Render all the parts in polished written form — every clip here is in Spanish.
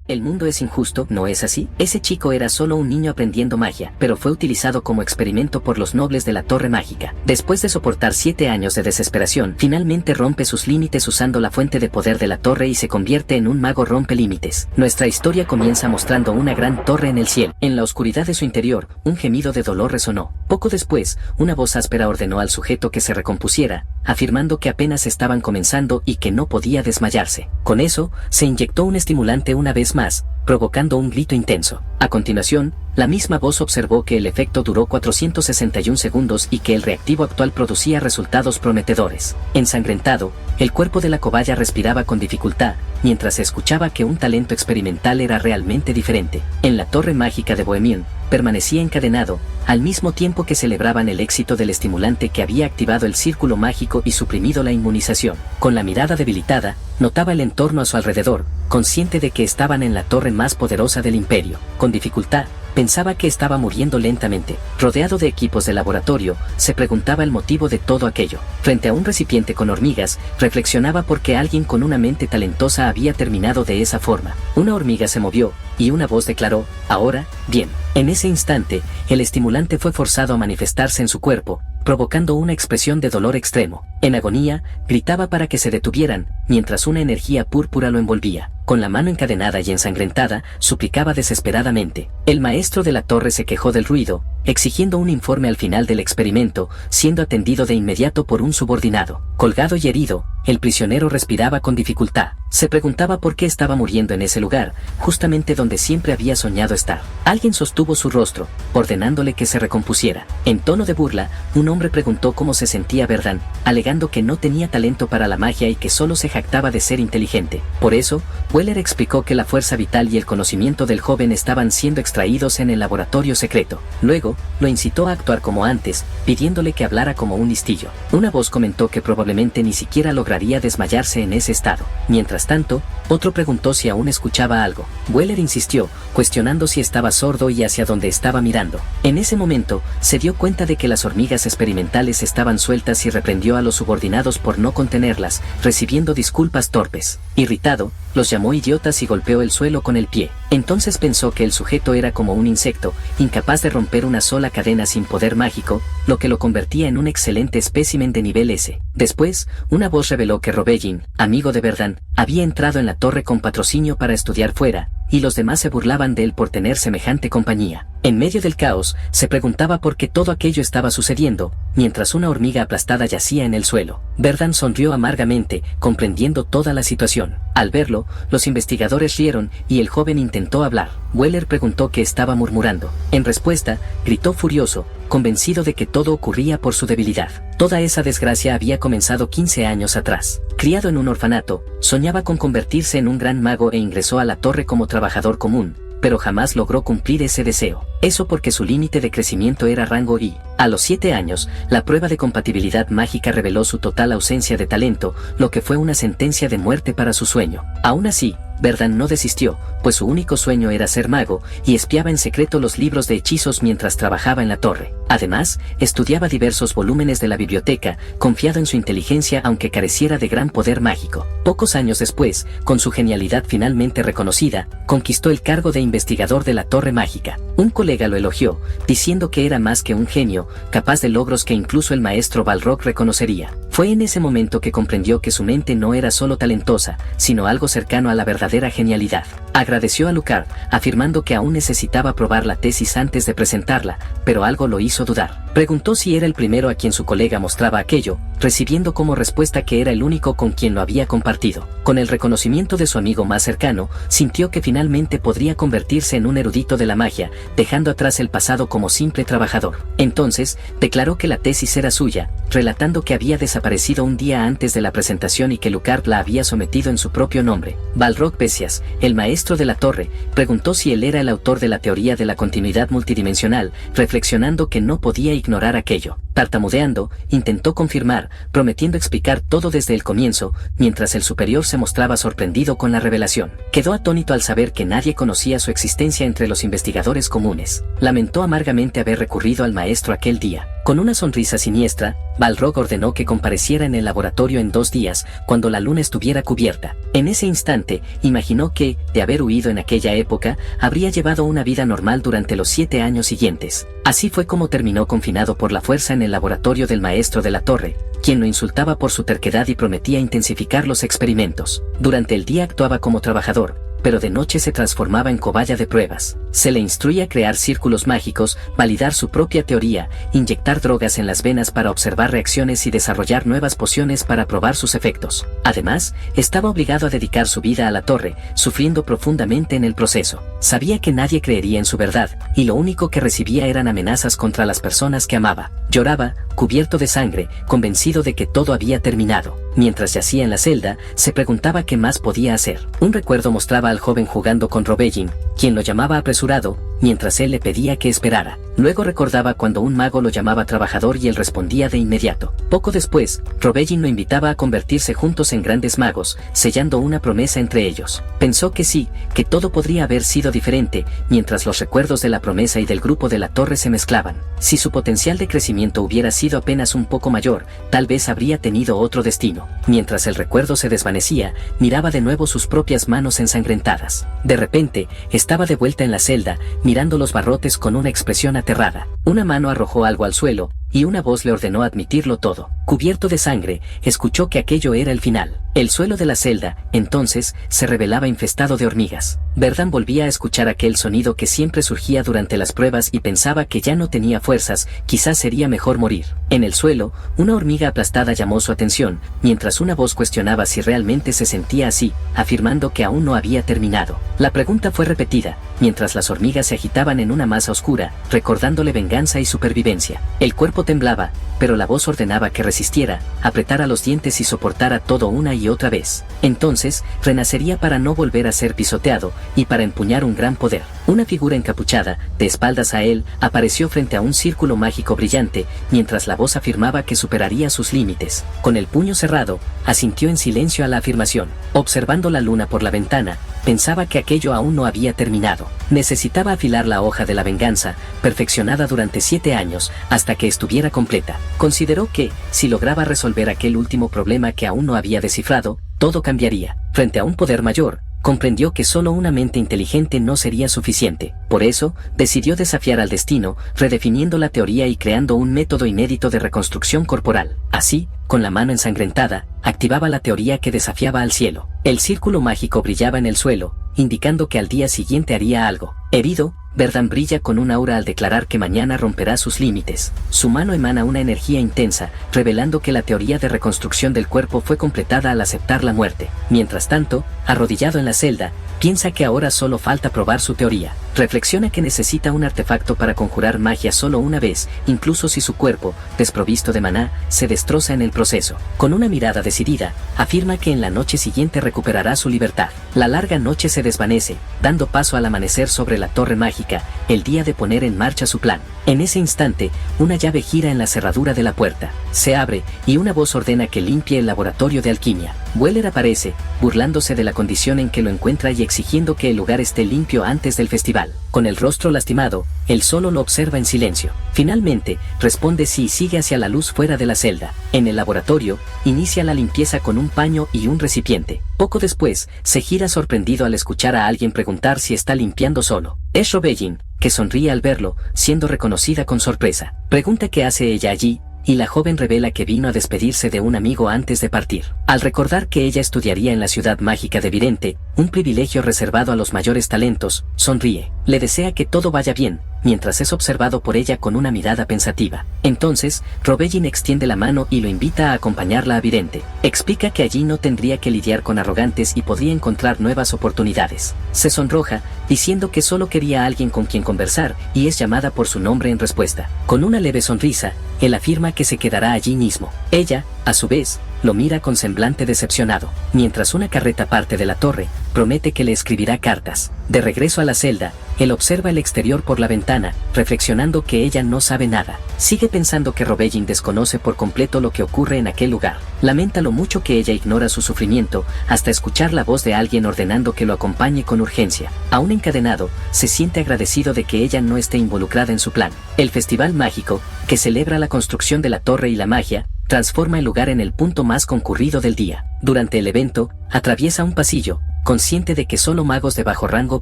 El mundo es injusto, ¿no es así? Ese chico era solo un niño aprendiendo magia, pero fue utilizado como experimento por los nobles de la Torre Mágica. Después de soportar 7 años de desesperación, finalmente rompe sus límites usando la fuente de poder de la torre y se convierte en un mago rompe límites. Nuestra historia comienza mostrando una gran torre en el cielo. En la oscuridad de su interior, un gemido de dolor resonó. Poco después, una voz áspera ordenó al sujeto que se recompusiera, afirmando que apenas estaban comenzando y que no podía desmayarse. Con eso, se inyectó un estimulante una vez más, provocando un grito intenso. A continuación, la misma voz observó que el efecto duró 461 segundos y que el reactivo actual producía resultados prometedores. Ensangrentado, el cuerpo de la cobaya respiraba con dificultad, mientras se escuchaba que un talento experimental era realmente diferente. En la torre mágica de Bohemian, permanecía encadenado, al mismo tiempo que celebraban el éxito del estimulante que había activado el círculo mágico y suprimido la inmunización. Con la mirada debilitada, notaba el entorno a su alrededor, consciente de que estaban en la torre más poderosa del imperio. Con dificultad, pensaba que estaba muriendo lentamente. Rodeado de equipos de laboratorio, se preguntaba el motivo de todo aquello. Frente a un recipiente con hormigas, reflexionaba por qué alguien con una mente talentosa había terminado de esa forma. Una hormiga se movió, y una voz declaró, ahora, bien. En ese instante, el estimulante fue forzado a manifestarse en su cuerpo, provocando una expresión de dolor extremo. En agonía, gritaba para que se detuvieran, mientras una energía púrpura lo envolvía. Con la mano encadenada y ensangrentada, suplicaba desesperadamente. El maestro de la torre se quejó del ruido, exigiendo un informe al final del experimento, siendo atendido de inmediato por un subordinado. Colgado y herido, el prisionero respiraba con dificultad. Se preguntaba por qué estaba muriendo en ese lugar, justamente donde siempre había soñado estar. Alguien sostuvo su rostro, ordenándole que se recompusiera. En tono de burla, un hombre preguntó cómo se sentía Verdan, alegando que no tenía talento para la magia y que solo se jactaba de ser inteligente. Por eso, Weller explicó que la fuerza vital y el conocimiento del joven estaban siendo extraídos en el laboratorio secreto. Luego, lo incitó a actuar como antes, pidiéndole que hablara como un listillo. Una voz comentó que probablemente ni siquiera lograría desmayarse en ese estado. Mientras tanto, otro preguntó si aún escuchaba algo. Weller insistió, cuestionando si estaba sordo y hacia dónde estaba mirando. En ese momento, se dio cuenta de que las hormigas experimentales estaban sueltas y reprendió a los subordinados por no contenerlas, recibiendo disculpas torpes. Irritado, los llamó idiotas y golpeó el suelo con el pie. Entonces pensó que el sujeto era como un insecto, incapaz de romper una sola cadena sin poder mágico, lo que lo convertía en un excelente espécimen de nivel S. Después, una voz reveló que Robellin, amigo de Verdan, había entrado en la torre con patrocinio para estudiar fuera, y los demás se burlaban de él por tener semejante compañía. En medio del caos, se preguntaba por qué todo aquello estaba sucediendo, mientras una hormiga aplastada yacía en el suelo. Verdan sonrió amargamente, comprendiendo toda la situación. Al verlo, los investigadores rieron y el joven intentó hablar. Weller preguntó qué estaba murmurando. En respuesta, gritó furioso, convencido de que todo ocurría por su debilidad. Toda esa desgracia había comenzado 15 años atrás. Criado en un orfanato, soñaba con convertirse en un gran mago e ingresó a la torre como trabajador común, pero jamás logró cumplir ese deseo. Eso porque su límite de crecimiento era rango I. A los 7 años, la prueba de compatibilidad mágica reveló su total ausencia de talento, lo que fue una sentencia de muerte para su sueño. Aún así, Verdan no desistió, pues su único sueño era ser mago, y espiaba en secreto los libros de hechizos mientras trabajaba en la torre. Además, estudiaba diversos volúmenes de la biblioteca, confiado en su inteligencia aunque careciera de gran poder mágico. Pocos años después, con su genialidad finalmente reconocida, conquistó el cargo de investigador de la Torre Mágica. Un colega lo elogió, diciendo que era más que un genio, capaz de logros que incluso el maestro Balrog reconocería. Fue en ese momento que comprendió que su mente no era solo talentosa, sino algo cercano a la verdadera genialidad. Agradeció a Lucard, afirmando que aún necesitaba probar la tesis antes de presentarla, pero algo lo hizo dudar. Preguntó si era el primero a quien su colega mostraba aquello, recibiendo como respuesta que era el único con quien lo había compartido. Con el reconocimiento de su amigo más cercano, sintió que finalmente podría convertirse en un erudito de la magia, dejando atrás el pasado como simple trabajador. Entonces, declaró que la tesis era suya, relatando que había desaparecido un día antes de la presentación y que Lucard la había sometido en su propio nombre. Balrog Besias, el maestro de la torre, preguntó si él era el autor de la teoría de la continuidad multidimensional, reflexionando que no podía ignorar aquello. Tartamudeando, intentó confirmar, prometiendo explicar todo desde el comienzo, mientras el superior se mostraba sorprendido con la revelación. Quedó atónito al saber que nadie conocía su existencia entre los investigadores comunes. Lamentó amargamente haber recurrido al maestro aquel día. Con una sonrisa siniestra, Balrog ordenó que compareciera en el laboratorio en 2 días, cuando la luna estuviera cubierta. En ese instante, imaginó que, de haber huido en aquella época, habría llevado una vida normal durante los 7 años siguientes. Así fue como terminó confinado por la fuerza en el laboratorio del maestro de la torre, quien lo insultaba por su terquedad y prometía intensificar los experimentos. Durante el día actuaba como trabajador, pero de noche se transformaba en cobaya de pruebas. Se le instruía a crear círculos mágicos, validar su propia teoría, inyectar drogas en las venas para observar reacciones y desarrollar nuevas pociones para probar sus efectos. Además, estaba obligado a dedicar su vida a la torre, sufriendo profundamente en el proceso. Sabía que nadie creería en su verdad, y lo único que recibía eran amenazas contra las personas que amaba. Lloraba, cubierto de sangre, convencido de que todo había terminado. Mientras yacía en la celda, se preguntaba qué más podía hacer. Un recuerdo mostraba al joven jugando con Robellin, quien lo llamaba apresurado, mientras él le pedía que esperara. Luego recordaba cuando un mago lo llamaba trabajador y él respondía de inmediato. Poco después, Robellin lo invitaba a convertirse juntos en grandes magos, sellando una promesa entre ellos. Pensó que sí, que todo podría haber sido diferente, mientras los recuerdos de la promesa y del grupo de la torre se mezclaban. Si su potencial de crecimiento hubiera sido apenas un poco mayor, tal vez habría tenido otro destino. Mientras el recuerdo se desvanecía, miraba de nuevo sus propias manos ensangrentadas. De repente, estaba de vuelta en la celda, mirando los barrotes con una expresión aterrada. Una mano arrojó algo al suelo, y una voz le ordenó admitirlo todo. Cubierto de sangre, escuchó que aquello era el final. El suelo de la celda, entonces, se revelaba infestado de hormigas. Verdán volvía a escuchar aquel sonido que siempre surgía durante las pruebas y pensaba que ya no tenía fuerzas, quizás sería mejor morir. En el suelo, una hormiga aplastada llamó su atención, mientras una voz cuestionaba si realmente se sentía así, afirmando que aún no había terminado. La pregunta fue repetida, mientras las hormigas se agitaban en una masa oscura, recordándole venganza y supervivencia. El cuerpo temblaba, pero la voz ordenaba que resistiera, apretara los dientes y soportara todo una y otra vez. Entonces, renacería para no volver a ser pisoteado, y para empuñar un gran poder. Una figura encapuchada, de espaldas a él, apareció frente a un círculo mágico brillante, mientras la voz afirmaba que superaría sus límites. Con el puño cerrado, asintió en silencio a la afirmación. Observando la luna por la ventana, pensaba que aquello aún no había terminado. Necesitaba afilar la hoja de la venganza, perfeccionada durante 7 años, hasta que estuviera completa. Consideró que, si lograba resolver aquel último problema que aún no había descifrado, todo cambiaría. Frente a un poder mayor, comprendió que solo una mente inteligente no sería suficiente. Por eso, decidió desafiar al destino, redefiniendo la teoría y creando un método inédito de reconstrucción corporal. Así, con la mano ensangrentada, activaba la teoría que desafiaba al cielo. El círculo mágico brillaba en el suelo, indicando que al día siguiente haría algo. Herido, Verdán brilla con un aura al declarar que mañana romperá sus límites. Su mano emana una energía intensa, revelando que la teoría de reconstrucción del cuerpo fue completada al aceptar la muerte. Mientras tanto, arrodillado en la celda, piensa que ahora solo falta probar su teoría. Reflexiona que necesita un artefacto para conjurar magia solo una vez, incluso si su cuerpo, desprovisto de maná, se destroza en el proceso. Con una mirada decidida, afirma que en la noche siguiente recuperará su libertad. La larga noche se desvanece, dando paso al amanecer sobre la torre mágica, el día de poner en marcha su plan. En ese instante, una llave gira en la cerradura de la puerta. Se abre, y una voz ordena que limpie el laboratorio de alquimia. Weller aparece, burlándose de la condición en que lo encuentra y exigiendo que el lugar esté limpio antes del festival. Con el rostro lastimado, él solo lo observa en silencio. Finalmente, responde sí y sigue hacia la luz fuera de la celda. En el laboratorio, inicia la limpieza con un paño y un recipiente. Poco después, se gira sorprendido al escuchar a alguien preguntar si está limpiando solo. Es Robellin, que sonríe al verlo, siendo reconocida con sorpresa. Pregunta qué hace ella allí, y la joven revela que vino a despedirse de un amigo antes de partir. Al recordar que ella estudiaría en la ciudad mágica de Virente, un privilegio reservado a los mayores talentos, sonríe. Le desea que todo vaya bien, mientras es observado por ella con una mirada pensativa. Entonces, Robellin extiende la mano y lo invita a acompañarla a Virente. Explica que allí no tendría que lidiar con arrogantes y podría encontrar nuevas oportunidades. Se sonroja, diciendo que solo quería a alguien con quien conversar, y es llamada por su nombre en respuesta. Con una leve sonrisa, él afirma que se quedará allí mismo. Ella, a su vez, lo mira con semblante decepcionado. Mientras una carreta parte de la torre, promete que le escribirá cartas. De regreso a la celda, él observa el exterior por la ventana, reflexionando que ella no sabe nada. Sigue pensando que Robellin desconoce por completo lo que ocurre en aquel lugar. Lamenta lo mucho que ella ignora su sufrimiento, hasta escuchar la voz de alguien ordenando que lo acompañe con urgencia. Aún encadenado, se siente agradecido de que ella no esté involucrada en su plan. El festival mágico, que celebra la construcción de la torre y la magia, transforma el lugar en el punto más concurrido del día. Durante el evento, atraviesa un pasillo, consciente de que solo magos de bajo rango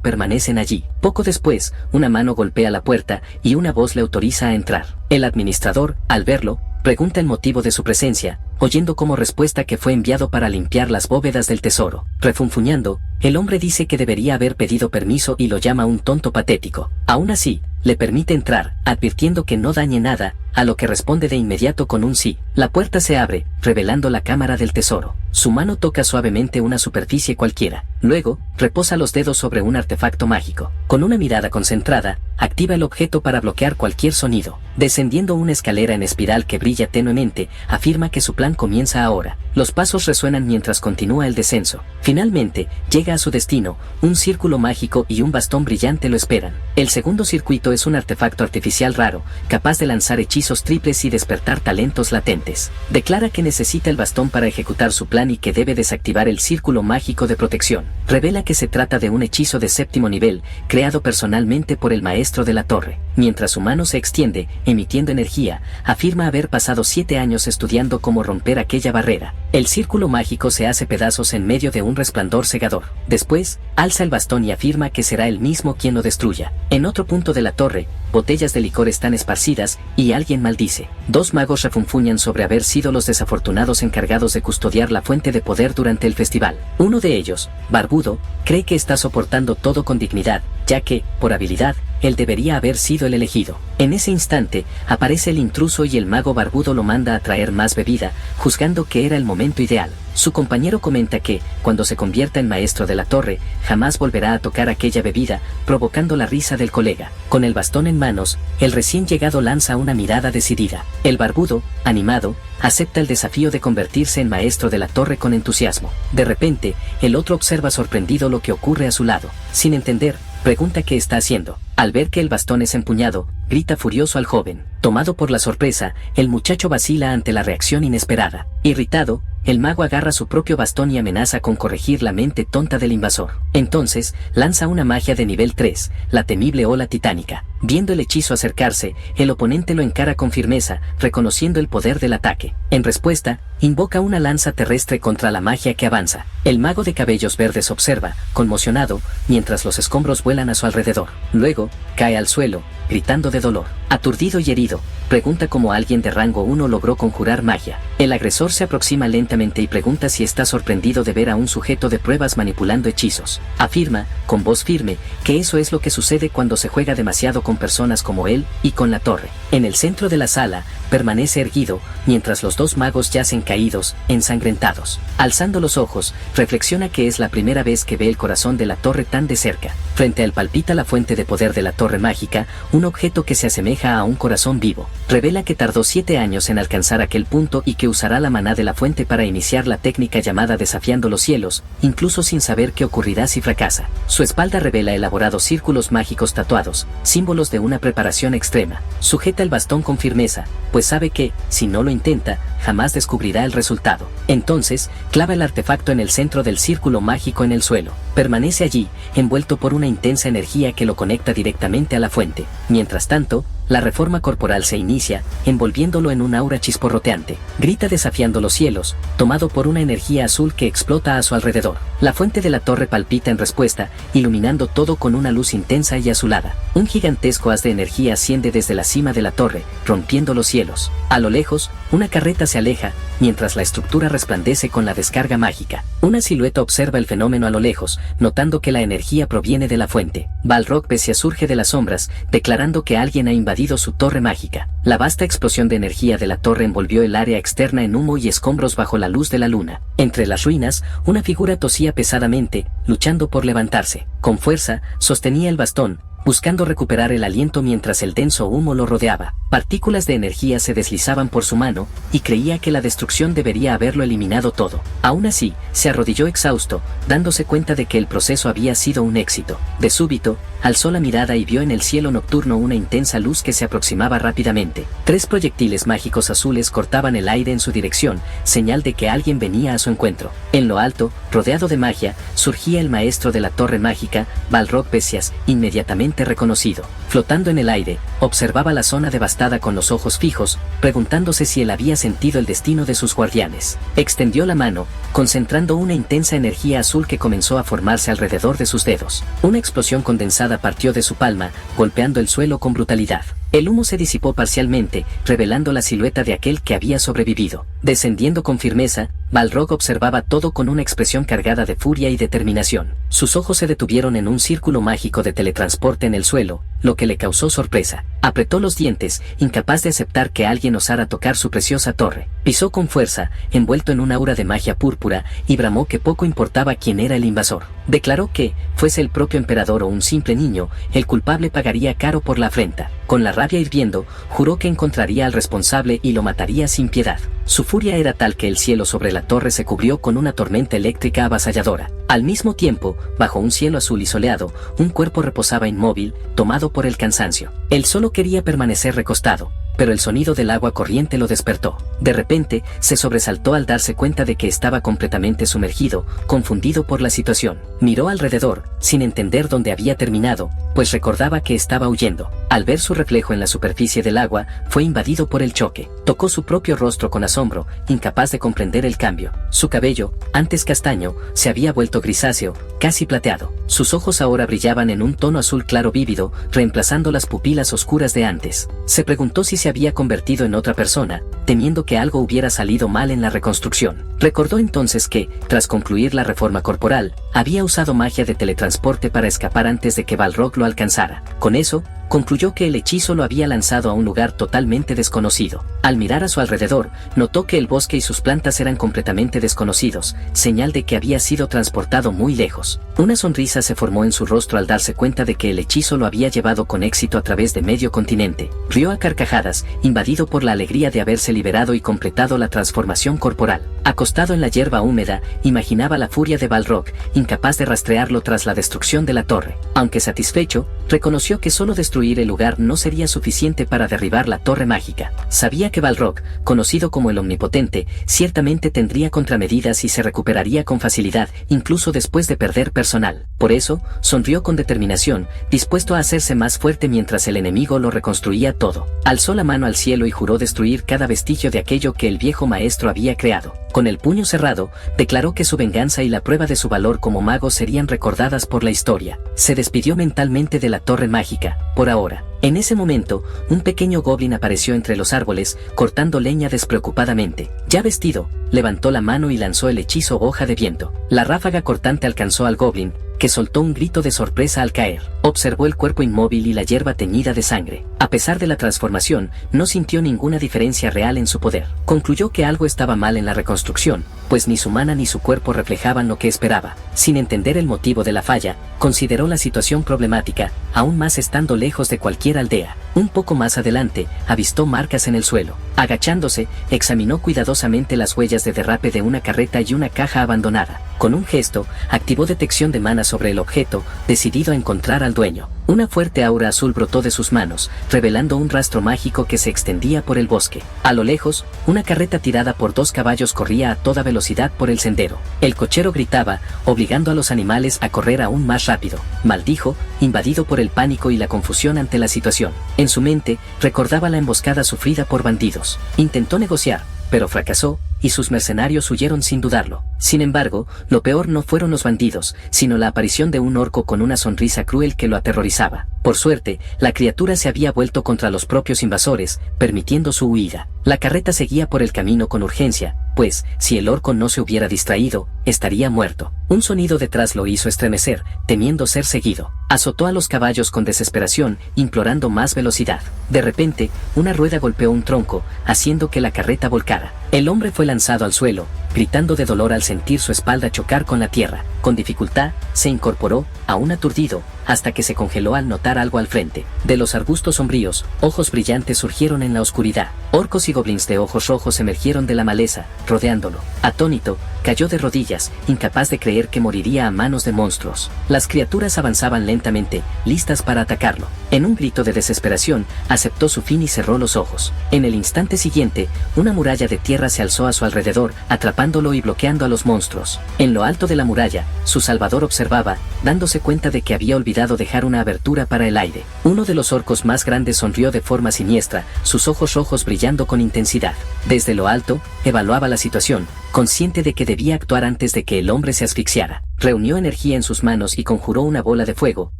permanecen allí. Poco después, una mano golpea la puerta y una voz le autoriza a entrar. El administrador, al verlo, pregunta el motivo de su presencia, oyendo como respuesta que fue enviado para limpiar las bóvedas del tesoro. Refunfuñando, el hombre dice que debería haber pedido permiso y lo llama un tonto patético. Aún así, le permite entrar, advirtiendo que no dañe nada, a lo que responde de inmediato con un sí. La puerta se abre, revelando la cámara del tesoro. Su mano toca suavemente una superficie cualquiera. Luego, reposa los dedos sobre un artefacto mágico. Con una mirada concentrada, activa el objeto para bloquear cualquier sonido. Descendiendo una escalera en espiral que brilla tenuemente, afirma que su plan comienza ahora. Los pasos resuenan mientras continúa el descenso. Finalmente, llega a su destino, un círculo mágico y un bastón brillante lo esperan. El segundo circuito es un artefacto artificial raro, capaz de lanzar hechizos triples y despertar talentos latentes. Declara que necesita el bastón para ejecutar su plan y que debe desactivar el círculo mágico de protección. Revela que se trata de un hechizo de séptimo nivel, creado personalmente por el maestro de la torre. Mientras su mano se extiende, emitiendo energía, afirma haber pasado 7 años estudiando cómo romper aquella barrera. El círculo mágico se hace pedazos en medio de un resplandor cegador. Después, alza el bastón y afirma que será él mismo quien lo destruya. En otro punto de la torre, botellas de licor están esparcidas, y alguien maldice. 2 magos refunfuñan sobre haber sido los desafortunados encargados de custodiar la fuente de poder durante el festival. Uno de ellos, Barbudo, cree que está soportando todo con dignidad, ya que, por habilidad, él debería haber sido el elegido. En ese instante, aparece el intruso y el mago Barbudo lo manda a traer más bebida, juzgando que era el momento ideal. Su compañero comenta que, cuando se convierta en maestro de la torre, jamás volverá a tocar aquella bebida, provocando la risa del colega. Con el bastón en manos, el recién llegado lanza una mirada decidida. El Barbudo, animado, acepta el desafío de convertirse en maestro de la torre con entusiasmo. De repente, el otro observa sorprendido lo que ocurre a su lado. Sin entender, pregunta qué está haciendo. Al ver que el bastón es empuñado, grita furioso al joven. Tomado por la sorpresa, el muchacho vacila ante la reacción inesperada. Irritado, el mago agarra su propio bastón y amenaza con corregir la mente tonta del invasor. Entonces, lanza una magia de nivel 3, la temible ola titánica. Viendo el hechizo acercarse, el oponente lo encara con firmeza, reconociendo el poder del ataque. En respuesta, invoca una lanza terrestre contra la magia que avanza. El mago de cabellos verdes observa, conmocionado, mientras los escombros vuelan a su alrededor. Luego, cae al suelo, gritando de dolor. Aturdido y herido, pregunta cómo alguien de rango 1 logró conjurar magia. El agresor se aproxima lentamente y pregunta si está sorprendido de ver a un sujeto de pruebas manipulando hechizos. Afirma, con voz firme, que eso es lo que sucede cuando se juega demasiado con personas como él y con la torre. En el centro de la sala, permanece erguido, mientras los 2 magos yacen caídos, ensangrentados. Alzando los ojos, reflexiona que es la primera vez que ve el corazón de la torre tan de cerca. Frente a él palpita la fuente de poder de la torre mágica, un objeto que se asemeja a un corazón vivo. Revela que tardó 7 años en alcanzar aquel punto y que usará la maná de la fuente para iniciar la técnica llamada desafiando los cielos, incluso sin saber qué ocurrirá si fracasa. Su espalda revela elaborados círculos mágicos tatuados, símbolos de una preparación extrema. Sujeta el bastón con firmeza, pues sabe que, si no lo intenta, jamás descubrirá el resultado. Entonces, clava el artefacto en el centro del círculo mágico en el suelo. Permanece allí, envuelto por una intensa energía que lo conecta directamente a la fuente. Mientras tanto, la reforma corporal se inicia, envolviéndolo en un aura chisporroteante. Grita desafiando los cielos, tomado por una energía azul que explota a su alrededor. La fuente de la torre palpita en respuesta, iluminando todo con una luz intensa y azulada. Un gigantesco haz de energía asciende desde la cima de la torre, rompiendo los cielos. A lo lejos, una carreta se aleja, mientras la estructura resplandece con la descarga mágica. Una silueta observa el fenómeno a lo lejos, notando que la energía proviene de la fuente. Balrog Besia surge de las sombras, declarando que alguien ha invadido su torre mágica. La vasta explosión de energía de la torre envolvió el área externa en humo y escombros bajo la luz de la luna. Entre las ruinas, una figura tosía pesadamente, luchando por levantarse. Con fuerza, sostenía el bastón, buscando recuperar el aliento mientras el denso humo lo rodeaba. Partículas de energía se deslizaban por su mano, y creía que la destrucción debería haberlo eliminado todo. Aún así, se arrodilló exhausto, dándose cuenta de que el proceso había sido un éxito. De súbito, alzó la mirada y vio en el cielo nocturno una intensa luz que se aproximaba rápidamente. 3 proyectiles mágicos azules cortaban el aire en su dirección, señal de que alguien venía a su encuentro. En lo alto, rodeado de magia, surgía el maestro de la torre mágica, Balrog Besias, inmediatamente reconocido. Flotando en el aire, observaba la zona devastada con los ojos fijos, preguntándose si él había sentido el destino de sus guardianes. Extendió la mano, concentrando una intensa energía azul que comenzó a formarse alrededor de sus dedos. Una explosión condensada partió de su palma, golpeando el suelo con brutalidad. El humo se disipó parcialmente, revelando la silueta de aquel que había sobrevivido. Descendiendo con firmeza, Balrog observaba todo con una expresión cargada de furia y determinación. Sus ojos se detuvieron en un círculo mágico de teletransporte en el suelo, lo que le causó sorpresa. Apretó los dientes, incapaz de aceptar que alguien osara tocar su preciosa torre. Pisó con fuerza, envuelto en un aura de magia púrpura, y bramó que poco importaba quién era el invasor. Declaró que, fuese el propio emperador o un simple niño, el culpable pagaría caro por la afrenta. Con la rabia hirviendo, juró que encontraría al responsable y lo mataría sin piedad. Su furia era tal que el cielo sobre la torre se cubrió con una tormenta eléctrica avasalladora. Al mismo tiempo, bajo un cielo azul y soleado, un cuerpo reposaba inmóvil, tomado por el cansancio. Él solo quería permanecer recostado, pero el sonido del agua corriente lo despertó. De repente, se sobresaltó al darse cuenta de que estaba completamente sumergido, confundido por la situación. Miró alrededor, sin entender dónde había terminado, pues recordaba que estaba huyendo. Al ver su reflejo en la superficie del agua, fue invadido por el choque. Tocó su propio rostro con asombro, incapaz de comprender el cambio. Su cabello, antes castaño, se había vuelto grisáceo, casi plateado. Sus ojos ahora brillaban en un tono azul claro vívido, reemplazando las pupilas oscuras de antes. Se preguntó si se había convertido en otra persona, temiendo que algo hubiera salido mal en la reconstrucción. Recordó entonces que, tras concluir la reforma corporal, había usado magia de teletransporte para escapar antes de que Balrog lo alcanzara. Con eso, concluyó que el hechizo lo había lanzado a un lugar totalmente desconocido. Al mirar a su alrededor, notó que el bosque y sus plantas eran completamente desconocidos, señal de que había sido transportado muy lejos. Una sonrisa se formó en su rostro al darse cuenta de que el hechizo lo había llevado con éxito a través de medio continente. Rió a carcajadas, invadido por la alegría de haberse liberado y completado la transformación corporal. Acostado en la hierba húmeda, imaginaba la furia de Balrog, incapaz de rastrearlo tras la destrucción de la torre. Aunque satisfecho, reconoció que solo destruir el lugar no sería suficiente para derribar la torre mágica. Sabía que Balrog, conocido como el Omnipotente, ciertamente tendría contramedidas y se recuperaría con facilidad, incluso después de perder personal. Por eso, sonrió con determinación, dispuesto a hacerse más fuerte mientras el enemigo lo reconstruía todo. Alzó la mano al cielo y juró destruir cada vestigio de aquello que el viejo maestro había creado. Con el puño cerrado, declaró que su venganza y la prueba de su valor como mago serían recordadas por la historia. Se despidió mentalmente de la torre mágica, por ahora. En ese momento, un pequeño goblin apareció entre los árboles, cortando leña despreocupadamente. Ya vestido, levantó la mano y lanzó el hechizo hoja de viento. La ráfaga cortante alcanzó al goblin, que soltó un grito de sorpresa al caer. Observó el cuerpo inmóvil y la hierba teñida de sangre. A pesar de la transformación, no sintió ninguna diferencia real en su poder. Concluyó que algo estaba mal en la reconstrucción, pues ni su mana ni su cuerpo reflejaban lo que esperaba. Sin entender el motivo de la falla, consideró la situación problemática, aún más estando lejos de cualquier aldea. Un poco más adelante, avistó marcas en el suelo. Agachándose, examinó cuidadosamente las huellas de derrape de una carreta y una caja abandonada. Con un gesto, activó detección de mana sobre el objeto, decidido a encontrar al dueño. Una fuerte aura azul brotó de sus manos, revelando un rastro mágico que se extendía por el bosque. A lo lejos, una carreta tirada por 2 caballos corría a toda velocidad por el sendero. El cochero gritaba, obligando a los animales a correr aún más rápido. Maldijo, invadido por el pánico y la confusión ante la situación. En su mente, recordaba la emboscada sufrida por bandidos. Intentó negociar, pero fracasó, y sus mercenarios huyeron sin dudarlo. Sin embargo, lo peor no fueron los bandidos, sino la aparición de un orco con una sonrisa cruel que lo aterrorizaba. Por suerte, la criatura se había vuelto contra los propios invasores, permitiendo su huida. La carreta seguía por el camino con urgencia, pues, si el orco no se hubiera distraído, estaría muerto. Un sonido detrás lo hizo estremecer, temiendo ser seguido. Azotó a los caballos con desesperación, implorando más velocidad. De repente, una rueda golpeó un tronco, haciendo que la carreta volcara. El hombre fue lanzado al suelo, gritando de dolor al sentir su espalda chocar con la tierra. Con dificultad, se incorporó, aún aturdido, hasta que se congeló al notar algo al frente. De los arbustos sombríos, ojos brillantes surgieron en la oscuridad. Orcos y goblins de ojos rojos emergieron de la maleza, rodeándolo. Atónito, cayó de rodillas, incapaz de creer que moriría a manos de monstruos. Las criaturas avanzaban lentamente, listas para atacarlo. En un grito de desesperación, aceptó su fin y cerró los ojos. En el instante siguiente, una muralla de tierra se alzó a su alrededor, atrapándolo y bloqueando a los monstruos. En lo alto de la muralla, su salvador observaba, dándose cuenta de que había olvidado dejar una abertura para el aire. Uno de los orcos más grandes sonrió de forma siniestra, sus ojos rojos brillando con intensidad. Desde lo alto, evaluaba la situación, consciente de que debía actuar antes de que el hombre se asfixiara. Reunió energía en sus manos y conjuró una bola de fuego,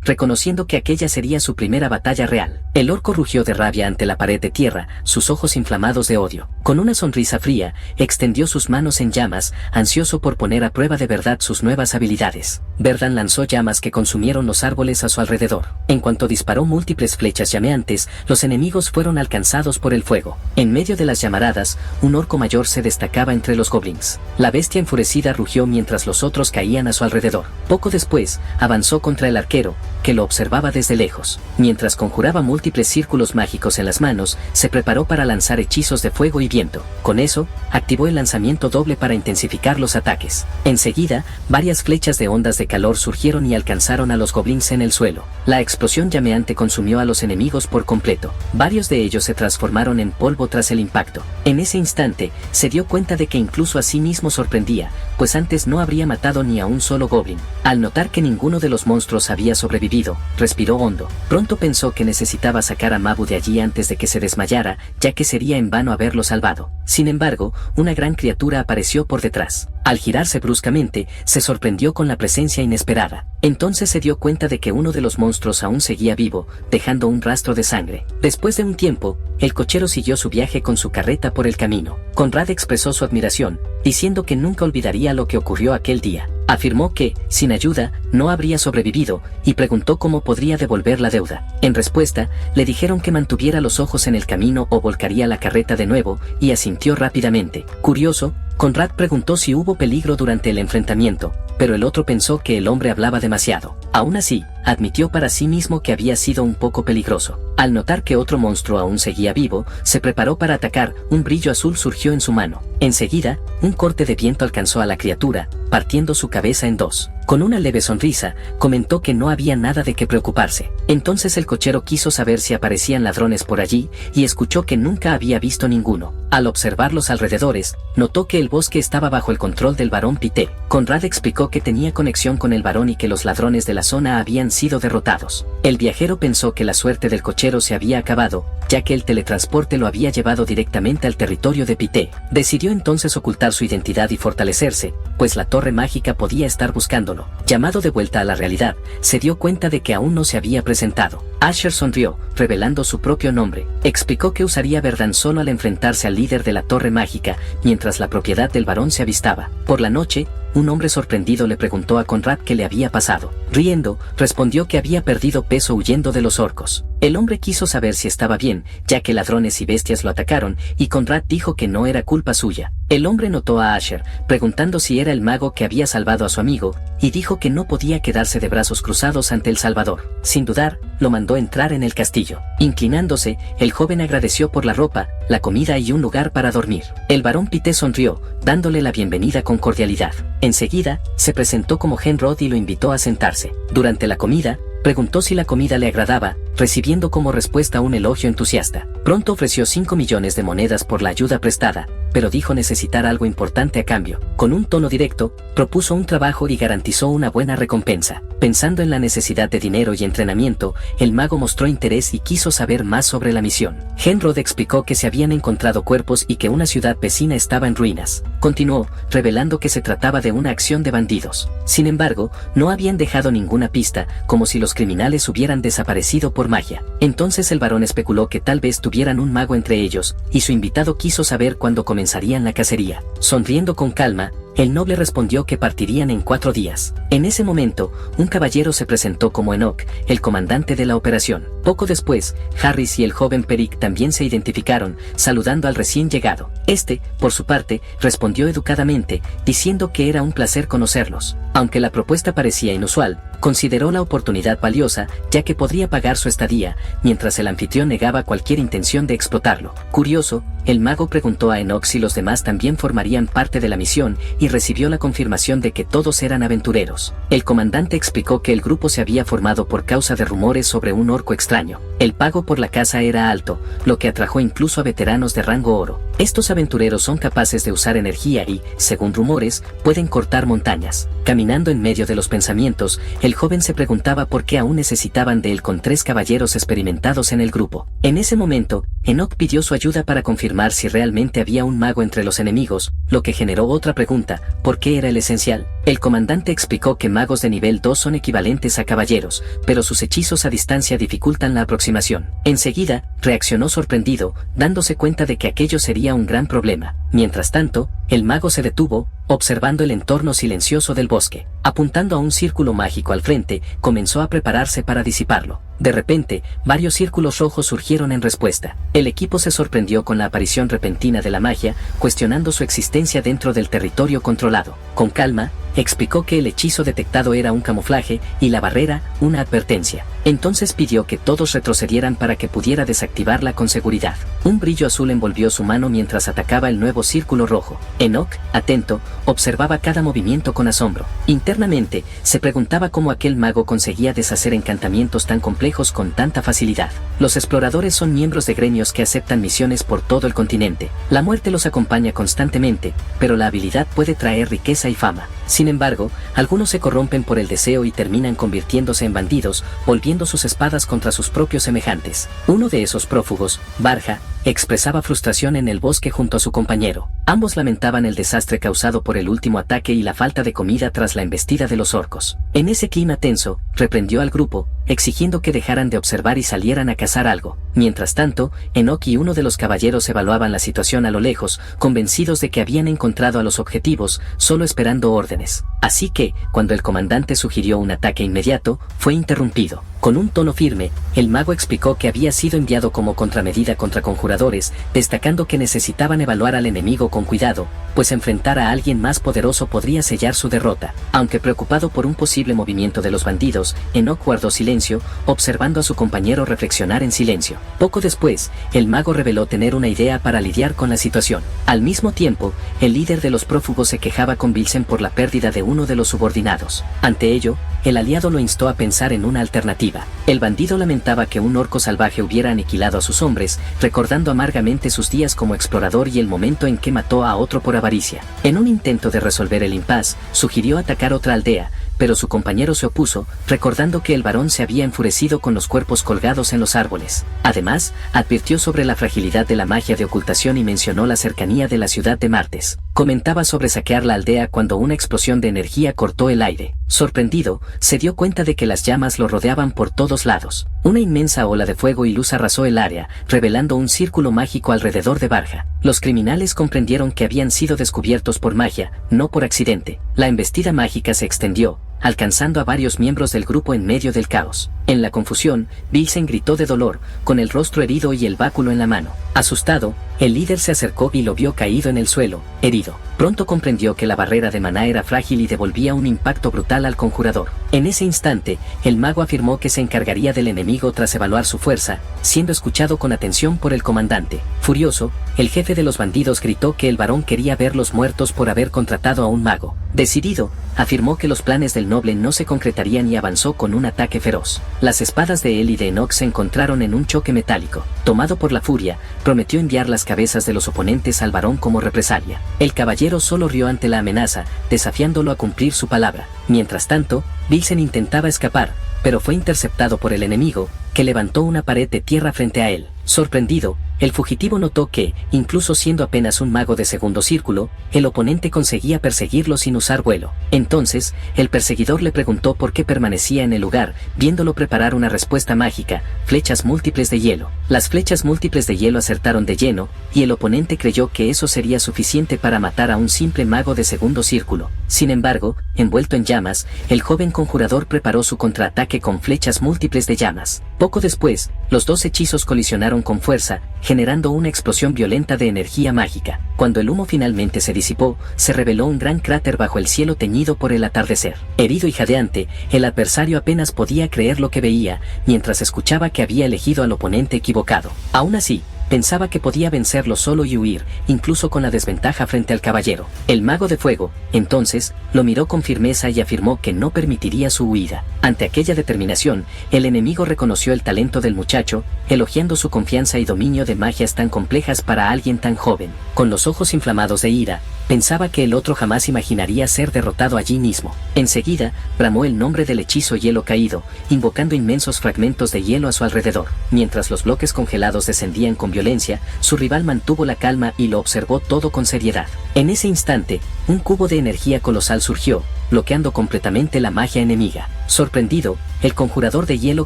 reconociendo que aquella sería su primera batalla real. El orco rugió de rabia ante la pared de tierra, sus ojos inflamados de odio. Con una sonrisa fría, extendió sus manos en llamas, ansioso por poner a prueba de verdad sus nuevas habilidades. Verdan lanzó llamas que consumieron los árboles a su alrededor. En cuanto disparó múltiples flechas llameantes, los enemigos fueron alcanzados por el fuego. En medio de las llamaradas, un orco mayor se destacaba entre los goblins. La bestia enfurecida rugió mientras los otros caían a su alrededor. Poco después, avanzó contra el arquero, que lo observaba desde lejos. Mientras conjuraba múltiples círculos mágicos en las manos, se preparó para lanzar hechizos de fuego y viento. Con eso, activó el lanzamiento doble para intensificar los ataques. Enseguida, varias flechas de ondas de calor surgieron y alcanzaron a los goblins en el suelo. La explosión llameante consumió a los enemigos por completo. Varios de ellos se transformaron en polvo tras el impacto. En ese instante, se dio cuenta de que incluso a sí mismo sorprendía, pues antes no habría matado ni a un solo goblin. Al notar que ninguno de los monstruos había sobrevivido, respiró hondo. Pronto pensó que necesitaba sacar a Mabu de allí antes de que se desmayara, ya que sería en vano haberlo salvado. Sin embargo, una gran criatura apareció por detrás. Al girarse bruscamente, se sorprendió con la presencia inesperada. Entonces se dio cuenta de que uno de los monstruos aún seguía vivo, dejando un rastro de sangre. Después de un tiempo, el cochero siguió su viaje con su carreta por el camino. Conrad expresó su admiración, diciendo que nunca olvidaría lo que ocurrió aquel día. Afirmó que, sin ayuda, no habría sobrevivido, y preguntó cómo podría devolver la deuda. En respuesta, le dijeron que mantuviera los ojos en el camino o volcaría la carreta de nuevo, y asintió rápidamente. Curioso, Conrad preguntó si hubo peligro durante el enfrentamiento, pero el otro pensó que el hombre hablaba demasiado. Aún así, admitió para sí mismo que había sido un poco peligroso. Al notar que otro monstruo aún seguía vivo, se preparó para atacar. Un brillo azul surgió en su mano. Enseguida, un corte de viento alcanzó a la criatura, partiendo su cabeza en dos. Con una leve sonrisa, comentó que no había nada de qué preocuparse. Entonces el cochero quiso saber si aparecían ladrones por allí, y escuchó que nunca había visto ninguno. Al observar los alrededores, notó que el bosque estaba bajo el control del barón Pité. Conrad explicó que tenía conexión con el barón y que los ladrones de la zona habían sido derrotados. El viajero pensó que la suerte del cochero se había acabado, ya que el teletransporte lo había llevado directamente al territorio de Pité. Decidió entonces ocultar su identidad y fortalecerse, pues la torre mágica podía estar buscándolo. Llamado de vuelta a la realidad, se dio cuenta de que aún no se había presentado. Asher sonrió, revelando su propio nombre. Explicó que usaría Verdan solo al enfrentarse al líder de la torre mágica, mientras la propiedad del barón se avistaba. Por la noche, un hombre sorprendido le preguntó a Conrad qué le había pasado. Riendo, respondió que había perdido peso huyendo de los orcos. El hombre quiso saber si estaba bien, ya que ladrones y bestias lo atacaron, y Conrad dijo que no era culpa suya. El hombre notó a Asher, preguntando si era el mago que había salvado a su amigo, y dijo que no podía quedarse de brazos cruzados ante el Salvador. Sin dudar, lo mandó entrar en el castillo. Inclinándose, el joven agradeció por la ropa, la comida y un lugar para dormir. El barón Pité sonrió, dándole la bienvenida con cordialidad. Enseguida, se presentó como Henrod y lo invitó a sentarse. Durante la comida, preguntó si la comida le agradaba, recibiendo como respuesta un elogio entusiasta. Pronto ofreció 5 millones de monedas por la ayuda prestada, pero dijo necesitar algo importante a cambio. Con un tono directo, propuso un trabajo y garantizó una buena recompensa. Pensando en la necesidad de dinero y entrenamiento, el mago mostró interés y quiso saber más sobre la misión. Henrod explicó que se habían encontrado cuerpos y que una ciudad vecina estaba en ruinas. Continuó, revelando que se trataba de una acción de bandidos. Sin embargo, no habían dejado ninguna pista, como si los criminales hubieran desaparecido por magia. Entonces el barón especuló que tal vez tuvieran un mago entre ellos, y su invitado quiso saber cuándo comenzarían la cacería. Sonriendo con calma, El noble respondió que partirían en 4 días. En ese momento, un caballero se presentó como Enoch, el comandante de la operación. Poco después, Harris y el joven Peric también se identificaron, saludando al recién llegado. Este, por su parte, respondió educadamente, diciendo que era un placer conocerlos. Aunque la propuesta parecía inusual, consideró la oportunidad valiosa, ya que podría pagar su estadía, mientras el anfitrión negaba cualquier intención de explotarlo. Curioso, el mago preguntó a Enoch si los demás también formarían parte de la misión y recibió la confirmación de que todos eran aventureros. El comandante explicó que el grupo se había formado por causa de rumores sobre un orco extraño. El pago por la caza era alto, lo que atrajo incluso a veteranos de rango oro. Estos aventureros son capaces de usar energía y, según rumores, pueden cortar montañas. Caminando en medio de los pensamientos, el joven se preguntaba por qué aún necesitaban de él con 3 caballeros experimentados en el grupo. En ese momento, Enoch pidió su ayuda para confirmar si realmente había un mago entre los enemigos, lo que generó otra pregunta: ¿por qué era el esencial? El comandante explicó que magos de nivel 2 son equivalentes a caballeros, pero sus hechizos a distancia dificultan la aproximación. Enseguida, reaccionó sorprendido, dándose cuenta de que aquello sería un gran problema. Mientras tanto, el mago se detuvo, observando el entorno silencioso del bosque. Apuntando a un círculo mágico al frente, comenzó a prepararse para disiparlo. De repente, varios círculos rojos surgieron en respuesta. El equipo se sorprendió con la aparición repentina de la magia, cuestionando su existencia dentro del territorio controlado. Con calma, explicó que el hechizo detectado era un camuflaje y la barrera, una advertencia. Entonces pidió que todos retrocedieran para que pudiera desactivarla con seguridad. Un brillo azul envolvió su mano mientras atacaba el nuevo círculo rojo. Enoch, atento, observaba cada movimiento con asombro. Internamente, se preguntaba cómo aquel mago conseguía deshacer encantamientos tan complejos con tanta facilidad. Los exploradores son miembros de gremios que aceptan misiones por todo el continente. La muerte los acompaña constantemente, pero la habilidad puede traer riqueza y fama. Sin embargo, algunos se corrompen por el deseo y terminan convirtiéndose en bandidos, volviendo sus espadas contra sus propios semejantes. Uno de esos prófugos, Barja, expresaba frustración en el bosque junto a su compañero. Ambos lamentaban el desastre causado por el último ataque y la falta de comida tras la embestida de los orcos. En ese clima tenso, reprendió al grupo, exigiendo que dejaran de observar y salieran a cazar algo. Mientras tanto, Enoch y uno de los caballeros evaluaban la situación a lo lejos, convencidos de que habían encontrado a los objetivos, solo esperando órdenes. Así que, cuando el comandante sugirió un ataque inmediato, fue interrumpido. Con un tono firme, el mago explicó que había sido enviado como contramedida contra conjuradores, destacando que necesitaban evaluar al enemigo con cuidado, pues enfrentar a alguien más poderoso podría sellar su derrota. Aunque preocupado por un posible movimiento de los bandidos, Enoch guardó silencio, observando a su compañero reflexionar en silencio. Poco después, el mago reveló tener una idea para lidiar con la situación. Al mismo tiempo, el líder de los prófugos se quejaba con Bilsen por la pérdida de uno de los subordinados. Ante ello, el aliado lo instó a pensar en una alternativa. El bandido lamentaba que un orco salvaje hubiera aniquilado a sus hombres, recordando amargamente sus días como explorador y el momento en que mató a otro por avaricia. En un intento de resolver el impasse, sugirió atacar otra aldea, pero su compañero se opuso, recordando que el varón se había enfurecido con los cuerpos colgados en los árboles. Además, advirtió sobre la fragilidad de la magia de ocultación y mencionó la cercanía de la ciudad de Martes. Comentaba sobre saquear la aldea cuando una explosión de energía cortó el aire. Sorprendido, se dio cuenta de que las llamas lo rodeaban por todos lados. Una inmensa ola de fuego y luz arrasó el área, revelando un círculo mágico alrededor de Barja. Los criminales comprendieron que habían sido descubiertos por magia, no por accidente. La embestida mágica se extendió, alcanzando a varios miembros del grupo en medio del caos. En la confusión, Bilsen gritó de dolor, con el rostro herido y el báculo en la mano. Asustado, el líder se acercó y lo vio caído en el suelo, herido. Pronto comprendió que la barrera de maná era frágil y devolvía un impacto brutal al conjurador. En ese instante, el mago afirmó que se encargaría del enemigo tras evaluar su fuerza, siendo escuchado con atención por el comandante. Furioso, el jefe de los bandidos gritó que el varón quería verlos muertos por haber contratado a un mago. Decidido, afirmó que los planes del noble no se concretarían y avanzó con un ataque feroz. Las espadas de él y de Enoch se encontraron en un choque metálico. Tomado por la furia, prometió enviar las cabezas de los oponentes al varón como represalia. El caballero solo rió ante la amenaza, desafiándolo a cumplir su palabra. Mientras tanto, Bilsen intentaba escapar, pero fue interceptado por el enemigo, que levantó una pared de tierra frente a él. Sorprendido, El fugitivo notó que, incluso siendo apenas un mago de segundo círculo, el oponente conseguía perseguirlo sin usar vuelo. Entonces, el perseguidor le preguntó por qué permanecía en el lugar, viéndolo preparar una respuesta mágica: flechas múltiples de hielo. Las flechas múltiples de hielo acertaron de lleno, y el oponente creyó que eso sería suficiente para matar a un simple mago de segundo círculo. Sin embargo, envuelto en llamas, el joven conjurador preparó su contraataque con flechas múltiples de llamas. Poco después, los dos hechizos colisionaron con fuerza, generando una explosión violenta de energía mágica. Cuando el humo finalmente se disipó, se reveló un gran cráter bajo el cielo teñido por el atardecer. Herido y jadeante, el adversario apenas podía creer lo que veía, mientras escuchaba que había elegido al oponente equivocado. Aún así, pensaba que podía vencerlo solo y huir, incluso con la desventaja frente al caballero. El mago de fuego, entonces, lo miró con firmeza y afirmó que no permitiría su huida. Ante aquella determinación, el enemigo reconoció el talento del muchacho, elogiando su confianza y dominio de magias tan complejas para alguien tan joven. Con los ojos inflamados de ira, pensaba que el otro jamás imaginaría ser derrotado allí mismo. Enseguida, bramó el nombre del hechizo hielo caído, invocando inmensos fragmentos de hielo a su alrededor. Mientras los bloques congelados descendían con violencia, su rival mantuvo la calma y lo observó todo con seriedad. En ese instante, un cubo de energía colosal surgió, bloqueando completamente la magia enemiga. Sorprendido, el conjurador de hielo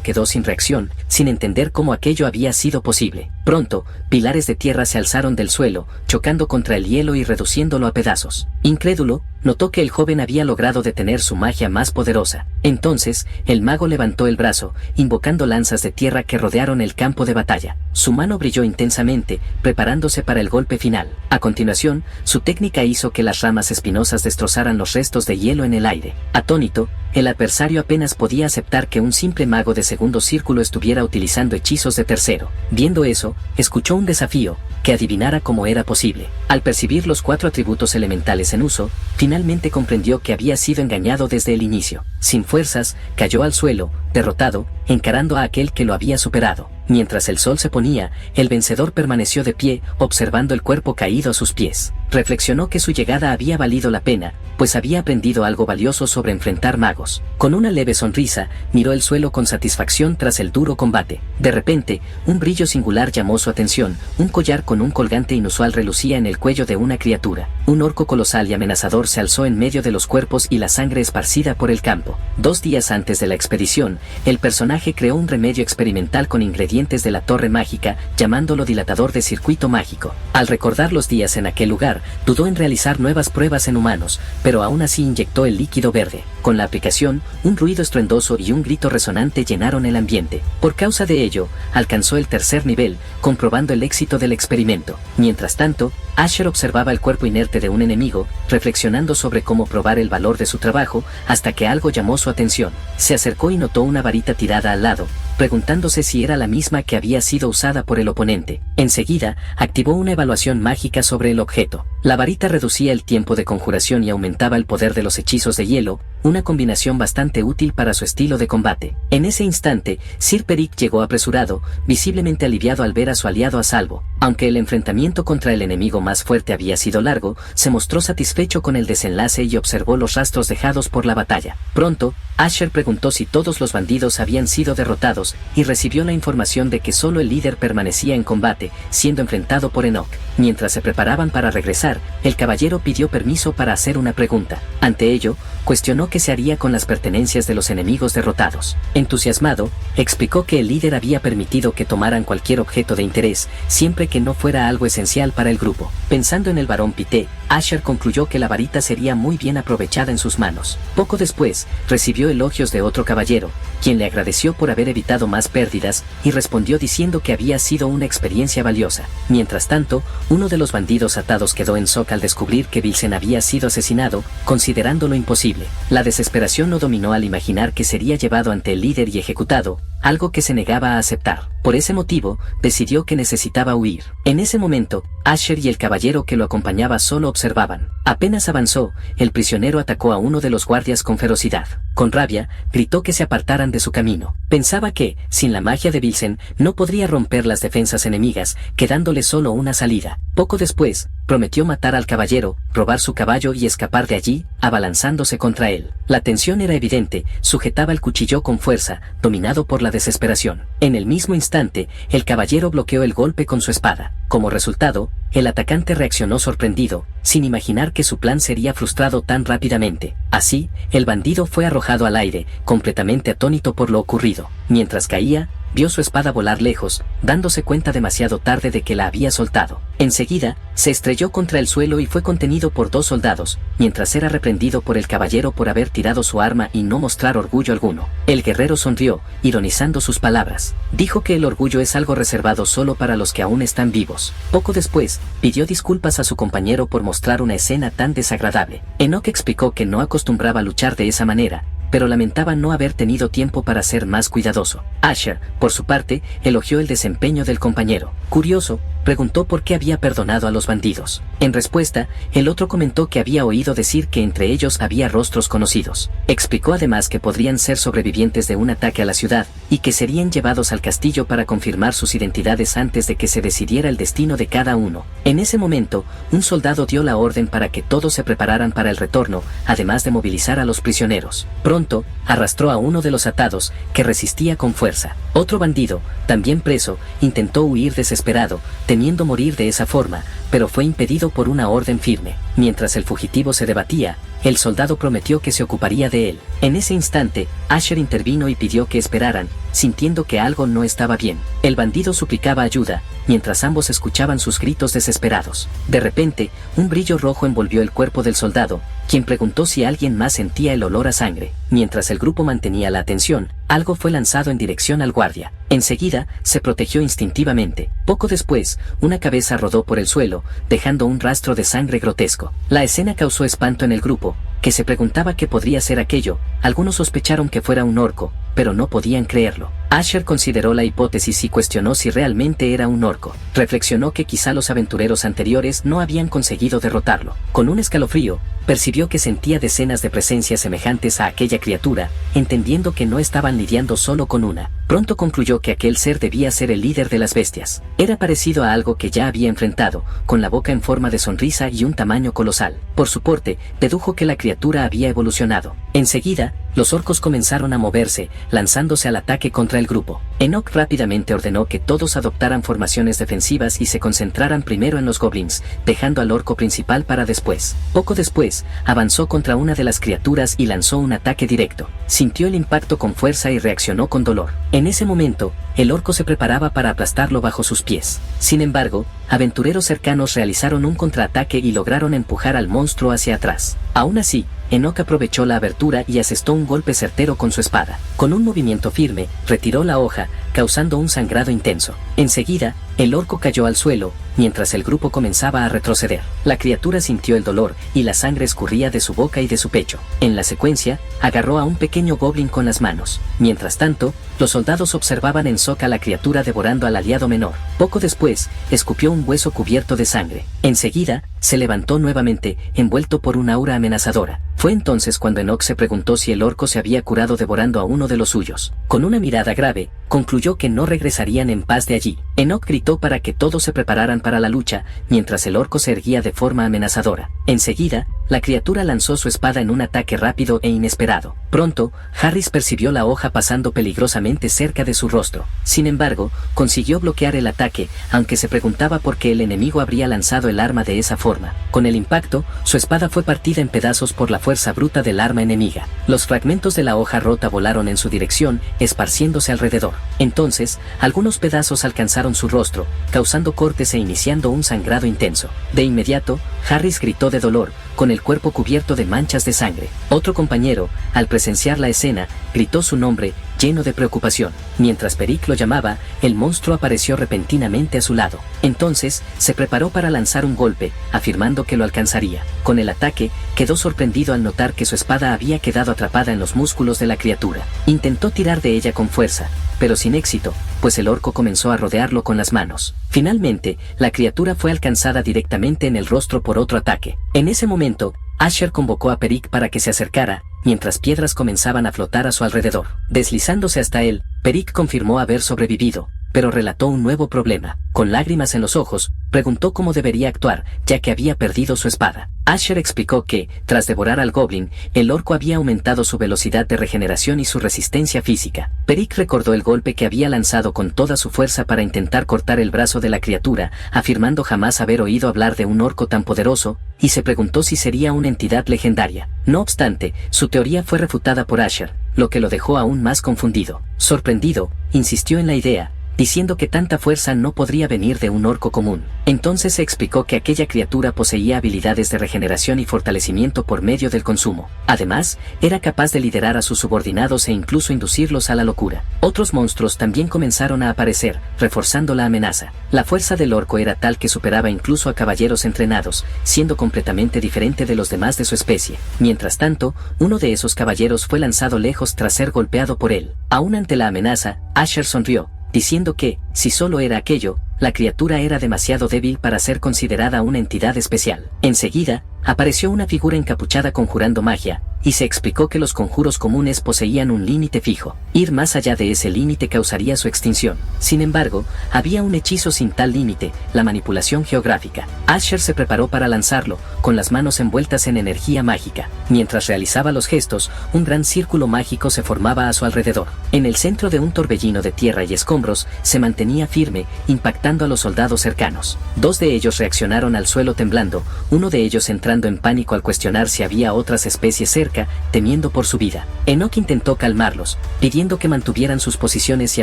quedó sin reacción, sin entender cómo aquello había sido posible. Pronto, pilares de tierra se alzaron del suelo, chocando contra el hielo y reduciéndolo a pedazos. Incrédulo, notó que el joven había logrado detener su magia más poderosa. Entonces, el mago levantó el brazo, invocando lanzas de tierra que rodearon el campo de batalla. Su mano brilló intensamente, preparándose para el golpe final. A continuación, su técnica hizo que las ramas espinosas destrozaran los restos de hielo en el aire. Atónito, el adversario apenas podía aceptar que un simple mago de segundo círculo estuviera utilizando hechizos de tercero. Viendo eso, escuchó un desafío: que adivinara cómo era posible. Al percibir los 4 atributos elementales en uso, finalmente comprendió que había sido engañado desde el inicio. Sin fuerzas, cayó al suelo, derrotado, encarando a aquel que lo había superado. Mientras el sol se ponía, el vencedor permaneció de pie, observando el cuerpo caído a sus pies. Reflexionó que su llegada había valido la pena, pues había aprendido algo valioso sobre enfrentar magos. Con una leve sonrisa, miró el suelo con satisfacción tras el duro combate. De repente, un brillo singular llamó su atención: un collar con un colgante inusual relucía en el cuello de una criatura. Un orco colosal y amenazador se alzó en medio de los cuerpos y la sangre esparcida por el campo. 2 días antes de la expedición, el personaje creó un remedio experimental con ingredientes de la torre mágica, llamándolo dilatador de circuito mágico. Al recordar los días en aquel lugar, dudó en realizar nuevas pruebas en humanos, pero aún así inyectó el líquido verde. Con la aplicación, un ruido estruendoso y un grito resonante llenaron el ambiente. Por causa de ello, alcanzó el 3er nivel, comprobando el éxito del experimento. Mientras tanto, Asher observaba el cuerpo inerte de un enemigo, reflexionando sobre cómo probar el valor de su trabajo, hasta que algo llamó su atención. Se acercó y notó una varita tirada al lado, preguntándose si era la misma que había sido usada por el oponente. Enseguida, activó una evaluación mágica sobre el objeto. La varita reducía el tiempo de conjuración y aumentaba el poder de los hechizos de hielo, una combinación bastante útil para su estilo de combate. En ese instante, Sir Peric llegó apresurado, visiblemente aliviado al ver a su aliado a salvo. Aunque el enfrentamiento contra el enemigo más fuerte había sido largo, se mostró satisfecho con el desenlace y observó los rastros dejados por la batalla. Pronto, Asher preguntó si todos los bandidos habían sido derrotados, y recibió la información de que solo el líder permanecía en combate, siendo enfrentado por Enoch. Mientras se preparaban para regresar, el caballero pidió permiso para hacer una pregunta. Ante ello, cuestionó qué se haría con las pertenencias de los enemigos derrotados. Entusiasmado, explicó que el líder había permitido que tomaran cualquier objeto de interés, siempre que no fuera algo esencial para el grupo. Pensando en el barón Pité, Asher concluyó que la varita sería muy bien aprovechada en sus manos. Poco después, recibió elogios de otro caballero, quien le agradeció por haber evitado más pérdidas, y respondió diciendo que había sido una experiencia valiosa. Mientras tanto, uno de los bandidos atados quedó en shock al descubrir que Bilsen había sido asesinado, considerándolo imposible. La desesperación lo dominó al imaginar que sería llevado ante el líder y ejecutado, algo que se negaba a aceptar. Por ese motivo, decidió que necesitaba huir. En ese momento, Asher y el caballero que lo acompañaba solo observaban. Apenas avanzó, el prisionero atacó a uno de los guardias con ferocidad. Con rabia, gritó que se apartaran de su camino. Pensaba que, sin la magia de Bilsen, no podría romper las defensas enemigas, quedándole solo una salida. Poco después, prometió matar al caballero, robar su caballo y escapar de allí, abalanzándose contra él. La tensión era evidente, sujetaba el cuchillo con fuerza, dominado por la la desesperación. En el mismo instante, el caballero bloqueó el golpe con su espada. Como resultado, el atacante reaccionó sorprendido, sin imaginar que su plan sería frustrado tan rápidamente. Así, el bandido fue arrojado al aire, completamente atónito por lo ocurrido. Mientras caía, vio su espada volar lejos, dándose cuenta demasiado tarde de que la había soltado. Enseguida, se estrelló contra el suelo y fue contenido por 2 soldados, mientras era reprendido por el caballero por haber tirado su arma y no mostrar orgullo alguno. El guerrero sonrió, ironizando sus palabras. Dijo que el orgullo es algo reservado solo para los que aún están vivos. Poco después, pidió disculpas a su compañero por mostrar una escena tan desagradable. Enoch explicó que no acostumbraba a luchar de esa manera, pero lamentaba no haber tenido tiempo para ser más cuidadoso. Asher, por su parte, elogió el desempeño del compañero. Curioso, preguntó por qué había perdonado a los bandidos. En respuesta, el otro comentó que había oído decir que entre ellos había rostros conocidos. Explicó además que podrían ser sobrevivientes de un ataque a la ciudad, y que serían llevados al castillo para confirmar sus identidades antes de que se decidiera el destino de cada uno. En ese momento, un soldado dio la orden para que todos se prepararan para el retorno, además de movilizar a los prisioneros. Pronto, arrastró a uno de los atados, que resistía con fuerza. Otro bandido, también preso, intentó huir desesperado, temiendo morir de esa forma, pero fue impedido por una orden firme. Mientras el fugitivo se debatía, el soldado prometió que se ocuparía de él. En ese instante, Asher intervino y pidió que esperaran, sintiendo que algo no estaba bien. El bandido suplicaba ayuda, mientras ambos escuchaban sus gritos desesperados. De repente, un brillo rojo envolvió el cuerpo del soldado, quien preguntó si alguien más sentía el olor a sangre. Mientras el grupo mantenía la atención, algo fue lanzado en dirección al guardia. Enseguida, se protegió instintivamente. Poco después, una cabeza rodó por el suelo, dejando un rastro de sangre grotesco. La escena causó espanto en el grupo, que se preguntaba qué podría ser aquello. Algunos sospecharon que fuera un orco, pero no podían creerlo. Asher consideró la hipótesis y cuestionó si realmente era un orco. Reflexionó que quizá los aventureros anteriores no habían conseguido derrotarlo. Con un escalofrío, percibió que sentía decenas de presencias semejantes a aquella criatura, entendiendo que no estaban lidiando solo con una. Pronto concluyó que aquel ser debía ser el líder de las bestias. Era parecido a algo que ya había enfrentado, con la boca en forma de sonrisa y un tamaño colosal. Por su porte, dedujo que la criatura había evolucionado. Enseguida, los orcos comenzaron a moverse, lanzándose al ataque contra el grupo. Enoch rápidamente ordenó que todos adoptaran formaciones defensivas y se concentraran primero en los goblins, dejando al orco principal para después. Poco después, avanzó contra una de las criaturas y lanzó un ataque directo. Sintió el impacto con fuerza y reaccionó con dolor. En ese momento, el orco se preparaba para aplastarlo bajo sus pies. Sin embargo, aventureros cercanos realizaron un contraataque y lograron empujar al monstruo hacia atrás. Aún así, Enoch aprovechó la abertura y asestó un golpe certero con su espada. Con un movimiento firme, retiró la hoja, causando un sangrado intenso. Enseguida, el orco cayó al suelo, mientras el grupo comenzaba a retroceder. La criatura sintió el dolor y la sangre escurría de su boca y de su pecho. En la secuencia, agarró a un pequeño goblin con las manos. Mientras tanto, los soldados observaban en shock a la criatura devorando al aliado menor. Poco después, escupió un hueso cubierto de sangre. Enseguida, se levantó nuevamente, envuelto por un aura amenazadora. Fue entonces cuando Enoch se preguntó si el orco se había curado devorando a uno de los suyos. Con una mirada grave, concluyó que no regresarían en paz de allí. Enoch gritó para que todos se prepararan para la lucha, mientras el orco se erguía de forma amenazadora. Enseguida, la criatura lanzó su espada en un ataque rápido e inesperado. Pronto, Harris percibió la hoja pasando peligrosamente cerca de su rostro. Sin embargo, consiguió bloquear el ataque, aunque se preguntaba por qué el enemigo habría lanzado el arma de esa forma. Con el impacto, su espada fue partida en pedazos por la fuerza bruta del arma enemiga. Los fragmentos de la hoja rota volaron en su dirección, esparciéndose alrededor. Entonces, algunos pedazos alcanzaron su rostro, causando cortes e iniciando un sangrado intenso. De inmediato, Harris gritó de dolor, con el cuerpo cubierto de manchas de sangre. Otro compañero, al presenciar la escena, gritó su nombre, lleno de preocupación. Mientras Peric lo llamaba, el monstruo apareció repentinamente a su lado. Entonces, se preparó para lanzar un golpe, afirmando que lo alcanzaría. Con el ataque, quedó sorprendido al notar que su espada había quedado atrapada en los músculos de la criatura. Intentó tirar de ella con fuerza, pero sin éxito, pues el orco comenzó a rodearlo con las manos. Finalmente, la criatura fue alcanzada directamente en el rostro por otro ataque. En ese momento, Asher convocó a Peric para que se acercara, mientras piedras comenzaban a flotar a su alrededor. Deslizándose hasta él, Peric confirmó haber sobrevivido, pero relató un nuevo problema. Con lágrimas en los ojos, preguntó cómo debería actuar, ya que había perdido su espada. Asher explicó que, tras devorar al goblin, el orco había aumentado su velocidad de regeneración y su resistencia física. Peric recordó el golpe que había lanzado con toda su fuerza para intentar cortar el brazo de la criatura, afirmando jamás haber oído hablar de un orco tan poderoso, y se preguntó si sería una entidad legendaria. No obstante, su teoría fue refutada por Asher, lo que lo dejó aún más confundido. Sorprendido, insistió en la idea, diciendo que tanta fuerza no podría venir de un orco común. Entonces se explicó que aquella criatura poseía habilidades de regeneración y fortalecimiento por medio del consumo. Además, era capaz de liderar a sus subordinados e incluso inducirlos a la locura. Otros monstruos también comenzaron a aparecer, reforzando la amenaza. La fuerza del orco era tal que superaba incluso a caballeros entrenados, siendo completamente diferente de los demás de su especie. Mientras tanto, uno de esos caballeros fue lanzado lejos tras ser golpeado por él. Aún ante la amenaza, Asher sonrió, diciendo que, si solo era aquello, la criatura era demasiado débil para ser considerada una entidad especial. Enseguida, apareció una figura encapuchada conjurando magia, y se explicó que los conjuros comunes poseían un límite fijo. Ir más allá de ese límite causaría su extinción. Sin embargo, había un hechizo sin tal límite, la manipulación geográfica. Asher se preparó para lanzarlo, con las manos envueltas en energía mágica. Mientras realizaba los gestos, un gran círculo mágico se formaba a su alrededor. En el centro de un torbellino de tierra y escombros, se mantenía firme, impactando a los soldados cercanos. Dos de ellos reaccionaron al suelo temblando, uno de ellos entrando en pánico al cuestionar si había otras especies cerca, temiendo por su vida. Enoch intentó calmarlos, pidiendo que mantuvieran sus posiciones y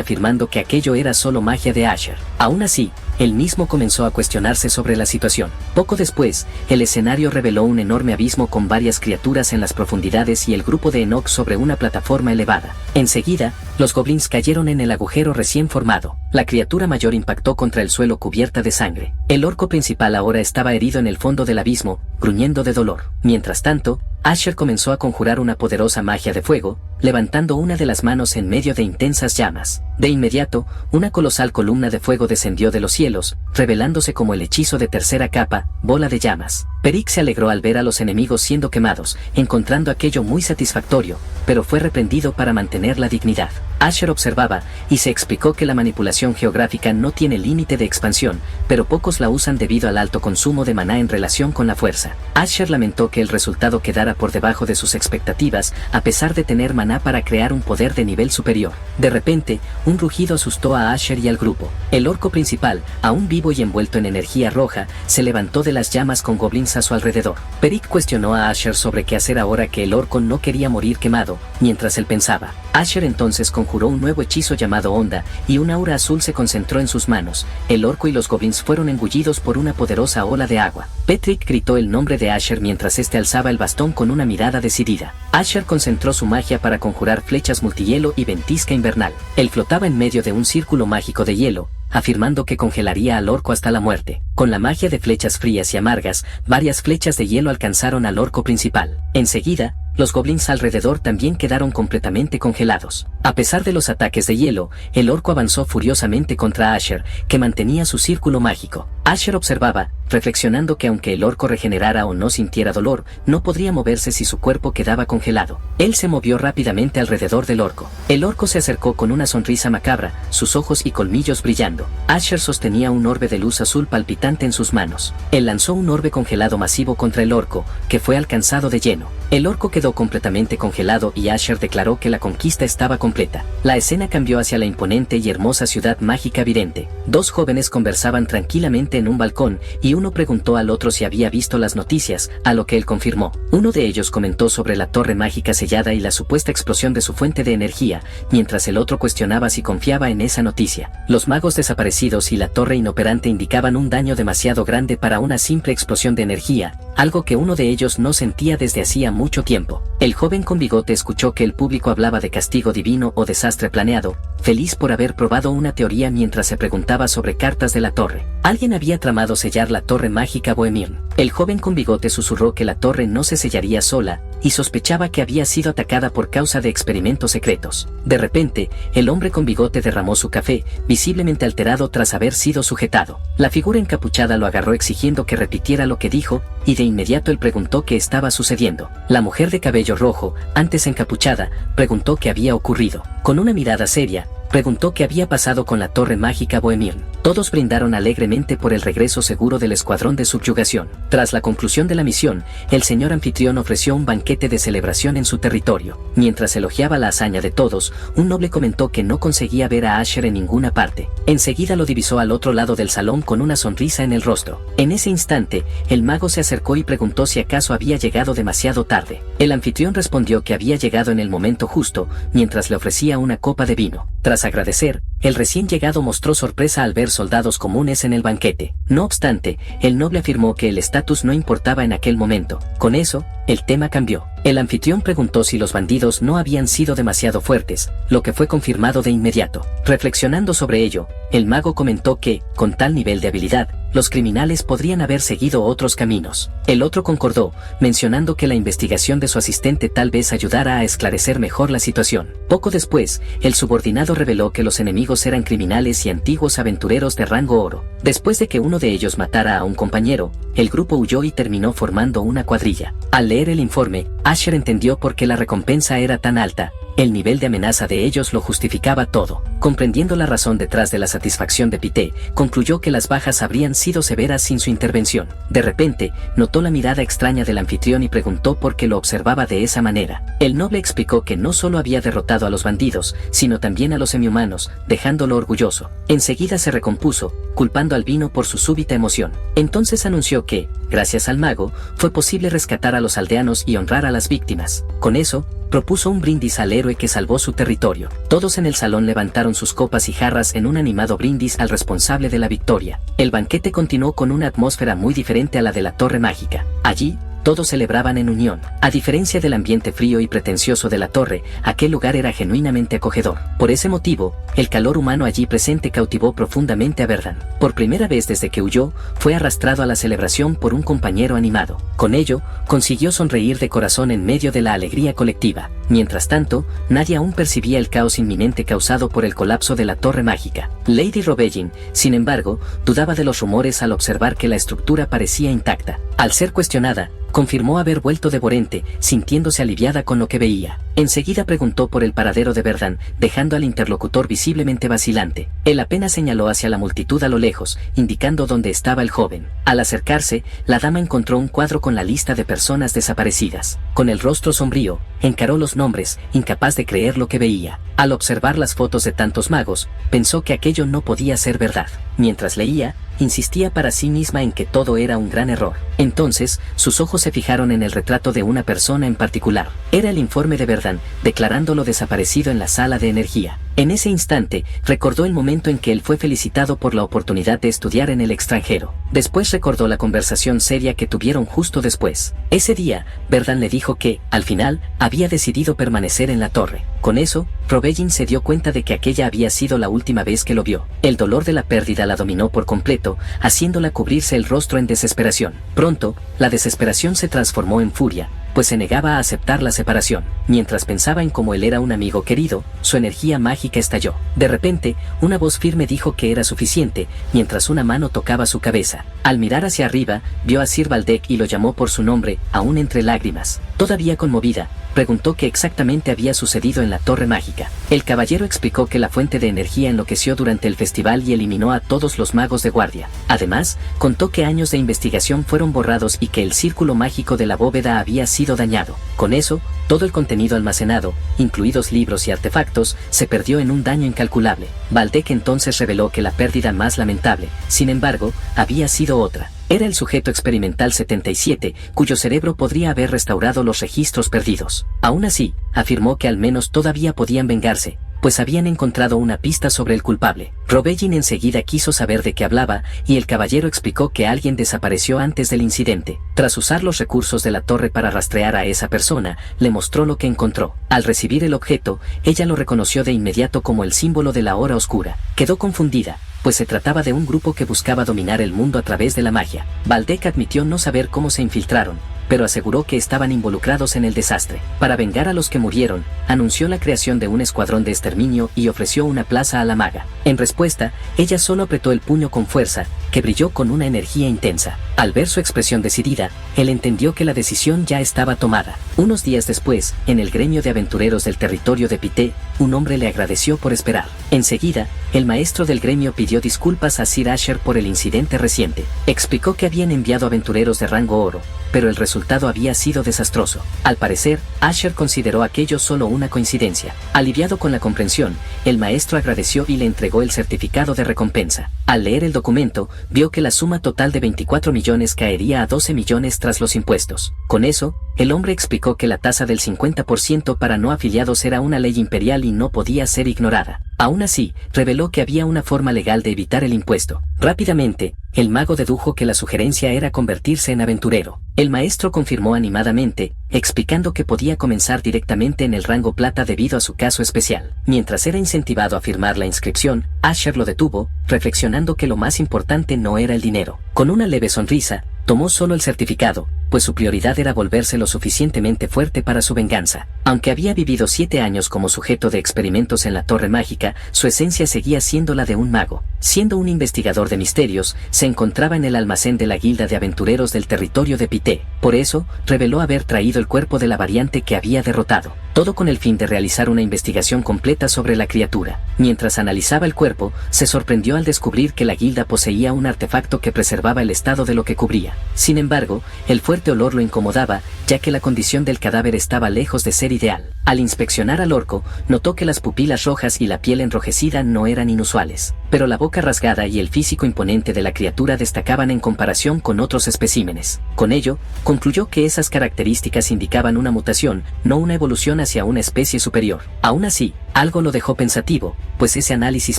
afirmando que aquello era solo magia de Asher. Aún así, él mismo comenzó a cuestionarse sobre la situación. Poco después, el escenario reveló un enorme abismo con varias criaturas en las profundidades y el grupo de Enoch sobre una plataforma elevada. Enseguida, los goblins cayeron en el agujero recién formado. La criatura mayor impactó contra el suelo cubierta de sangre. El orco principal ahora estaba herido en el fondo del abismo, gruñendo de dolor. Mientras tanto, Asher comenzó a conjurar una poderosa magia de fuego, levantando una de las manos en medio de intensas llamas. De inmediato, una colosal columna de fuego descendió de los cielos, revelándose como el hechizo de tercera capa, bola de llamas. Peric se alegró al ver a los enemigos siendo quemados, encontrando aquello muy satisfactorio, pero fue reprendido para mantener la dignidad. Asher observaba, y se explicó que la manipulación geográfica no tiene límite de expansión, pero pocos la usan debido al alto consumo de maná en relación con la fuerza. Asher lamentó que el resultado quedara por debajo de sus expectativas, a pesar de tener maná para crear un poder de nivel superior. De repente, un rugido asustó a Asher y al grupo. El orco principal, aún vivo y envuelto en energía roja, se levantó de las llamas con goblins a su alrededor. Peric cuestionó a Asher sobre qué hacer ahora que el orco no quería morir quemado, mientras él pensaba. Asher entonces conjuró un nuevo hechizo llamado Onda, y un aura azul se concentró en sus manos. El orco y los goblins fueron engullidos por una poderosa ola de agua. Petrick gritó el nombre de Asher mientras este alzaba el bastón con una mirada decidida. Asher concentró su magia para conjurar flechas multihielo y ventisca invernal. Él flotaba en medio de un círculo mágico de hielo, afirmando que congelaría al orco hasta la muerte. Con la magia de flechas frías y amargas, varias flechas de hielo alcanzaron al orco principal. Enseguida, los goblins alrededor también quedaron completamente congelados. A pesar de los ataques de hielo, el orco avanzó furiosamente contra Asher, que mantenía su círculo mágico. Asher observaba, reflexionando que aunque el orco regenerara o no sintiera dolor, no podría moverse si su cuerpo quedaba congelado. Él se movió rápidamente alrededor del orco. El orco se acercó con una sonrisa macabra, sus ojos y colmillos brillando. Asher sostenía un orbe de luz azul palpitante en sus manos. Él lanzó un orbe congelado masivo contra el orco, que fue alcanzado de lleno. El orco quedó completamente congelado y Asher declaró que la conquista estaba completa. La escena cambió hacia la imponente y hermosa ciudad mágica Virente. Dos jóvenes conversaban tranquilamente en un balcón y uno preguntó al otro si había visto las noticias, a lo que él confirmó. Uno de ellos comentó sobre la torre mágica sellada y la supuesta explosión de su fuente de energía, mientras el otro cuestionaba si confiaba en esa noticia. Los magos desaparecidos y la torre inoperante indicaban un daño demasiado grande para una simple explosión de energía, algo que uno de ellos no sentía desde hacía mucho tiempo. El joven con bigote escuchó que el público hablaba de castigo divino o desastre planeado, feliz por haber probado una teoría mientras se preguntaba sobre cartas de la torre. Alguien había tramado sellar la torre mágica Bohemirn. El joven con bigote susurró que la torre no se sellaría sola, y sospechaba que había sido atacada por causa de experimentos secretos. De repente, el hombre con bigote derramó su café, visiblemente alterado tras haber sido sujetado. La figura encapuchada lo agarró exigiendo que repitiera lo que dijo, y de inmediato él preguntó qué estaba sucediendo. La mujer de cabello rojo, antes encapuchada, preguntó qué había ocurrido. Con una mirada seria, preguntó qué había pasado con la torre mágica Bohemian. Todos brindaron alegremente por el regreso seguro del escuadrón de subyugación. Tras la conclusión de la misión, el señor anfitrión ofreció un banquete de celebración en su territorio. Mientras elogiaba la hazaña de todos, un noble comentó que no conseguía ver a Asher en ninguna parte. Enseguida lo divisó al otro lado del salón con una sonrisa en el rostro. En ese instante, el mago se acercó y preguntó si acaso había llegado demasiado tarde. El anfitrión respondió que había llegado en el momento justo, mientras le ofrecía una copa de vino. Tras agradecer, el recién llegado mostró sorpresa al ver soldados comunes en el banquete. No obstante, el noble afirmó que el estatus no importaba en aquel momento. Con eso, el tema cambió. El anfitrión preguntó si los bandidos no habían sido demasiado fuertes, lo que fue confirmado de inmediato. Reflexionando sobre ello, el mago comentó que, con tal nivel de habilidad, los criminales podrían haber seguido otros caminos. El otro concordó, mencionando que la investigación de su asistente tal vez ayudara a esclarecer mejor la situación. Poco después, el subordinado reveló que los enemigos eran criminales y antiguos aventureros de rango oro. Después de que uno de ellos matara a un compañero, el grupo huyó y terminó formando una cuadrilla. Al leer el informe, Asher entendió por qué la recompensa era tan alta. El nivel de amenaza de ellos lo justificaba todo. Comprendiendo la razón detrás de la satisfacción de Pité, concluyó que las bajas habrían sido severas sin su intervención. De repente, notó la mirada extraña del anfitrión y preguntó por qué lo observaba de esa manera. El noble explicó que no solo había derrotado a los bandidos, sino también a los semihumanos, dejándolo orgulloso. Enseguida se recompuso, culpando al vino por su súbita emoción. Entonces anunció que, gracias al mago, fue posible rescatar a los aldeanos y honrar a las víctimas. Con eso, propuso un brindis al héroe que salvó su territorio. Todos en el salón levantaron sus copas y jarras en un animado brindis al responsable de la victoria. El banquete continuó con una atmósfera muy diferente a la de la Torre Mágica. Allí, todos celebraban en unión. A diferencia del ambiente frío y pretencioso de la torre, aquel lugar era genuinamente acogedor. Por ese motivo, el calor humano allí presente cautivó profundamente a Verdan. Por primera vez desde que huyó, fue arrastrado a la celebración por un compañero animado. Con ello, consiguió sonreír de corazón en medio de la alegría colectiva. Mientras tanto, nadie aún percibía el caos inminente causado por el colapso de la Torre Mágica. Lady Robegin, sin embargo, dudaba de los rumores al observar que la estructura parecía intacta. Al ser cuestionada, confirmó haber vuelto de Borente, sintiéndose aliviada con lo que veía. Enseguida preguntó por el paradero de Verdan, dejando al interlocutor visiblemente vacilante. Él apenas señaló hacia la multitud a lo lejos, indicando dónde estaba el joven. Al acercarse, la dama encontró un cuadro con la lista de personas desaparecidas. Con el rostro sombrío, encaró los nombres, incapaz de creer lo que veía. Al observar las fotos de tantos magos, pensó que aquello no podía ser verdad. Mientras leía, insistía para sí misma en que todo era un gran error. Entonces, sus ojos se fijaron en el retrato de una persona en particular. Era el informe de Verdan, declarándolo desaparecido en la sala de energía. En ese instante, recordó el momento en que él fue felicitado por la oportunidad de estudiar en el extranjero. Después recordó la conversación seria que tuvieron justo después. Ese día, Verdan le dijo que, al final, había decidido permanecer en la torre. Con eso, Robegin se dio cuenta de que aquella había sido la última vez que lo vio. El dolor de la pérdida la dominó por completo, haciéndola cubrirse el rostro en desesperación. Pronto, la desesperación se transformó en furia, pues se negaba a aceptar la separación. Mientras pensaba en cómo él era un amigo querido, su energía mágica estalló. De repente, una voz firme dijo que era suficiente, mientras una mano tocaba su cabeza. Al mirar hacia arriba, vio a Sir Valdek y lo llamó por su nombre, aún entre lágrimas. Todavía conmovida, preguntó qué exactamente había sucedido en la Torre Mágica. El caballero explicó que la fuente de energía enloqueció durante el festival y eliminó a todos los magos de guardia. Además, contó que años de investigación fueron borrados y que el círculo mágico de la bóveda había sido dañado. Con eso, todo el contenido almacenado, incluidos libros y artefactos, se perdió en un daño incalculable. Valdek entonces reveló que la pérdida más lamentable, sin embargo, había sido otra. Era el sujeto experimental 77, cuyo cerebro podría haber restaurado los registros perdidos. Aún así, afirmó que al menos todavía podían vengarse, pues habían encontrado una pista sobre el culpable. Robegin enseguida quiso saber de qué hablaba, y el caballero explicó que alguien desapareció antes del incidente. Tras usar los recursos de la torre para rastrear a esa persona, le mostró lo que encontró. Al recibir el objeto, ella lo reconoció de inmediato como el símbolo de la hora oscura. Quedó confundida, pues se trataba de un grupo que buscaba dominar el mundo a través de la magia. Valdek admitió no saber cómo se infiltraron, pero aseguró que estaban involucrados en el desastre. Para vengar a los que murieron, anunció la creación de un escuadrón de exterminio y ofreció una plaza a la maga. En respuesta, ella solo apretó el puño con fuerza, que brilló con una energía intensa. Al ver su expresión decidida, él entendió que la decisión ya estaba tomada. Unos días después, en el gremio de aventureros del territorio de Pité, un hombre le agradeció por esperar. Enseguida, el maestro del gremio pidió disculpas a Sir Asher por el incidente reciente. Explicó que habían enviado aventureros de rango oro, pero el resultado había sido desastroso. Al parecer, Asher consideró aquello solo una coincidencia. Aliviado con la comprensión, el maestro agradeció y le entregó el certificado de recompensa. Al leer el documento, vio que la suma total de 24 millones caería a 12 millones tras los impuestos. Con eso, el hombre explicó que la tasa del 50% para no afiliados era una ley imperial y no podía ser ignorada. Aún así, reveló que había una forma legal de evitar el impuesto. Rápidamente, el mago dedujo que la sugerencia era convertirse en aventurero. El maestro confirmó animadamente, explicando que podía comenzar directamente en el rango plata debido a su caso especial. Mientras era incentivado a firmar la inscripción, Asher lo detuvo, reflexionando que lo más importante no era el dinero. Con una leve sonrisa, tomó solo el certificado, pues su prioridad era volverse lo suficientemente fuerte para su venganza. Aunque había vivido 7 años como sujeto de experimentos en la Torre Mágica, su esencia seguía siendo la de un mago. Siendo un investigador de misterios, se encontraba en el almacén de la Guilda de Aventureros del territorio de Pité. Por eso, reveló haber traído el cuerpo de la variante que había derrotado. Todo con el fin de realizar una investigación completa sobre la criatura. Mientras analizaba el cuerpo, se sorprendió al descubrir que la guilda poseía un artefacto que preservaba el estado de lo que cubría. Sin embargo, el fuerte olor lo incomodaba, ya que la condición del cadáver estaba lejos de ser ideal. Al inspeccionar al orco, notó que las pupilas rojas y la piel enrojecida no eran inusuales, pero la boca rasgada y el físico imponente de la criatura destacaban en comparación con otros especímenes. Con ello, concluyó que esas características indicaban una mutación, no una evolución hacia una especie superior. Aún así, algo lo dejó pensativo, pues ese análisis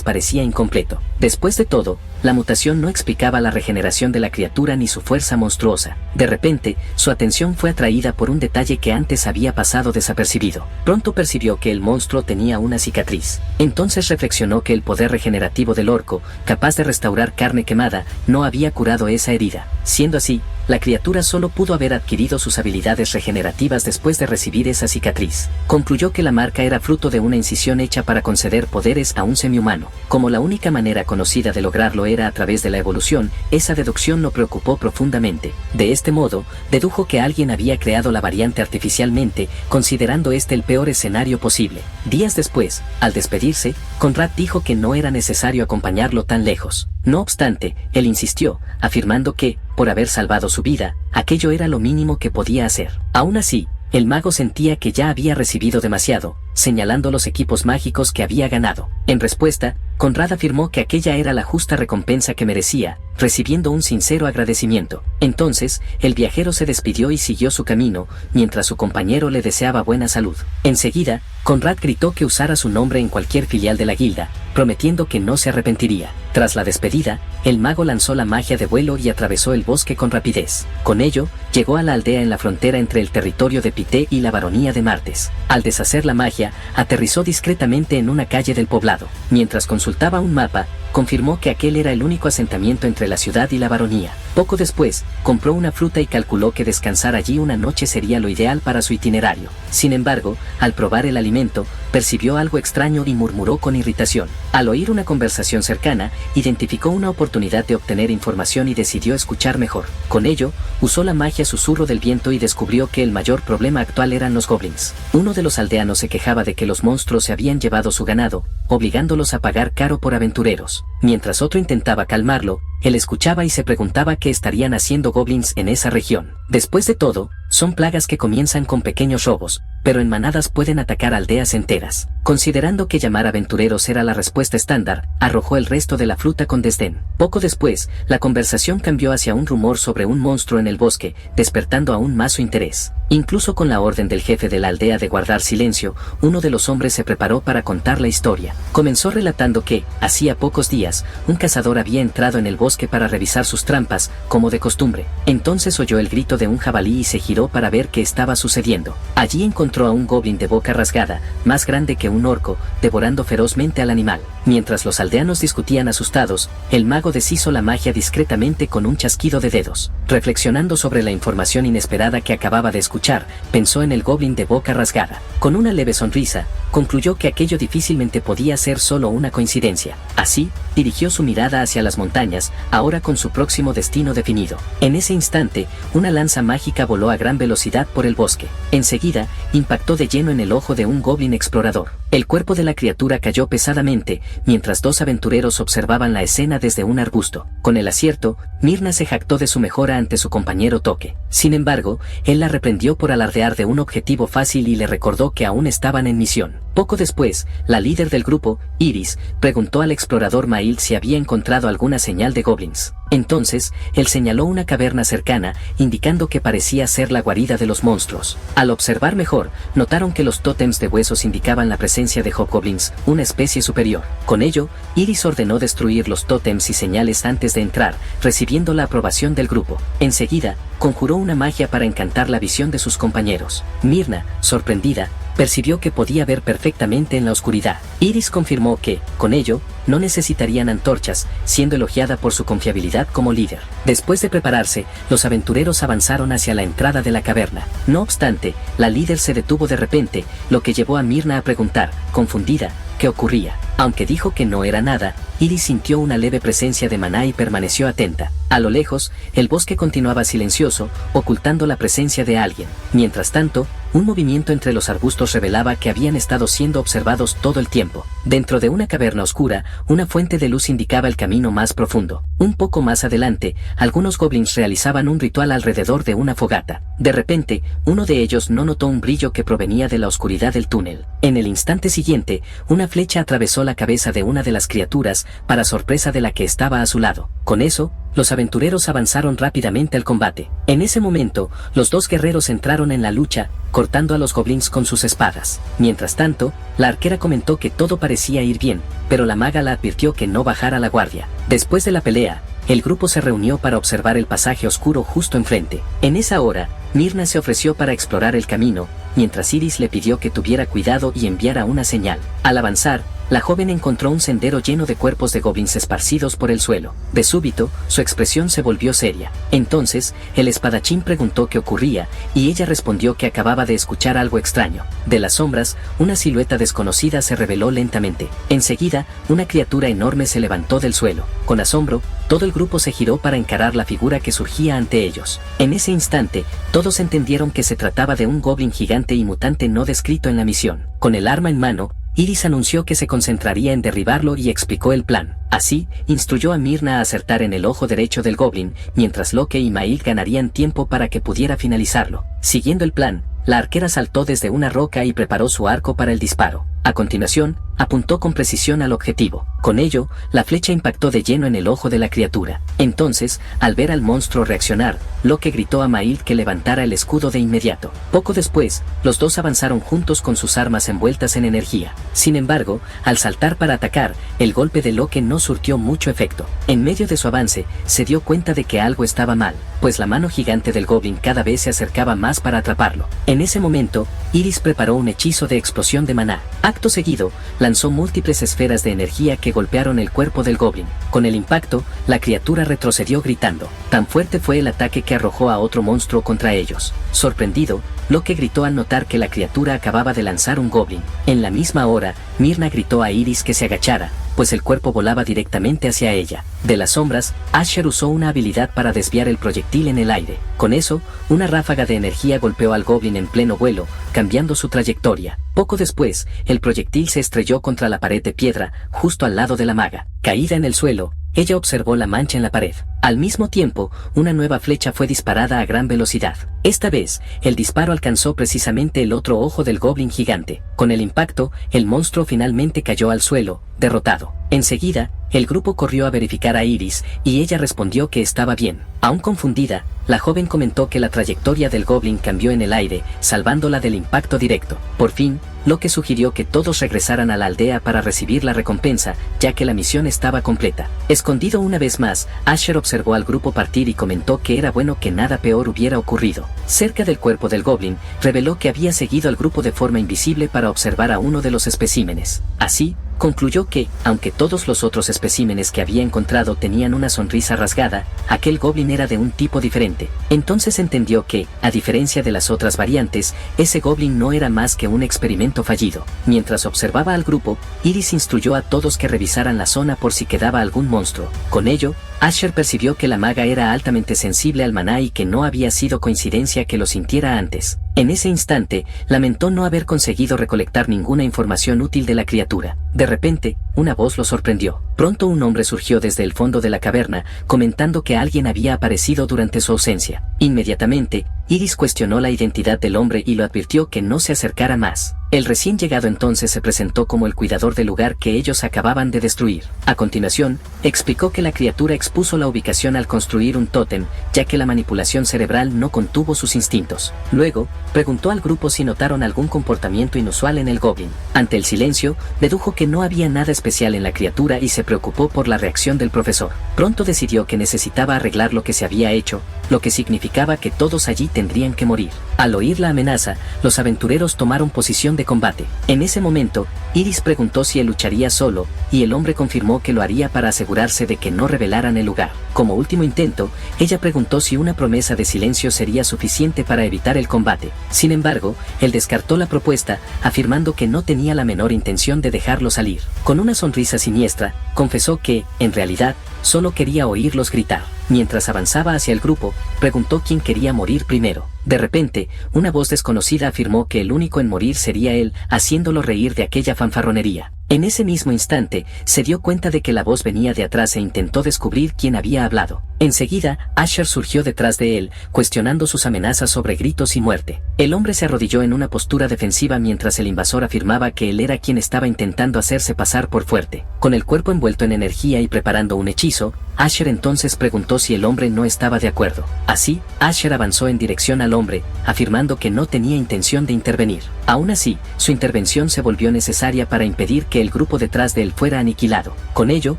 parecía incompleto. Después de todo, la mutación no explicaba la regeneración de la criatura ni su fuerza monstruosa. De repente, su atención fue atraída por un detalle que antes había pasado desapercibido. Pronto percibió que el monstruo tenía una cicatriz. Entonces reflexionó que el poder regenerativo del orco, capaz de restaurar carne quemada, no había curado esa herida. Siendo así, la criatura solo pudo haber adquirido sus habilidades regenerativas después de recibir esa cicatriz. Concluyó que la marca era fruto de una incisión hecha para conceder poderes a un semihumano. Como la única manera conocida de lograrlo era a través de la evolución, esa deducción lo preocupó profundamente. De este modo, dedujo que alguien había creado la variante artificialmente, considerando este el peor escenario posible. Días después, al despedirse, Conrad dijo que no era necesario acompañarlo tan lejos. No obstante, él insistió, afirmando que, por haber salvado su vida, aquello era lo mínimo que podía hacer. Aún así, el mago sentía que ya había recibido demasiado, señalando los equipos mágicos que había ganado. En respuesta, Conrad afirmó que aquella era la justa recompensa que merecía, recibiendo un sincero agradecimiento. Entonces, el viajero se despidió y siguió su camino, mientras su compañero le deseaba buena salud. Enseguida, Conrad gritó que usara su nombre en cualquier filial de la guilda, prometiendo que no se arrepentiría. Tras la despedida, el mago lanzó la magia de vuelo y atravesó el bosque con rapidez. Con ello, llegó a la aldea en la frontera entre el territorio de Pité y la baronía de Martes. Al deshacer la magia, aterrizó discretamente en una calle del poblado. Mientras consultaba un mapa, confirmó que aquel era el único asentamiento entre la ciudad y la baronía. Poco después, compró una fruta y calculó que descansar allí una noche sería lo ideal para su itinerario. Sin embargo, al probar el alimento, percibió algo extraño y murmuró con irritación. Al oír una conversación cercana, identificó una oportunidad de obtener información y decidió escuchar mejor. Con ello, usó la magia susurro del viento y descubrió que el mayor problema actual eran los goblins. Uno de los aldeanos se quejaba de que los monstruos se habían llevado su ganado, obligándolos a pagar caro por aventureros. Mientras otro intentaba calmarlo, él escuchaba y se preguntaba qué estarían haciendo goblins en esa región. Después de todo, son plagas que comienzan con pequeños robos, pero en manadas pueden atacar aldeas enteras. Considerando que llamar aventureros era la respuesta estándar, arrojó el resto de la fruta con desdén. Poco después, la conversación cambió hacia un rumor sobre un monstruo en el bosque, despertando aún más su interés. Incluso con la orden del jefe de la aldea de guardar silencio, uno de los hombres se preparó para contar la historia. Comenzó relatando que, hacía pocos días, un cazador había entrado en el bosque para revisar sus trampas, como de costumbre. Entonces oyó el grito de un jabalí y se giró para ver qué estaba sucediendo. Allí encontró a un goblin de boca rasgada, más grande que un orco, devorando ferozmente al animal. Mientras los aldeanos discutían asustados, el mago deshizo la magia discretamente con un chasquido de dedos. Reflexionando sobre la información inesperada que acababa de escuchar, pensó en el goblin de boca rasgada. Con una leve sonrisa, concluyó que aquello difícilmente podía ser solo una coincidencia. Así, dirigió su mirada hacia las montañas, ahora con su próximo destino definido. En ese instante, una lanza mágica voló a gran velocidad por el bosque. Enseguida, impactó de lleno en el ojo de un goblin explorador. El cuerpo de la criatura cayó pesadamente, mientras dos aventureros observaban la escena desde un arbusto. Con el acierto, Myrna se jactó de su mejora ante su compañero Toque. Sin embargo, él la reprendió por alardear de un objetivo fácil y le recordó que aún estaban en misión. Poco después, la líder del grupo, Iris, preguntó al explorador Mail si había encontrado alguna señal de goblins. Entonces, él señaló una caverna cercana, indicando que parecía ser la guarida de los monstruos. Al observar mejor, notaron que los tótems de huesos indicaban la presencia de hobgoblins, una especie superior. Con ello, Iris ordenó destruir los tótems y señales antes de entrar, recibiendo la aprobación del grupo. Enseguida, conjuró una magia para encantar la visión de sus compañeros. Myrna, sorprendida, percibió que podía ver perfectamente en la oscuridad. Iris confirmó que, con ello, no necesitarían antorchas, siendo elogiada por su confiabilidad como líder. Después de prepararse, los aventureros avanzaron hacia la entrada de la caverna. No obstante, la líder se detuvo de repente, lo que llevó a Myrna a preguntar, confundida, qué ocurría. Aunque dijo que no era nada, Iris sintió una leve presencia de maná y permaneció atenta. A lo lejos, el bosque continuaba silencioso, ocultando la presencia de alguien. Mientras tanto, un movimiento entre los arbustos revelaba que habían estado siendo observados todo el tiempo. Dentro de una caverna oscura, una fuente de luz indicaba el camino más profundo. Un poco más adelante, algunos goblins realizaban un ritual alrededor de una fogata. De repente, uno de ellos no notó un brillo que provenía de la oscuridad del túnel. En el instante siguiente, una flecha atravesó la cabeza de una de las criaturas, para sorpresa de la que estaba a su lado. Con eso, los aventureros avanzaron rápidamente al combate. En ese momento, los dos guerreros entraron en la lucha, cortando a los goblins con sus espadas. Mientras tanto, la arquera comentó que todo parecía ir bien, pero la maga la advirtió que no bajara la guardia. Después de la pelea, el grupo se reunió para observar el pasaje oscuro justo enfrente. En esa hora, Myrna se ofreció para explorar el camino, mientras Iris le pidió que tuviera cuidado y enviara una señal. Al avanzar, la joven encontró un sendero lleno de cuerpos de goblins esparcidos por el suelo. De súbito, su expresión se volvió seria. Entonces, el espadachín preguntó qué ocurría, y ella respondió que acababa de escuchar algo extraño. De las sombras, una silueta desconocida se reveló lentamente. Enseguida, una criatura enorme se levantó del suelo. Con asombro, todo el grupo se giró para encarar la figura que surgía ante ellos. En ese instante, todos entendieron que se trataba de un goblin gigante y mutante no descrito en la misión. Con el arma en mano, Iris anunció que se concentraría en derribarlo y explicó el plan. Así, instruyó a Myrna a acertar en el ojo derecho del goblin, mientras Loke y Mail ganarían tiempo para que pudiera finalizarlo. Siguiendo el plan, la arquera saltó desde una roca y preparó su arco para el disparo. A continuación, apuntó con precisión al objetivo. Con ello, la flecha impactó de lleno en el ojo de la criatura. Entonces, al ver al monstruo reaccionar, Loke gritó a Mail que levantara el escudo de inmediato. Poco después, los dos avanzaron juntos con sus armas envueltas en energía. Sin embargo, al saltar para atacar, el golpe de Loke no surtió mucho efecto. En medio de su avance, se dio cuenta de que algo estaba mal, pues la mano gigante del goblin cada vez se acercaba más para atraparlo. En ese momento, Iris preparó un hechizo de explosión de maná. Acto seguido, lanzó múltiples esferas de energía que golpearon el cuerpo del goblin. Con el impacto, la criatura retrocedió gritando. Tan fuerte fue el ataque que arrojó a otro monstruo contra ellos. Sorprendido, Loke gritó al notar que la criatura acababa de lanzar un goblin. En la misma hora, Myrna gritó a Iris que se agachara, pues el cuerpo volaba directamente hacia ella. De las sombras, Asher usó una habilidad para desviar el proyectil en el aire. Con eso, una ráfaga de energía golpeó al goblin en pleno vuelo, cambiando su trayectoria. Poco después, el proyectil se estrelló contra la pared de piedra, justo al lado de la maga. Caída en el suelo, ella observó la mancha en la pared. Al mismo tiempo, una nueva flecha fue disparada a gran velocidad. Esta vez, el disparo alcanzó precisamente el otro ojo del goblin gigante. Con el impacto, el monstruo finalmente cayó al suelo, derrotado. Enseguida, el grupo corrió a verificar a Iris, y ella respondió que estaba bien. Aún confundida, la joven comentó que la trayectoria del goblin cambió en el aire, salvándola del impacto directo. Por fin, Loke sugirió que todos regresaran a la aldea para recibir la recompensa, ya que la misión estaba completa. Escondido una vez más, Asher observó al grupo partir y comentó que era bueno que nada peor hubiera ocurrido. Cerca del cuerpo del goblin, reveló que había seguido al grupo de forma invisible para observar a uno de los especímenes. Así, concluyó que, aunque todos los otros especímenes que había encontrado tenían una sonrisa rasgada, aquel goblin era de un tipo diferente. Entonces entendió que, a diferencia de las otras variantes, ese goblin no era más que un experimento fallido. Mientras observaba al grupo, Iris instruyó a todos que revisaran la zona por si quedaba algún monstruo. Con ello, Asher percibió que la maga era altamente sensible al maná y que no había sido coincidencia que lo sintiera antes. En ese instante, lamentó no haber conseguido recolectar ninguna información útil de la criatura. De repente, una voz lo sorprendió. Pronto un hombre surgió desde el fondo de la caverna, comentando que alguien había aparecido durante su ausencia. Inmediatamente, Iris cuestionó la identidad del hombre y lo advirtió que no se acercara más. El recién llegado entonces se presentó como el cuidador del lugar que ellos acababan de destruir. A continuación, explicó que la criatura expuso la ubicación al construir un tótem, ya que la manipulación cerebral no contuvo sus instintos. Luego, preguntó al grupo si notaron algún comportamiento inusual en el goblin. Ante el silencio, dedujo que no había nada especial en la criatura y se preocupó por la reacción del profesor. Pronto decidió que necesitaba arreglar lo que se había hecho, lo que significaba que todos allí tendrían que morir. Al oír la amenaza, los aventureros tomaron posición de combate. En ese momento, Iris preguntó si él lucharía solo, y el hombre confirmó que lo haría para asegurarse de que no revelaran el lugar. Como último intento, ella preguntó si una promesa de silencio sería suficiente para evitar el combate. Sin embargo, él descartó la propuesta, afirmando que no tenía la menor intención de dejarlo salir. Con una sonrisa siniestra, confesó que, en realidad, solo quería oírlos gritar. Mientras avanzaba hacia el grupo, preguntó quién quería morir primero. De repente, una voz desconocida afirmó que el único en morir sería él, haciéndolo reír de aquella fanfarronería. En ese mismo instante, se dio cuenta de que la voz venía de atrás e intentó descubrir quién había hablado. Enseguida, Asher surgió detrás de él, cuestionando sus amenazas sobre gritos y muerte. El hombre se arrodilló en una postura defensiva mientras el invasor afirmaba que él era quien estaba intentando hacerse pasar por fuerte. Con el cuerpo envuelto en energía y preparando un hechizo, Asher entonces preguntó si el hombre no estaba de acuerdo. Así, Asher avanzó en dirección al hombre, afirmando que no tenía intención de intervenir. Aún así, su intervención se volvió necesaria para impedir que el grupo detrás de él fuera aniquilado. Con ello,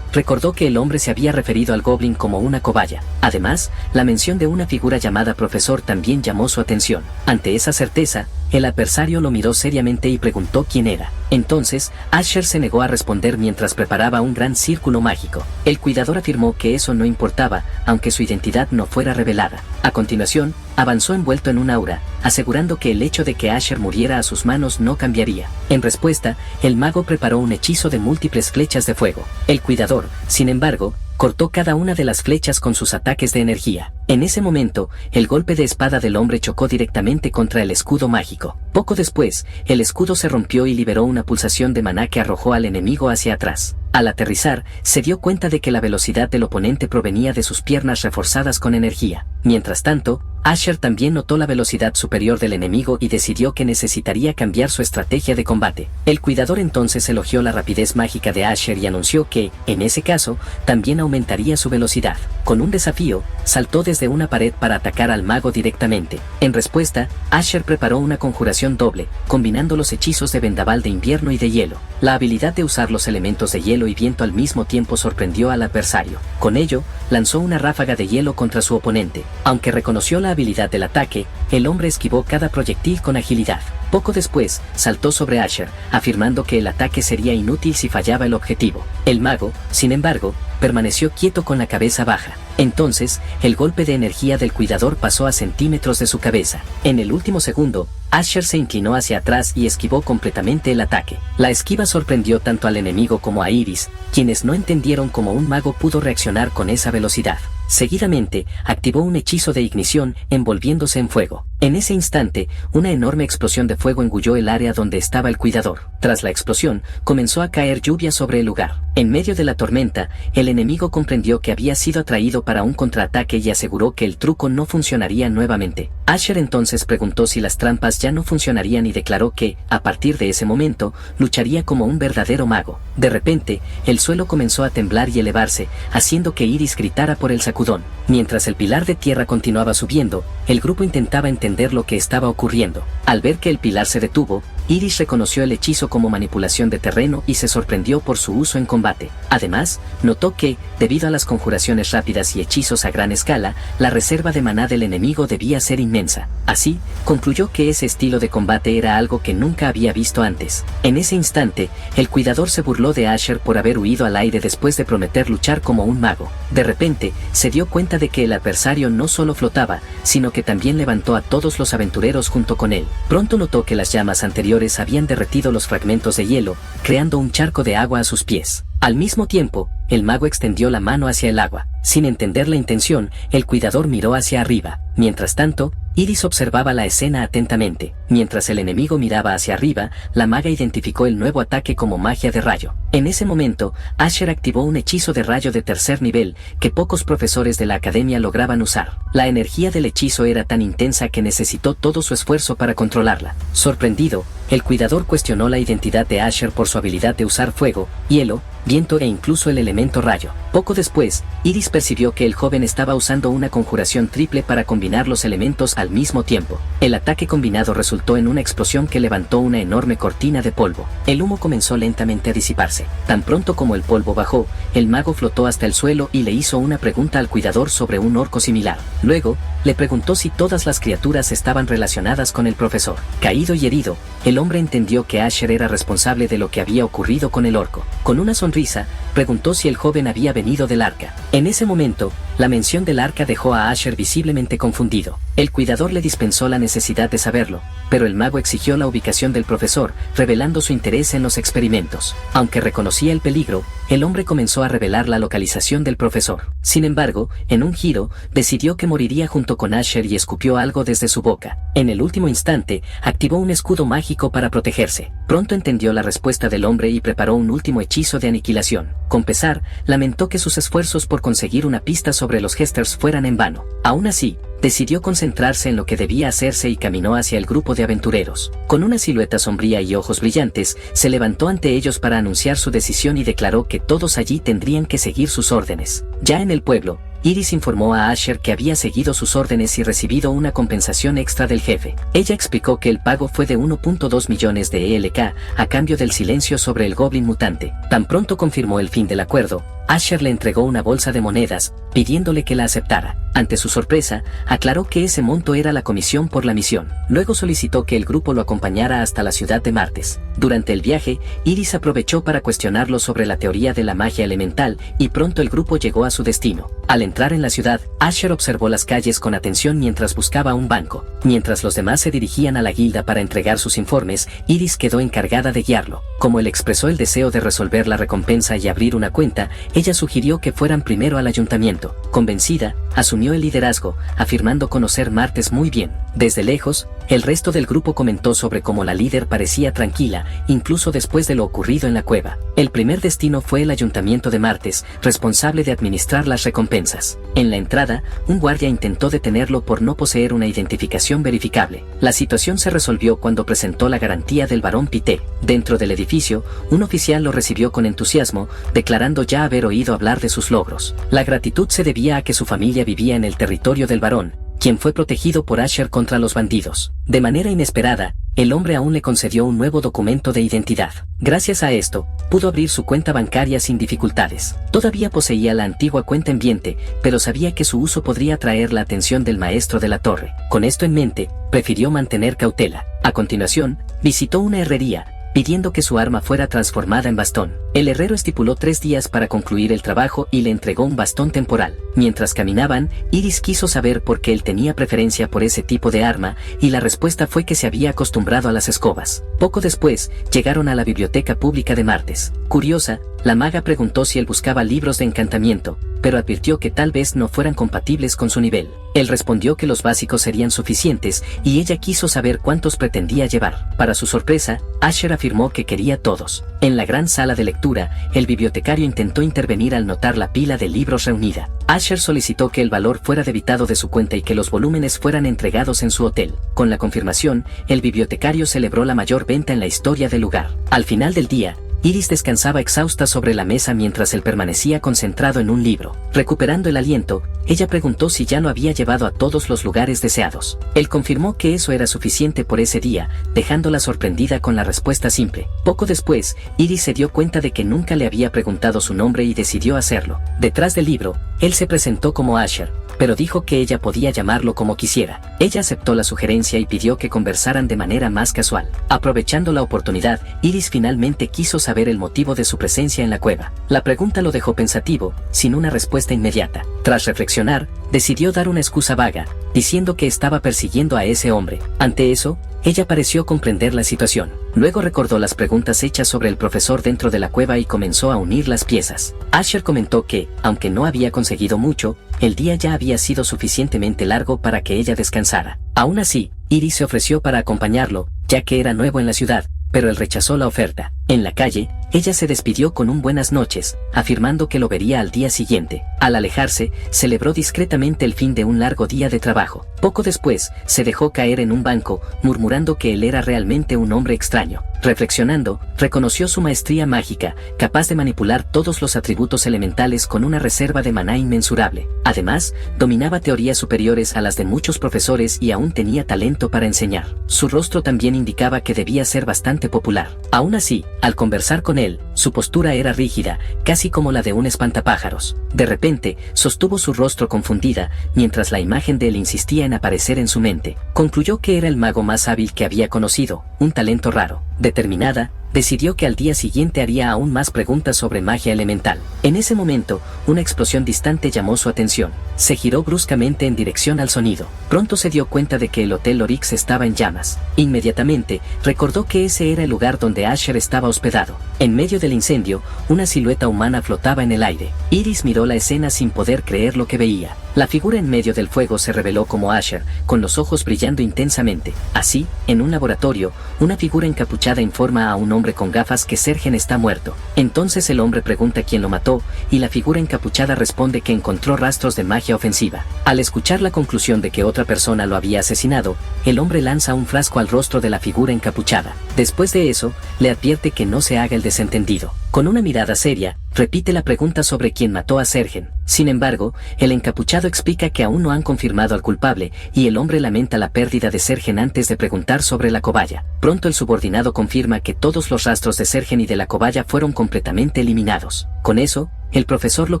recordó que el hombre se había referido al goblin como una cobaya. Además, la mención de una figura llamada profesor también llamó su atención. Ante esa certeza, el adversario lo miró seriamente y preguntó quién era. Entonces, Asher se negó a responder mientras preparaba un gran círculo mágico. El cuidador afirmó que eso no importaba, aunque su identidad no fuera revelada. A continuación, avanzó envuelto en un aura, asegurando que el hecho de que Asher muriera a sus manos no cambiaría. En respuesta, el mago preparó un hechizo de múltiples flechas de fuego. El cuidador, sin embargo, cortó cada una de las flechas con sus ataques de energía. En ese momento, el golpe de espada del hombre chocó directamente contra el escudo mágico. Poco después, el escudo se rompió y liberó una pulsación de maná que arrojó al enemigo hacia atrás. Al aterrizar, se dio cuenta de que la velocidad del oponente provenía de sus piernas reforzadas con energía. Mientras tanto, Asher también notó la velocidad superior del enemigo y decidió que necesitaría cambiar su estrategia de combate. El cuidador entonces elogió la rapidez mágica de Asher y anunció que, en ese caso, también aumentaría su velocidad. Con un desafío, saltó desde una pared para atacar al mago directamente. En respuesta, Asher preparó una conjuración doble, combinando los hechizos de vendaval de invierno y de hielo. La habilidad de usar los elementos de hielo y viento al mismo tiempo sorprendió al adversario. Con ello, lanzó una ráfaga de hielo contra su oponente. Aunque reconoció la habilidad del ataque, el hombre esquivó cada proyectil con agilidad. Poco después, saltó sobre Asher, afirmando que el ataque sería inútil si fallaba el objetivo. El mago, sin embargo, permaneció quieto con la cabeza baja. Entonces, el golpe de energía del cuidador pasó a centímetros de su cabeza. En el último segundo, Asher se inclinó hacia atrás y esquivó completamente el ataque. La esquiva sorprendió tanto al enemigo como a Iris, quienes no entendieron cómo un mago pudo reaccionar con esa velocidad. Seguidamente, activó un hechizo de ignición, envolviéndose en fuego. En ese instante, una enorme explosión de fuego engulló el área donde estaba el cuidador. Tras la explosión, comenzó a caer lluvia sobre el lugar. En medio de la tormenta, el enemigo comprendió que había sido atraído para un contraataque y aseguró que el truco no funcionaría nuevamente. Asher entonces preguntó si las trampas ya no funcionarían y declaró que, a partir de ese momento, lucharía como un verdadero mago. De repente, el suelo comenzó a temblar y elevarse, haciendo que Iris gritara por el sacudón. Mientras el pilar de tierra continuaba subiendo, el grupo intentaba entender lo que estaba ocurriendo. Al ver que el pilar se detuvo, Iris reconoció el hechizo como manipulación de terreno y se sorprendió por su uso en combate. Además, notó que, debido a las conjuraciones rápidas y hechizos a gran escala, la reserva de maná del enemigo debía ser inmensa. Así, concluyó que ese estilo de combate era algo que nunca había visto antes. En ese instante, el cuidador se burló de Asher por haber huido al aire después de prometer luchar como un mago. De repente, se dio cuenta de que el adversario no solo flotaba, sino que también levantó a todos los aventureros junto con él. Pronto notó que las llamas anteriores habían derretido los fragmentos de hielo, creando un charco de agua a sus pies. Al mismo tiempo, el mago extendió la mano hacia el agua. Sin entender la intención, el cuidador miró hacia arriba. Mientras tanto, Iris observaba la escena atentamente. Mientras el enemigo miraba hacia arriba, la maga identificó el nuevo ataque como magia de rayo. En ese momento, Asher activó un hechizo de rayo de tercer nivel que pocos profesores de la academia lograban usar. La energía del hechizo era tan intensa que necesitó todo su esfuerzo para controlarla. Sorprendido, el cuidador cuestionó la identidad de Asher por su habilidad de usar fuego, hielo, viento e incluso el elemento rayo. Poco después, Iris percibió que el joven estaba usando una conjuración triple para combinar los elementos al mismo tiempo. El ataque combinado resultó en una explosión que levantó una enorme cortina de polvo. El humo comenzó lentamente a disiparse. Tan pronto como el polvo bajó, el mago flotó hasta el suelo y le hizo una pregunta al cuidador sobre un orco similar. Luego, le preguntó si todas las criaturas estaban relacionadas con el profesor. Caído y herido, el hombre entendió que Asher era responsable de lo que había ocurrido con el orco. Con una sonrisa, preguntó si el joven había venido del arca. En ese momento, la mención del arca dejó a Asher visiblemente confundido. El cuidador le dispensó la necesidad de saberlo, pero el mago exigió la ubicación del profesor, revelando su interés en los experimentos. Aunque reconocía el peligro, el hombre comenzó a revelar la localización del profesor. Sin embargo, en un giro, decidió que moriría junto con Asher y escupió algo desde su boca. En el último instante, activó un escudo mágico para protegerse. Pronto entendió la respuesta del hombre y preparó un último hechizo de aniquilación. Con pesar, lamentó que sus esfuerzos por conseguir una pista sobre los Hesters fueran en vano. Aún así, decidió concentrarse en lo que debía hacerse y caminó hacia el grupo de aventureros. Con una silueta sombría y ojos brillantes, se levantó ante ellos para anunciar su decisión y declaró que todos allí tendrían que seguir sus órdenes. Ya en el pueblo, Iris informó a Asher que había seguido sus órdenes y recibido una compensación extra del jefe. Ella explicó que el pago fue de 1.2 millones de ELK a cambio del silencio sobre el goblin mutante. Tan pronto confirmó el fin del acuerdo, Asher le entregó una bolsa de monedas, pidiéndole que la aceptara. Ante su sorpresa, aclaró que ese monto era la comisión por la misión. Luego solicitó que el grupo lo acompañara hasta la ciudad de Martes. Durante el viaje, Iris aprovechó para cuestionarlo sobre la teoría de la magia elemental y pronto el grupo llegó a su destino. Al entrar en la ciudad, Asher observó las calles con atención mientras buscaba un banco. Mientras los demás se dirigían a la guilda para entregar sus informes, Iris quedó encargada de guiarlo. Como él expresó el deseo de resolver la recompensa y abrir una cuenta, ella sugirió que fueran primero al ayuntamiento. Convencida, asumió el liderazgo, afirmando conocer Martes muy bien. Desde lejos, el resto del grupo comentó sobre cómo la líder parecía tranquila, incluso después de lo ocurrido en la cueva. El primer destino fue el ayuntamiento de Martes, responsable de administrar las recompensas. En la entrada, un guardia intentó detenerlo por no poseer una identificación verificable. La situación se resolvió cuando presentó la garantía del barón Pité. Dentro del edificio, un oficial lo recibió con entusiasmo, declarando ya haber oído hablar de sus logros. La gratitud se debía a que su familia vivía en el territorio del barón, quien fue protegido por Asher contra los bandidos. De manera inesperada, el hombre aún le concedió un nuevo documento de identidad. Gracias a esto, pudo abrir su cuenta bancaria sin dificultades. Todavía poseía la antigua cuenta en Viente, pero sabía que su uso podría atraer la atención del maestro de la torre. Con esto en mente, prefirió mantener cautela. A continuación, visitó una herrería, pidiendo que su arma fuera transformada en bastón. El herrero estipuló 3 días para concluir el trabajo y le entregó un bastón temporal. Mientras caminaban, Iris quiso saber por qué él tenía preferencia por ese tipo de arma, y la respuesta fue que se había acostumbrado a las escobas. Poco después, llegaron a la biblioteca pública de Martes. Curiosa, la maga preguntó si él buscaba libros de encantamiento, pero advirtió que tal vez no fueran compatibles con su nivel. Él respondió que los básicos serían suficientes, y ella quiso saber cuántos pretendía llevar. Para su sorpresa, Asher afirmó que quería todos. En la gran sala de lectura, el bibliotecario intentó intervenir al notar la pila de libros reunida. Asher solicitó que el valor fuera debitado de su cuenta y que los volúmenes fueran entregados en su hotel. Con la confirmación, el bibliotecario celebró la mayor venta en la historia del lugar. Al final del día, Iris descansaba exhausta sobre la mesa mientras él permanecía concentrado en un libro. Recuperando el aliento, ella preguntó si ya lo había llevado a todos los lugares deseados. Él confirmó que eso era suficiente por ese día, dejándola sorprendida con la respuesta simple. Poco después, Iris se dio cuenta de que nunca le había preguntado su nombre y decidió hacerlo. Detrás del libro, él se presentó como Asher, pero dijo que ella podía llamarlo como quisiera. Ella aceptó la sugerencia y pidió que conversaran de manera más casual. Aprovechando la oportunidad, Iris finalmente quiso saber el motivo de su presencia en la cueva. La pregunta lo dejó pensativo, sin una respuesta inmediata. Tras reflexionar, decidió dar una excusa vaga, diciendo que estaba persiguiendo a ese hombre. Ante eso, ella pareció comprender la situación. Luego recordó las preguntas hechas sobre el profesor dentro de la cueva y comenzó a unir las piezas. Asher comentó que, aunque no había conseguido mucho, el día ya había sido suficientemente largo para que ella descansara. Aún así, Iris se ofreció para acompañarlo, ya que era nuevo en la ciudad, pero él rechazó la oferta. En la calle, ella se despidió con un buenas noches, afirmando que lo vería al día siguiente. Al alejarse, celebró discretamente el fin de un largo día de trabajo. Poco después, se dejó caer en un banco, murmurando que él era realmente un hombre extraño. Reflexionando, reconoció su maestría mágica, capaz de manipular todos los atributos elementales con una reserva de maná inmensurable. Además, dominaba teorías superiores a las de muchos profesores y aún tenía talento para enseñar. Su rostro también indicaba que debía ser bastante popular. Aún así, al conversar con él, su postura era rígida, casi como la de un espantapájaros. De repente, sostuvo su rostro confundida, mientras la imagen de él insistía en aparecer en su mente. Concluyó que era el mago más hábil que había conocido, un talento raro. Determinada, decidió que al día siguiente haría aún más preguntas sobre magia elemental. En ese momento, una explosión distante llamó su atención. Se giró bruscamente en dirección al sonido. Pronto se dio cuenta de que el Hotel Oryx estaba en llamas. Inmediatamente, recordó que ese era el lugar donde Asher estaba hospedado. En medio del incendio, una silueta humana flotaba en el aire. Iris miró la escena sin poder creer lo que veía. La figura en medio del fuego se reveló como Asher, con los ojos brillando intensamente. Así, en un laboratorio, una figura encapuchada informa a un hombre con gafas que Sergen está muerto. Entonces el hombre pregunta quién lo mató, y la figura encapuchada responde que encontró rastros de magia ofensiva. Al escuchar la conclusión de que otra persona lo había asesinado, el hombre lanza un frasco al rostro de la figura encapuchada. Después de eso, le advierte que no se haga el desentendido. Con una mirada seria, repite la pregunta sobre quién mató a Sergen. Sin embargo, el encapuchado explica que aún no han confirmado al culpable, y el hombre lamenta la pérdida de Sergen antes de preguntar sobre la cobaya. Pronto el subordinado confirma que todos los rastros de Sergen y de la cobaya fueron completamente eliminados. Con eso, el profesor lo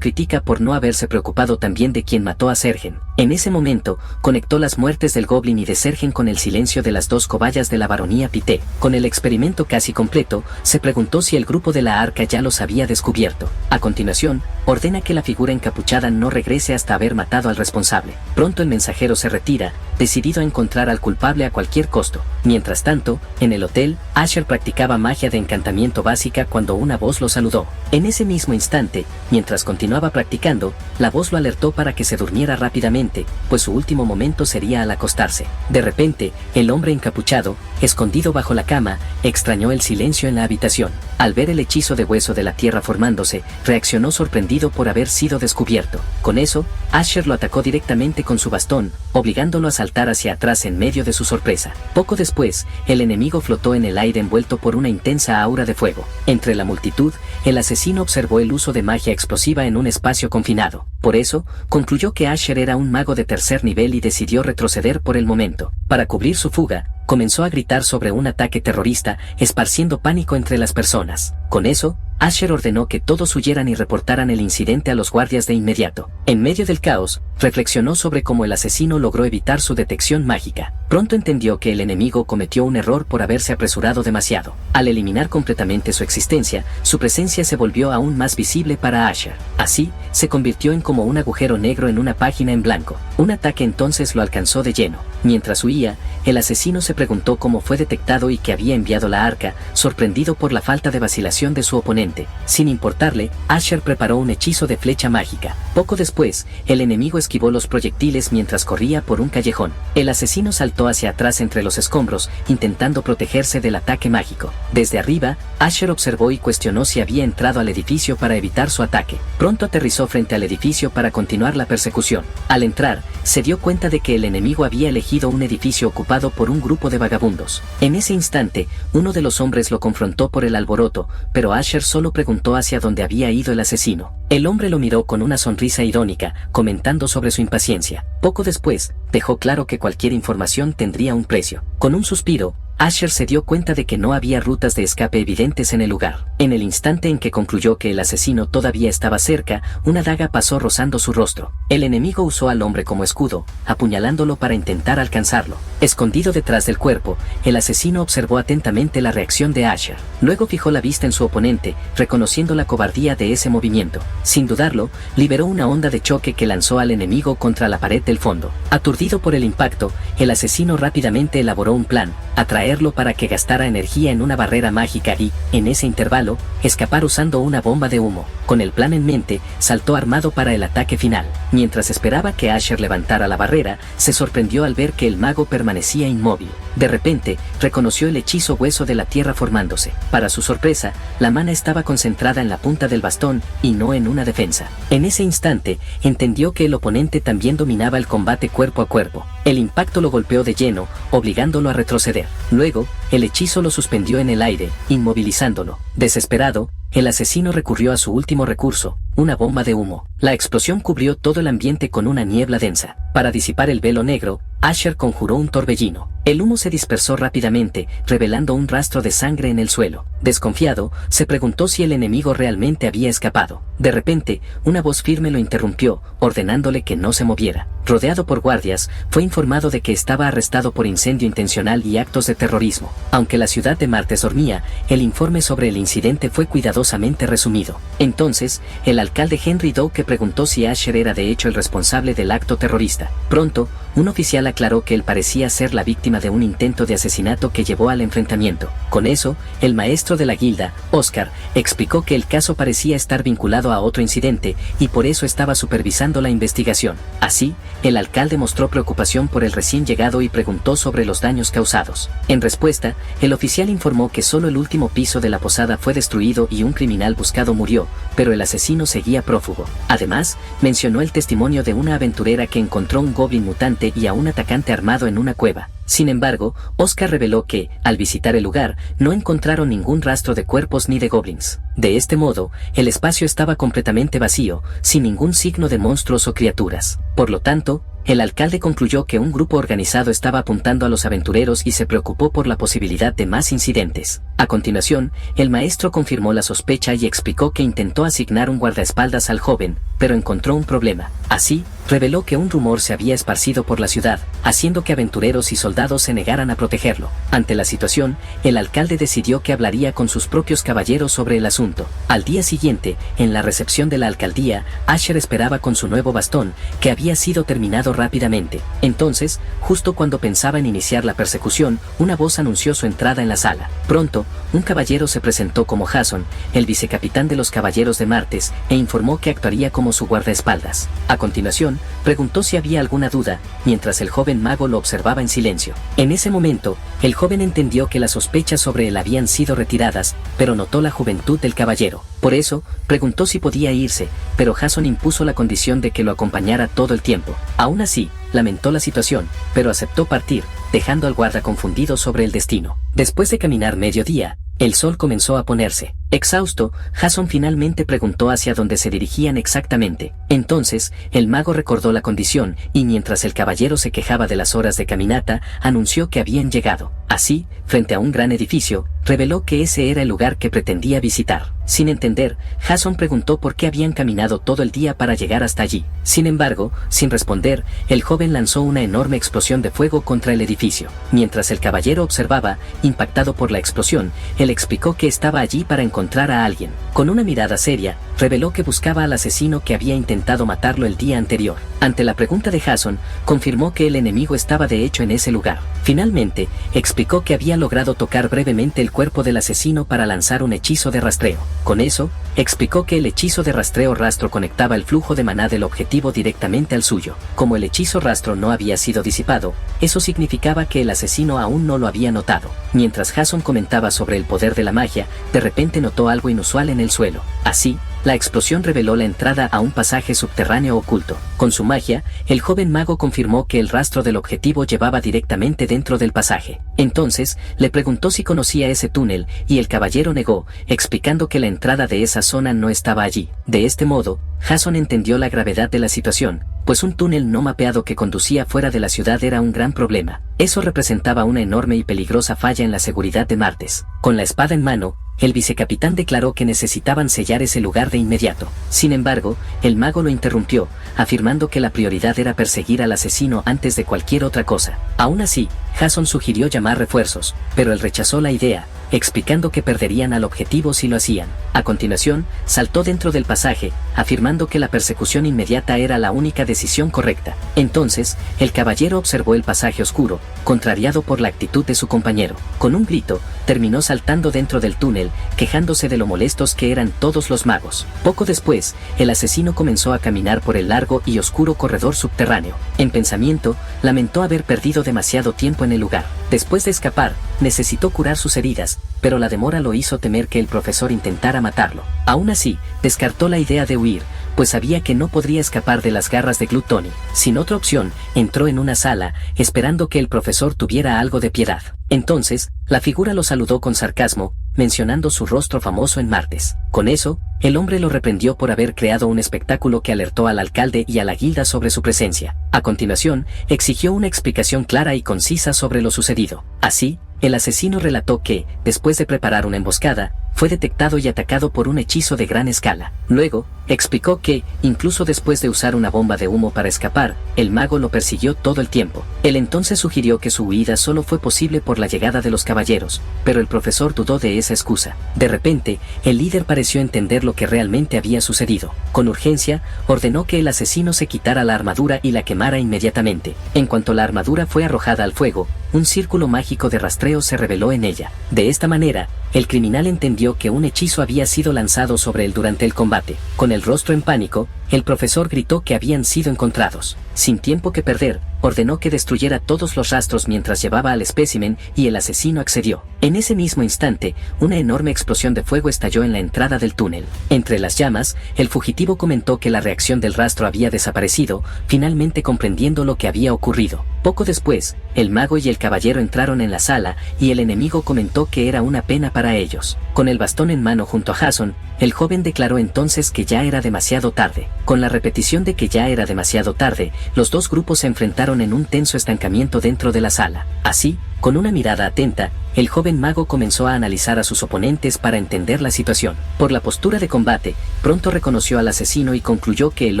critica por no haberse preocupado también de quién mató a Sergen. En ese momento, conectó las muertes del Goblin y de Sergen con el silencio de las dos cobayas de la baronía Pité. Con el experimento casi completo, se preguntó si el grupo de la Arca ya los había descubierto. A continuación, ordena que la figura encapuchada no regrese hasta haber matado al responsable. Pronto el mensajero se retira, decidido a encontrar al culpable a cualquier costo. Mientras tanto, en el hotel, Asher practicaba magia de encantamiento básica cuando una voz lo saludó. En ese mismo instante, mientras continuaba practicando, la voz lo alertó para que se durmiera rápidamente, pues su último momento sería al acostarse. De repente, el hombre encapuchado, escondido bajo la cama, extrañó el silencio en la habitación. Al ver el hechizo de hueso de la tierra formándose, reaccionó sorprendido por haber sido descubierto. Con eso, Asher lo atacó directamente con su bastón, obligándolo a saltar hacia atrás en medio de su sorpresa. Poco después, el enemigo flotó en el aire envuelto por una intensa aura de fuego. Entre la multitud, el asesino observó el uso de magia explosiva en un espacio confinado. Por eso, concluyó que Asher era un mago de tercer nivel y decidió retroceder por el momento. Para cubrir su fuga, comenzó a gritar sobre un ataque terrorista, esparciendo pánico entre las personas. Con eso, Asher ordenó que todos huyeran y reportaran el incidente a los guardias de inmediato. En medio del caos, reflexionó sobre cómo el asesino logró evitar su detección mágica. Pronto entendió que el enemigo cometió un error por haberse apresurado demasiado. Al eliminar completamente su existencia, su presencia se volvió aún más visible para Asher. Así, se convirtió en como un agujero negro en una página en blanco. Un ataque entonces lo alcanzó de lleno. Mientras huía, el asesino se preguntó cómo fue detectado y que había enviado la arca, sorprendido por la falta de vacilación de su oponente. Sin importarle, Asher preparó un hechizo de flecha mágica. Poco después, el enemigo escapó esquivó los proyectiles mientras corría por un callejón. El asesino saltó hacia atrás entre los escombros, intentando protegerse del ataque mágico. Desde arriba, Asher observó y cuestionó si había entrado al edificio para evitar su ataque. Pronto aterrizó frente al edificio para continuar la persecución. Al entrar, se dio cuenta de que el enemigo había elegido un edificio ocupado por un grupo de vagabundos. En ese instante, uno de los hombres lo confrontó por el alboroto, pero Asher solo preguntó hacia dónde había ido el asesino. El hombre lo miró con una sonrisa irónica, comentando sobre su impaciencia. Poco después, dejó claro que cualquier información tendría un precio. Con un suspiro, Asher se dio cuenta de que no había rutas de escape evidentes en el lugar. En el instante en que concluyó que el asesino todavía estaba cerca, una daga pasó rozando su rostro. El enemigo usó al hombre como escudo, apuñalándolo para intentar alcanzarlo. Escondido detrás del cuerpo, el asesino observó atentamente la reacción de Asher. Luego fijó la vista en su oponente, reconociendo la cobardía de ese movimiento. Sin dudarlo, liberó una onda de choque que lanzó al enemigo contra la pared del fondo. Aturdido por el impacto, el asesino rápidamente elaboró un plan: atraerlo para que gastara energía en una barrera mágica y, en ese intervalo, escapar usando una bomba de humo. Con el plan en mente, saltó armado para el ataque final. Mientras esperaba que Asher levantara la barrera, se sorprendió al ver que el mago permanecía inmóvil. De repente, reconoció el hechizo hueso de la tierra formándose. Para su sorpresa, la mana estaba concentrada en la punta del bastón y no en una defensa. En ese instante, entendió que el oponente también dominaba el combate cuerpo a cuerpo. El impacto lo golpeó de lleno, obligándolo a retroceder. Luego, el hechizo lo suspendió en el aire, inmovilizándolo. Desesperado, el asesino recurrió a su último recurso, una bomba de humo. La explosión cubrió todo el ambiente con una niebla densa. Para disipar el velo negro, Asher conjuró un torbellino. El humo se dispersó rápidamente, revelando un rastro de sangre en el suelo. Desconfiado, se preguntó si el enemigo realmente había escapado. De repente, una voz firme lo interrumpió, ordenándole que no se moviera. Rodeado por guardias, fue informado de que estaba arrestado por incendio intencional y actos de terrorismo. Aunque la ciudad de Martes dormía, el informe sobre el incidente fue cuidadosamente resumido. Entonces, el alcalde Henry Doke preguntó si Asher era de hecho el responsable del acto terrorista. Pronto, un oficial aclaró que él parecía ser la víctima de un intento de asesinato que llevó al enfrentamiento. Con eso, el maestro de la guilda, Oscar, explicó que el caso parecía estar vinculado a otro incidente y por eso estaba supervisando la investigación. Así, el alcalde mostró preocupación por el recién llegado y preguntó sobre los daños causados. En respuesta, el oficial informó que solo el último piso de la posada fue destruido y un criminal buscado murió, pero el asesino seguía prófugo. Además, mencionó el testimonio de una aventurera que encontró un goblin mutante y a un atacante armado en una cueva. Sin embargo, Oscar reveló que, al visitar el lugar, no encontraron ningún rastro de cuerpos ni de goblins. De este modo, el espacio estaba completamente vacío, sin ningún signo de monstruos o criaturas. Por lo tanto, el alcalde concluyó que un grupo organizado estaba apuntando a los aventureros y se preocupó por la posibilidad de más incidentes. A continuación, el maestro confirmó la sospecha y explicó que intentó asignar un guardaespaldas al joven, pero encontró un problema. Así, reveló que un rumor se había esparcido por la ciudad, haciendo que aventureros y soldados se negaran a protegerlo. Ante la situación, el alcalde decidió que hablaría con sus propios caballeros sobre el asunto. Al día siguiente, en la recepción de la alcaldía, Asher esperaba con su nuevo bastón, que había sido terminado rápidamente. Entonces, justo cuando pensaba en iniciar la persecución, una voz anunció su entrada en la sala. Pronto, un caballero se presentó como Jason, el vicecapitán de los caballeros de Martes, e informó que actuaría como su guardaespaldas. A continuación, preguntó si había alguna duda, mientras el joven mago lo observaba en silencio. En ese momento, el joven entendió que las sospechas sobre él habían sido retiradas, pero notó la juventud del caballero. Por eso, preguntó si podía irse, pero Jason impuso la condición de que lo acompañara todo el tiempo. Aún así, lamentó la situación, pero aceptó partir, dejando al guarda confundido sobre el destino. Después de caminar medio día, el sol comenzó a ponerse. Exhausto, Jason finalmente preguntó hacia dónde se dirigían exactamente. Entonces, el mago recordó la condición, y mientras el caballero se quejaba de las horas de caminata, anunció que habían llegado. Así, frente a un gran edificio, reveló que ese era el lugar que pretendía visitar. Sin entender, Jason preguntó por qué habían caminado todo el día para llegar hasta allí. Sin embargo, sin responder, el joven lanzó una enorme explosión de fuego contra el edificio. Mientras el caballero observaba, impactado por la explosión, él explicó que estaba allí para encontrar encontrar a alguien. Con una mirada seria, reveló que buscaba al asesino que había intentado matarlo el día anterior. Ante la pregunta de Jason, confirmó que el enemigo estaba de hecho en ese lugar. Finalmente, explicó que había logrado tocar brevemente el cuerpo del asesino para lanzar un hechizo de rastreo. Con eso, explicó que el hechizo de rastreo rastro conectaba el flujo de maná del objetivo directamente al suyo. Como el hechizo rastro no había sido disipado, eso significaba que el asesino aún no lo había notado. Mientras Jason comentaba sobre el poder de la magia, de repente notó algo inusual en el suelo. Así, la explosión reveló la entrada a un pasaje subterráneo oculto. Con su magia, el joven mago confirmó que el rastro del objetivo llevaba directamente dentro del pasaje. Entonces, le preguntó si conocía ese túnel, y el caballero negó, explicando que la entrada de esa zona no estaba allí. De este modo, Jason entendió la gravedad de la situación, pues un túnel no mapeado que conducía fuera de la ciudad era un gran problema. Eso representaba una enorme y peligrosa falla en la seguridad de Martes. Con la espada en mano, el vicecapitán declaró que necesitaban sellar ese lugar de inmediato. Sin embargo, el mago lo interrumpió, afirmando que la prioridad era perseguir al asesino antes de cualquier otra cosa. Aún así, Jason sugirió llamar refuerzos, pero él rechazó la idea, explicando que perderían al objetivo si lo hacían. A continuación, saltó dentro del pasaje, afirmando que la persecución inmediata era la única decisión correcta. Entonces, el caballero observó el pasaje oscuro, contrariado por la actitud de su compañero. Con un grito, terminó saltando dentro del túnel, quejándose de lo molestos que eran todos los magos. Poco después, el asesino comenzó a caminar por el largo y oscuro corredor subterráneo. En pensamiento, lamentó haber perdido demasiado tiempo en el lugar. Después de escapar, necesitó curar sus heridas, pero la demora lo hizo temer que el profesor intentara matarlo. Aún así, descartó la idea de huir, pues sabía que no podría escapar de las garras de Gluttony. Sin otra opción, entró en una sala, esperando que el profesor tuviera algo de piedad. Entonces, la figura lo saludó con sarcasmo, mencionando su rostro famoso en Martes. Con eso, el hombre lo reprendió por haber creado un espectáculo que alertó al alcalde y a la guilda sobre su presencia. A continuación, exigió una explicación clara y concisa sobre lo sucedido. Así, el asesino relató que, después de preparar una emboscada, fue detectado y atacado por un hechizo de gran escala. Luego, explicó que, incluso después de usar una bomba de humo para escapar, el mago lo persiguió todo el tiempo. Él entonces sugirió que su huida solo fue posible por la llegada de los caballeros, pero el profesor dudó de esa excusa. De repente, el líder pareció entender lo que realmente había sucedido. Con urgencia, ordenó que el asesino se quitara la armadura y la quemara inmediatamente. En cuanto la armadura fue arrojada al fuego, un círculo mágico de rastreo se reveló en ella. De esta manera, el criminal entendió que un hechizo había sido lanzado sobre él durante el combate. Con el rostro en pánico, el profesor gritó que habían sido encontrados. Sin tiempo que perder, ordenó que destruyera todos los rastros mientras llevaba al espécimen y el asesino accedió. En ese mismo instante, una enorme explosión de fuego estalló en la entrada del túnel. Entre las llamas, el fugitivo comentó que la reacción del rastro había desaparecido, finalmente comprendiendo lo que había ocurrido. Poco después, el mago y el caballero entraron en la sala y el enemigo comentó que era una pena para ellos. Con el bastón en mano junto a Jason, el joven declaró entonces que ya era demasiado tarde. Con la repetición de que ya era demasiado tarde, los dos grupos se enfrentaron en un tenso estancamiento dentro de la sala. Así, con una mirada atenta, el joven mago comenzó a analizar a sus oponentes para entender la situación. Por la postura de combate, pronto reconoció al asesino y concluyó que el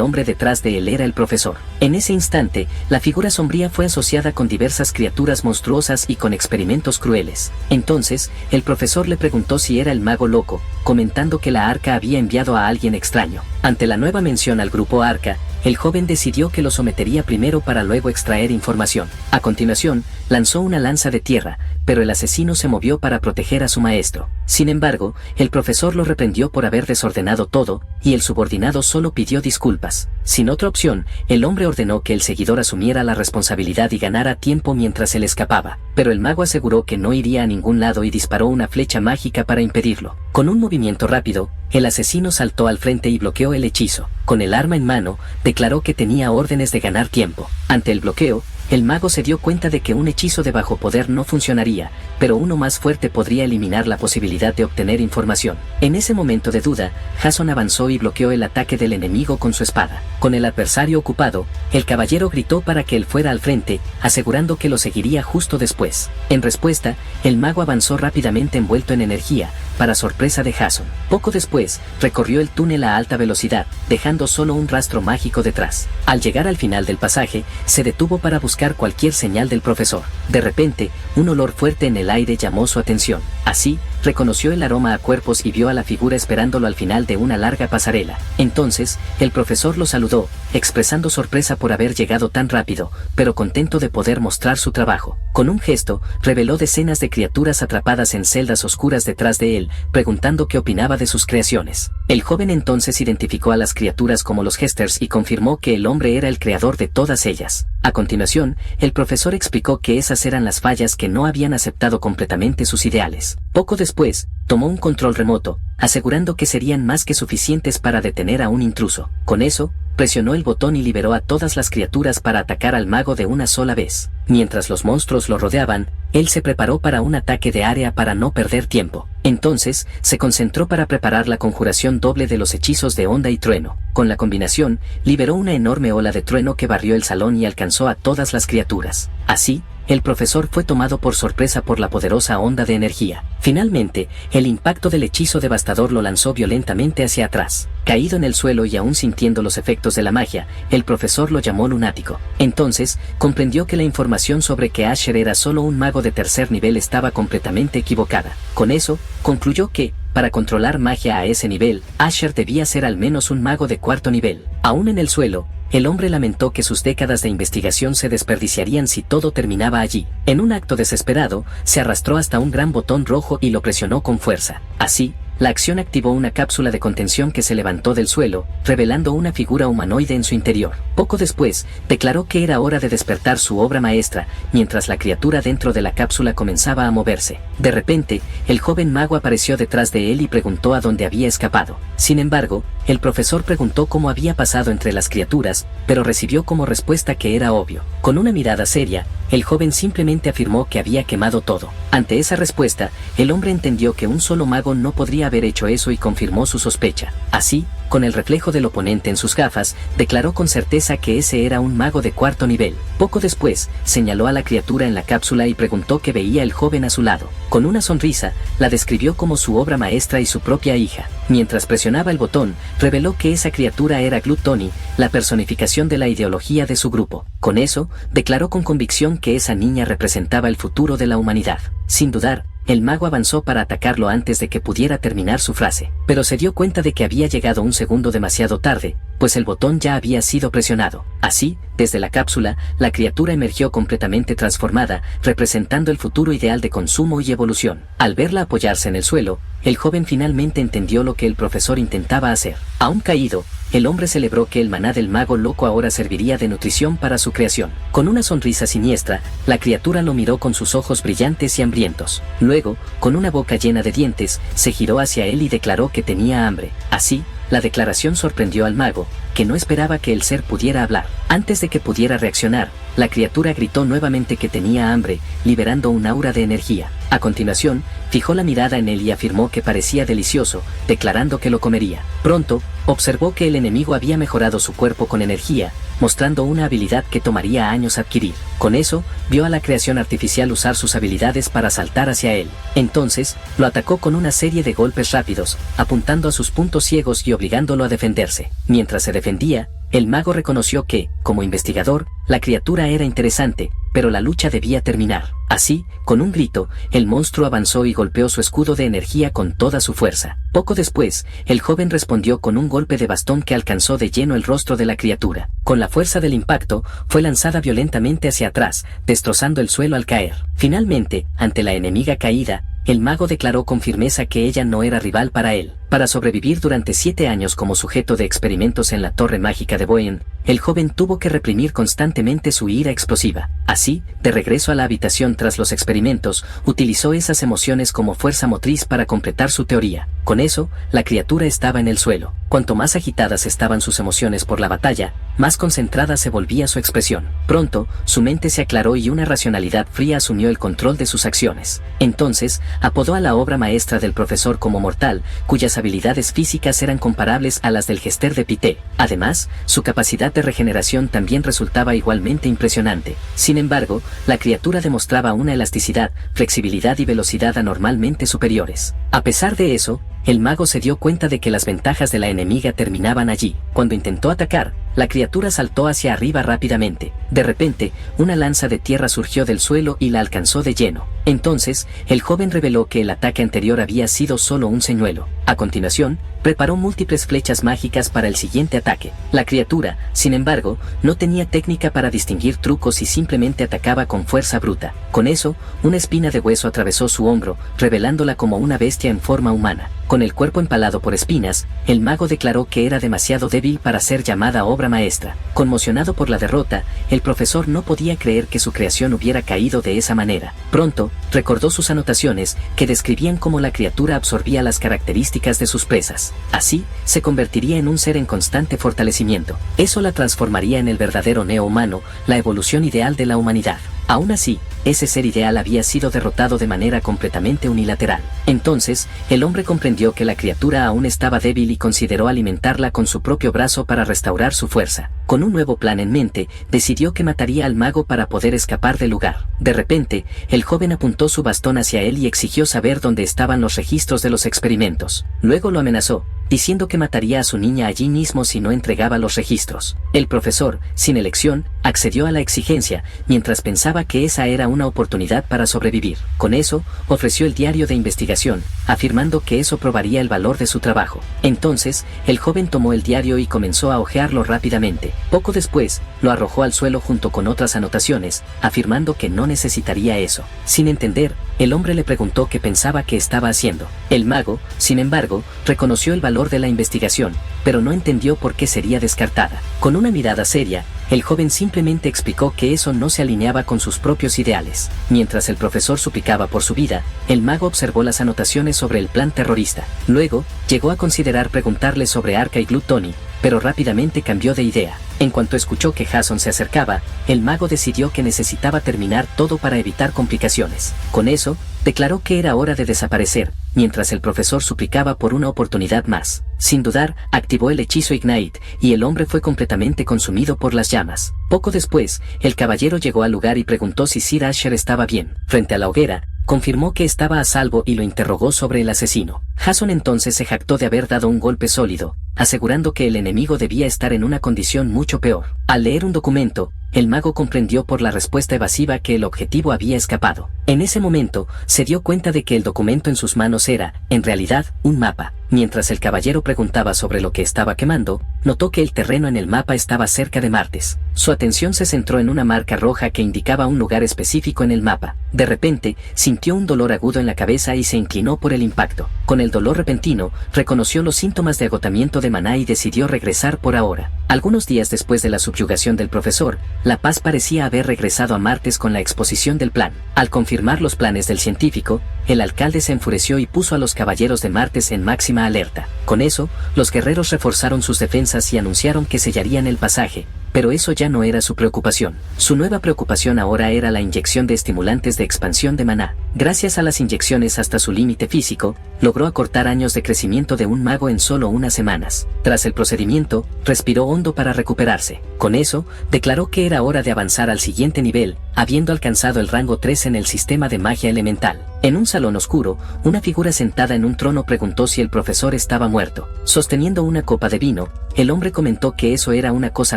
hombre detrás de él era el profesor. En ese instante, la figura sombría fue asociada con diversas criaturas monstruosas y con experimentos crueles. Entonces, el profesor le preguntó si era el mago loco, comentando que la Arca había enviado a alguien extraño. Ante la nueva mención al grupo Arca, el joven decidió que lo sometería primero para luego extraer información. A continuación, lanzó una lanza de tierra, pero el asesino se movió para proteger a su maestro. Sin embargo, el profesor lo reprendió por haber desordenado todo, y el subordinado solo pidió disculpas. Sin otra opción, el hombre ordenó que el seguidor asumiera la responsabilidad y ganara tiempo mientras él escapaba, pero el mago aseguró que no iría a ningún lado y disparó una flecha mágica para impedirlo. Con un movimiento rápido, el asesino saltó al frente y bloqueó el hechizo. Con el arma en mano, declaró que tenía órdenes de ganar tiempo. Ante el bloqueo, el mago se dio cuenta de que un hechizo de bajo poder no funcionaría, pero uno más fuerte podría eliminar la posibilidad de obtener información. En ese momento de duda, Jason avanzó y bloqueó el ataque del enemigo con su espada. Con el adversario ocupado, el caballero gritó para que él fuera al frente, asegurando que lo seguiría justo después. En respuesta, el mago avanzó rápidamente envuelto en energía, para sorpresa de Jason. Poco después, recorrió el túnel a alta velocidad, dejando solo un rastro mágico detrás. Al llegar al final del pasaje, se detuvo para buscar cualquier señal del profesor. De repente, un olor fuerte en el aire llamó su atención. Así, reconoció el aroma a cuerpos y vio a la figura esperándolo al final de una larga pasarela. Entonces, el profesor lo saludó, expresando sorpresa por haber llegado tan rápido, pero contento de poder mostrar su trabajo. Con un gesto, reveló decenas de criaturas atrapadas en celdas oscuras detrás de él, preguntando qué opinaba de sus creaciones. El joven entonces identificó a las criaturas como los Gesters y confirmó que el hombre era el creador de todas ellas. A continuación, el profesor explicó que esas eran las fallas que no habían aceptado completamente sus ideales. Poco después, tomó un control remoto, asegurando que serían más que suficientes para detener a un intruso. Con eso, presionó el botón y liberó a todas las criaturas para atacar al mago de una sola vez. Mientras los monstruos lo rodeaban, él se preparó para un ataque de área para no perder tiempo. Entonces, se concentró para preparar la conjuración doble de los hechizos de onda y trueno. Con la combinación, liberó una enorme ola de trueno que barrió el salón y alcanzó a todas las criaturas. Así, el profesor fue tomado por sorpresa por la poderosa onda de energía. Finalmente, el impacto del hechizo devastador lo lanzó violentamente hacia atrás. Caído en el suelo y aún sintiendo los efectos de la magia, el profesor lo llamó lunático. Entonces, comprendió que la información sobre que Asher era solo un mago de tercer nivel estaba completamente equivocada. Con eso, concluyó que, para controlar magia a ese nivel, Asher debía ser al menos un mago de cuarto nivel. Aún en el suelo, el hombre lamentó que sus décadas de investigación se desperdiciarían si todo terminaba allí. En un acto desesperado, se arrastró hasta un gran botón rojo y lo presionó con fuerza. Así, la acción activó una cápsula de contención que se levantó del suelo, revelando una figura humanoide en su interior. Poco después, declaró que era hora de despertar su obra maestra, mientras la criatura dentro de la cápsula comenzaba a moverse. De repente, el joven mago apareció detrás de él y preguntó a dónde había escapado. Sin embargo, el profesor preguntó cómo había pasado entre las criaturas, pero recibió como respuesta que era obvio. Con una mirada seria, el joven simplemente afirmó que había quemado todo. Ante esa respuesta, el hombre entendió que un solo mago no podría haber hecho eso y confirmó su sospecha. Así, con el reflejo del oponente en sus gafas, declaró con certeza que ese era un mago de cuarto nivel. Poco después, señaló a la criatura en la cápsula y preguntó qué veía el joven a su lado. Con una sonrisa, la describió como su obra maestra y su propia hija. Mientras presionaba el botón, reveló que esa criatura era Gluttony, la personificación de la ideología de su grupo. Con eso, declaró con convicción que esa niña representaba el futuro de la humanidad. Sin dudar, el mago avanzó para atacarlo antes de que pudiera terminar su frase, pero se dio cuenta de que había llegado un segundo demasiado tarde, pues el botón ya había sido presionado. Así, desde la cápsula, la criatura emergió completamente transformada, representando el futuro ideal de consumo y evolución. Al verla apoyarse en el suelo, el joven finalmente entendió lo que el profesor intentaba hacer. Aún caído, el hombre celebró que el maná del mago loco ahora serviría de nutrición para su creación. Con una sonrisa siniestra, la criatura lo miró con sus ojos brillantes y hambrientos. Luego, con una boca llena de dientes, se giró hacia él y declaró que tenía hambre. Así, la declaración sorprendió al mago, que no esperaba que el ser pudiera hablar. Antes de que pudiera reaccionar, la criatura gritó nuevamente que tenía hambre, liberando un aura de energía. A continuación, fijó la mirada en él y afirmó que parecía delicioso, declarando que lo comería. Pronto, observó que el enemigo había mejorado su cuerpo con energía, mostrando una habilidad que tomaría años adquirir. Con eso, vio a la creación artificial usar sus habilidades para saltar hacia él. Entonces, lo atacó con una serie de golpes rápidos, apuntando a sus puntos ciegos y obligándolo a defenderse. Mientras se defendía, el mago reconoció que, como investigador, la criatura era interesante, pero la lucha debía terminar. Así, con un grito, el monstruo avanzó y golpeó su escudo de energía con toda su fuerza. Poco después, el joven respondió con un golpe de bastón que alcanzó de lleno el rostro de la criatura. Con la fuerza del impacto, fue lanzada violentamente hacia atrás, destrozando el suelo al caer. Finalmente, ante la enemiga caída, el mago declaró con firmeza que ella no era rival para él. Para sobrevivir durante 7 años como sujeto de experimentos en la Torre Mágica de Boen, el joven tuvo que reprimir constantemente su ira explosiva. Así, de regreso a la habitación tras los experimentos, utilizó esas emociones como fuerza motriz para completar su teoría. Con eso, la criatura estaba en el suelo. Cuanto más agitadas estaban sus emociones por la batalla, más concentrada se volvía su expresión. Pronto, su mente se aclaró y una racionalidad fría asumió el control de sus acciones. Entonces, apodó a la obra maestra del profesor como mortal, cuyas habilidades físicas eran comparables a las del Gester de Pité. Además, su capacidad de regeneración también resultaba igualmente impresionante. Sin embargo, la criatura demostraba una elasticidad, flexibilidad y velocidad anormalmente superiores. A pesar de eso, el mago se dio cuenta de que las ventajas de la enemiga terminaban allí. Cuando intentó atacar, la criatura saltó hacia arriba rápidamente. De repente, una lanza de tierra surgió del suelo y la alcanzó de lleno. Entonces, el joven reveló que el ataque anterior había sido solo un señuelo. A continuación, preparó múltiples flechas mágicas para el siguiente ataque. La criatura, sin embargo, no tenía técnica para distinguir trucos y simplemente atacaba con fuerza bruta. Con eso, una espina de hueso atravesó su hombro, revelándola como una bestia en forma humana. Con el cuerpo empalado por espinas, el mago declaró que era demasiado débil para ser llamada obra maestra. Conmocionado por la derrota, el profesor no podía creer que su creación hubiera caído de esa manera. Pronto, recordó sus anotaciones, que describían cómo la criatura absorbía las características de sus presas. Así, se convertiría en un ser en constante fortalecimiento. Eso la transformaría en el verdadero neo-humano, la evolución ideal de la humanidad. Aún así, ese ser ideal había sido derrotado de manera completamente unilateral. Entonces, el hombre comprendió que la criatura aún estaba débil y consideró alimentarla con su propio brazo para restaurar su fuerza. Con un nuevo plan en mente, decidió que mataría al mago para poder escapar del lugar. De repente, el joven apuntó su bastón hacia él y exigió saber dónde estaban los registros de los experimentos. Luego lo amenazó, diciendo que mataría a su niña allí mismo si no entregaba los registros. El profesor, sin elección, accedió a la exigencia, mientras pensaba que esa era una oportunidad para sobrevivir. Con eso, ofreció el diario de investigación, afirmando que eso probaría el valor de su trabajo. Entonces, el joven tomó el diario y comenzó a hojearlo rápidamente. Poco después, lo arrojó al suelo junto con otras anotaciones, afirmando que no necesitaría eso. Sin entender, el hombre le preguntó qué pensaba que estaba haciendo. El mago, sin embargo, reconoció el valor de la investigación, pero no entendió por qué sería descartada. Con una mirada seria, el joven simplemente explicó que eso no se alineaba con sus propios ideales. Mientras el profesor suplicaba por su vida, el mago observó las anotaciones sobre el plan terrorista. Luego, llegó a considerar preguntarle sobre Arca y Gluttony, pero rápidamente cambió de idea. En cuanto escuchó que Jason se acercaba, el mago decidió que necesitaba terminar todo para evitar complicaciones. Con eso, declaró que era hora de desaparecer, mientras el profesor suplicaba por una oportunidad más. Sin dudar, activó el hechizo Ignite, y el hombre fue completamente consumido por las llamas. Poco después, el caballero llegó al lugar y preguntó si Sir Asher estaba bien. Frente a la hoguera, confirmó que estaba a salvo y lo interrogó sobre el asesino. Jason entonces se jactó de haber dado un golpe sólido, asegurando que el enemigo debía estar en una condición mucho peor. Al leer un documento, el mago comprendió por la respuesta evasiva que el objetivo había escapado. En ese momento, se dio cuenta de que el documento en sus manos era, en realidad, un mapa. Mientras el caballero preguntaba sobre lo que estaba quemando, notó que el terreno en el mapa estaba cerca de Martes. Su atención se centró en una marca roja que indicaba un lugar específico en el mapa. De repente, sintió un dolor agudo en la cabeza y se inclinó por el impacto. Con el dolor repentino, reconoció los síntomas de agotamiento de maná y decidió regresar por ahora. Algunos días después de la subyugación del profesor, la paz parecía haber regresado a Martes con la exposición del plan. Al confirmar los planes del científico, el alcalde se enfureció y puso a los caballeros de Martes en máxima alerta. Con eso, los guerreros reforzaron sus defensas y anunciaron que sellarían el pasaje, pero eso ya no era su preocupación. Su nueva preocupación ahora era la inyección de estimulantes de expansión de maná. Gracias a las inyecciones hasta su límite físico, logró acortar años de crecimiento de un mago en solo unas semanas. Tras el procedimiento, respiró hondo para recuperarse. Con eso, declaró que era hora de avanzar al siguiente nivel, habiendo alcanzado el rango 3 en el sistema de magia elemental. En un salón oscuro, una figura sentada en un trono preguntó si el profesor estaba muerto. Sosteniendo una copa de vino, el hombre comentó que eso era una cosa